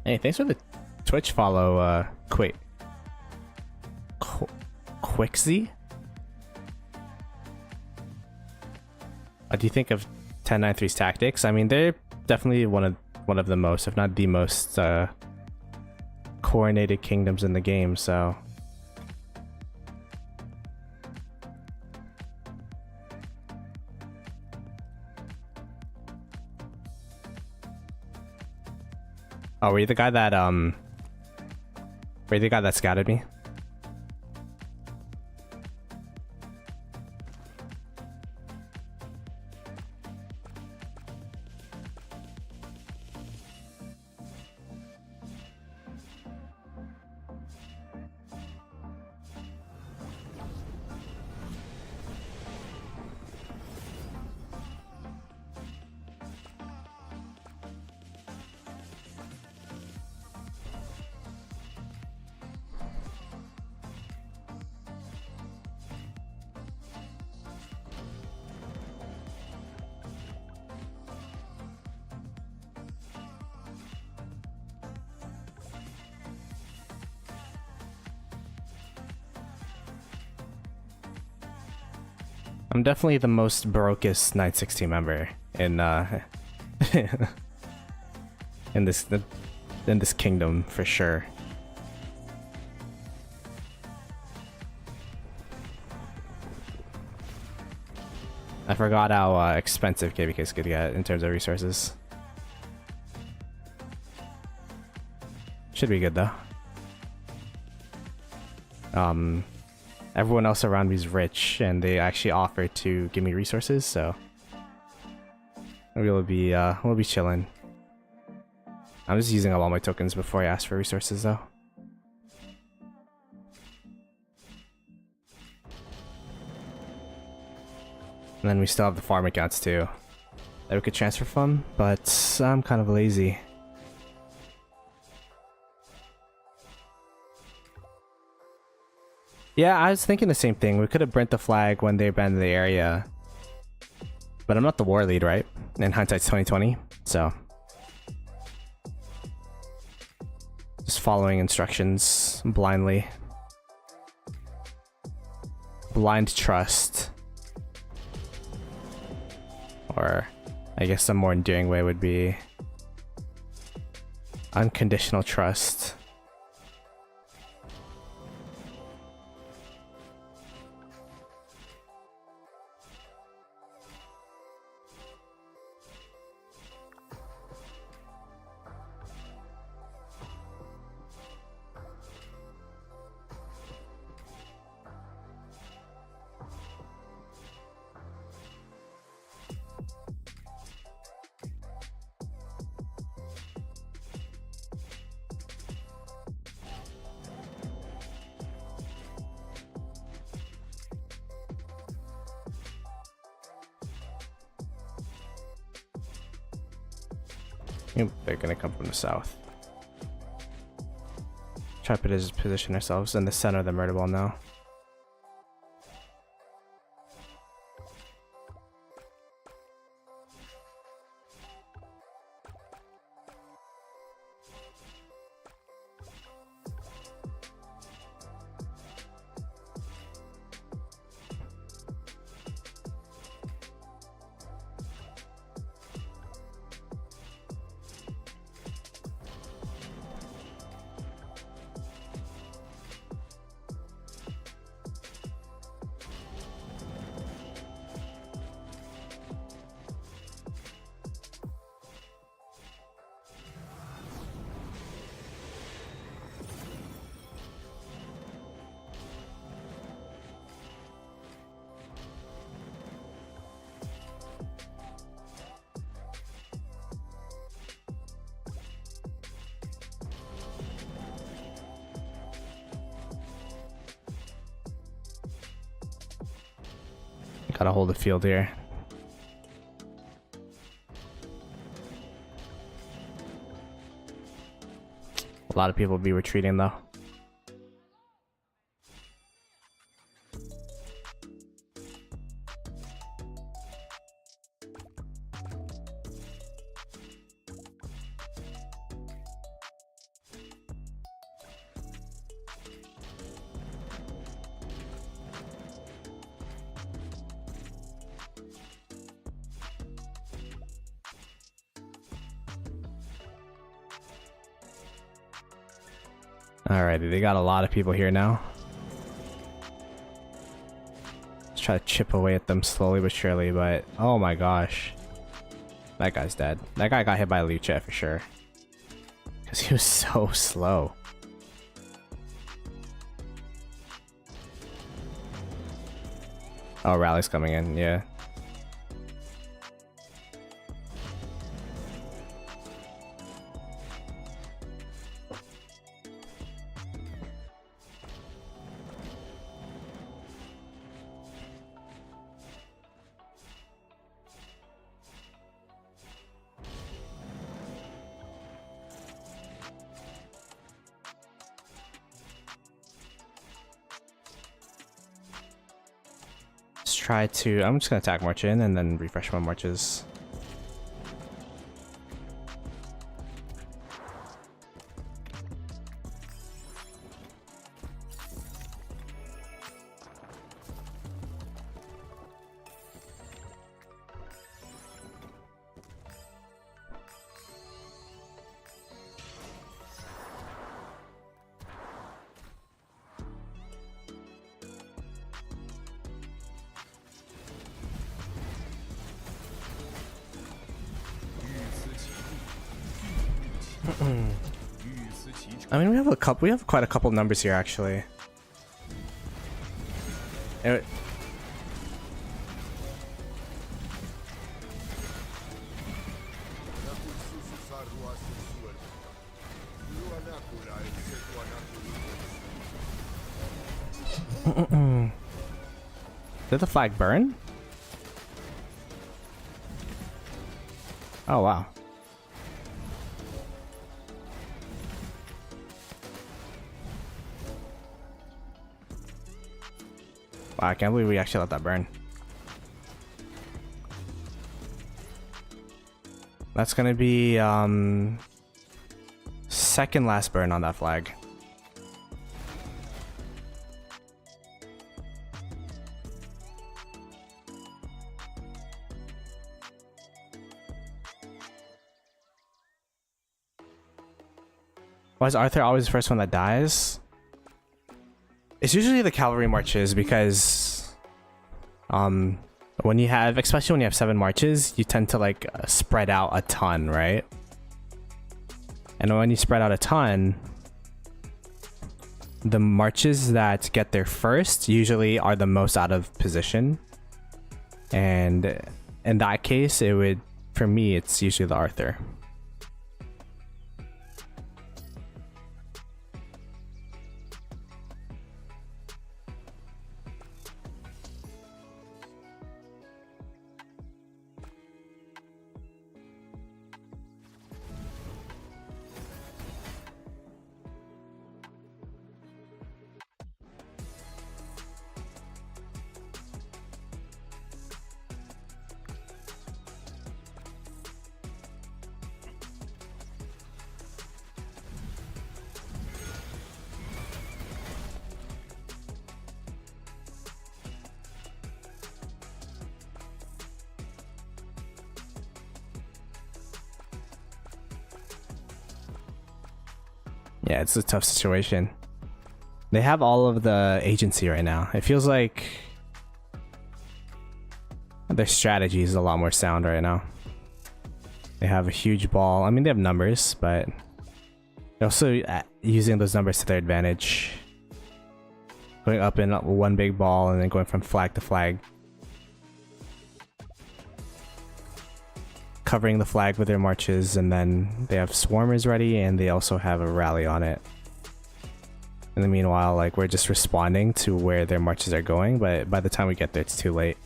Hey, thanks for the Twitch follow, Quixzy? What do you think of 1093's tactics? I mean, they're definitely one of the most, if not the most, coordinated kingdoms in the game, so... Oh, were you the guy that, scouted me? I'm definitely the most brokest Night 16 member in in this kingdom for sure. I forgot how expensive KBKs could get in terms of resources. Should be good though. Everyone else around me is rich, and they actually offer to give me resources, so we'll be chilling. I'm just using up all my tokens before I ask for resources, though. And then we still have the farm accounts too that we could transfer from, but I'm kind of lazy. Yeah, I was thinking the same thing. We could have burnt the flag when they banned the area. But I'm not the war lead, right? In hindsight's 2020, so... just following instructions blindly. Blind trust. Or I guess some more endearing way would be unconditional trust. They're gonna come from the south. Try to position ourselves in the center of the murder ball now. Gotta hold the field here. A lot of people will be retreating though. Alrighty, they got a lot of people here now. Let's try to chip away at them slowly but surely, but oh my gosh. That guy's dead. That guy got hit by a Liu for sure. Because he was so slow. Oh, rally's coming in, yeah. Try to, I'm just gonna attack march in and then refresh my marches. I mean, we have quite a couple numbers here actually. Did the flag burn? Oh wow. Wow, I can't believe we actually let that burn. That's gonna be second last burn on that flag. Why is Arthur always the first one that dies? It's usually the cavalry marches because when you have, especially when you have 7 marches, you tend to like spread out a ton, right? And when you spread out a ton, the marches that get there first usually are the most out of position. And in that case, it would, for me, it's usually the Arthur. Yeah, it's a tough situation. They have all of the agency right now. It feels like their strategy is a lot more sound right now. They have a huge ball. I mean, they have numbers, but they're also using those numbers to their advantage. Going up in one big ball and then going from flag to flag. Covering the flag with their marches, and then they have swarmers ready, and they also have a rally on it. In the meanwhile, like, we're just responding to where their marches are going, but by the time we get there, it's too late.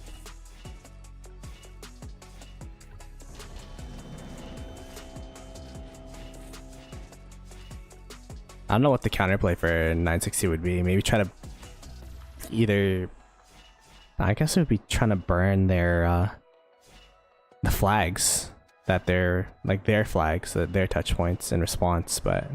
I don't know what the counterplay for 960 would be. Maybe try to either, I guess it would be trying to burn their the flags that they're like their flags, their touch points in response, but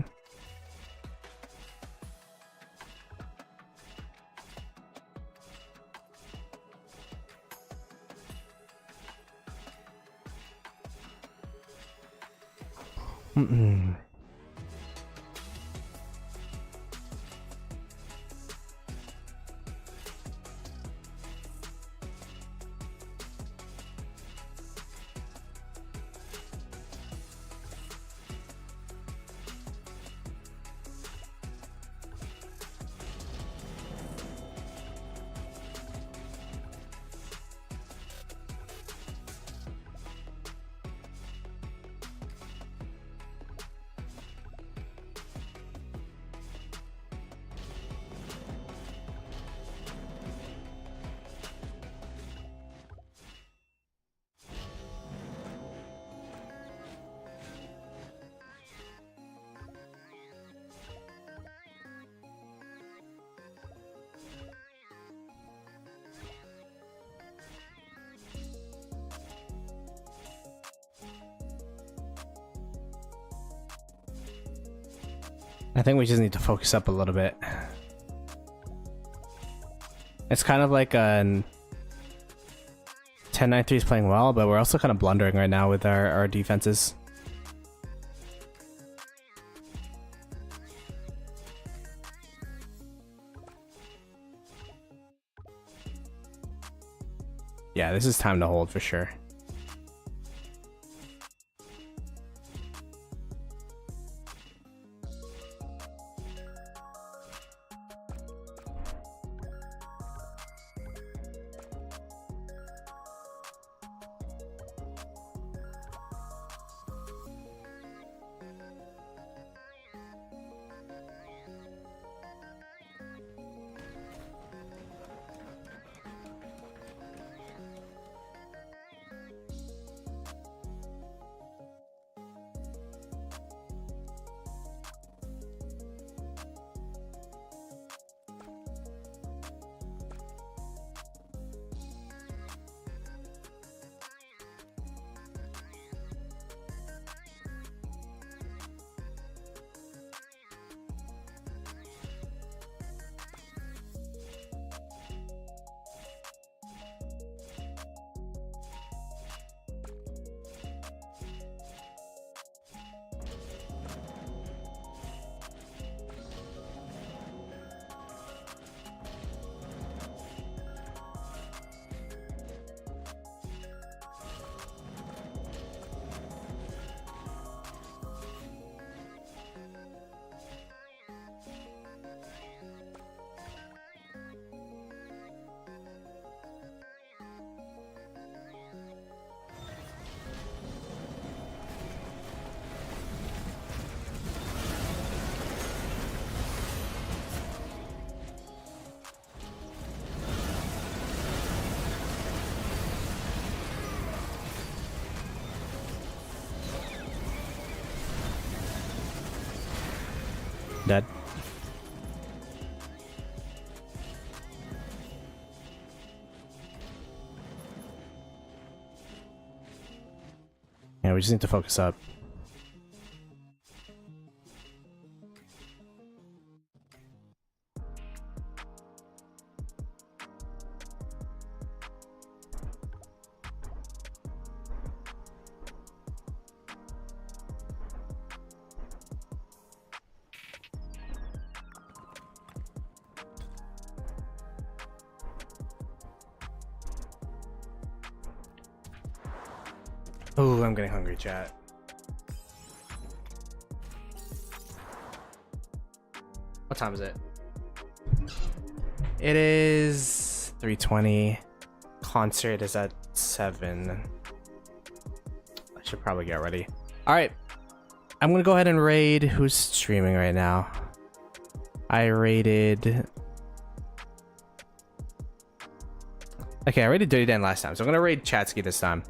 I think we just need to focus up a little bit. It's kind of like a 10-9-3 is playing well, but we're also kind of blundering right now with our defenses. Yeah, this is time to hold for sure. Dead. Yeah, we just need to focus up. Oh, I'm getting hungry, chat. What time is it? It is 3:20. Concert is at 7. I should probably get ready. Alright. I'm gonna go ahead and raid. Who's streaming right now? I raided... Okay, I raided Dirty Dan last time, so I'm gonna raid Chatsky this time.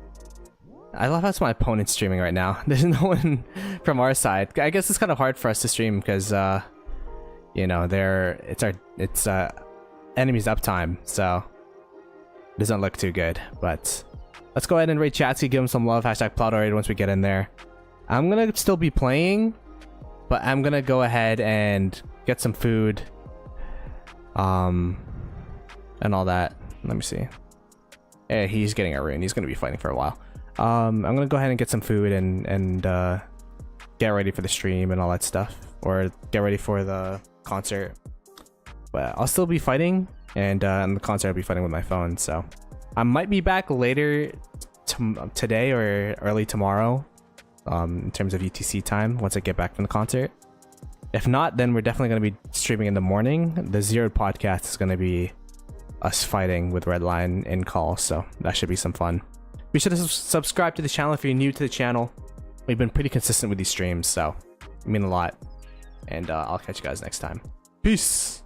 I love how it's my opponent streaming right now. There's no one from our side. I guess it's kind of hard for us to stream because, you know, it's enemies uptime, so it doesn't look too good. But let's go ahead and raid Chatsky, give him some love. Hashtag Ploto raid once we get in there. I'm gonna still be playing, but I'm gonna go ahead and get some food, and all that. Let me see. Hey, he's getting a rune. He's gonna be fighting for a while. I'm gonna go ahead and get some food and get ready for the stream and all that stuff, or get ready for the concert. But I'll still be fighting, and in the concert I'll be fighting with my phone, so I might be back later today or early tomorrow, in terms of UTC time once I get back from the concert. If not, then we're definitely gonna be streaming in the morning. The Zeroed podcast is gonna be us fighting with Redline in call, so that should be some fun. Be sure to subscribe to the channel if you're new to the channel. We've been pretty consistent with these streams, so it means a lot. And I'll catch you guys next time. Peace!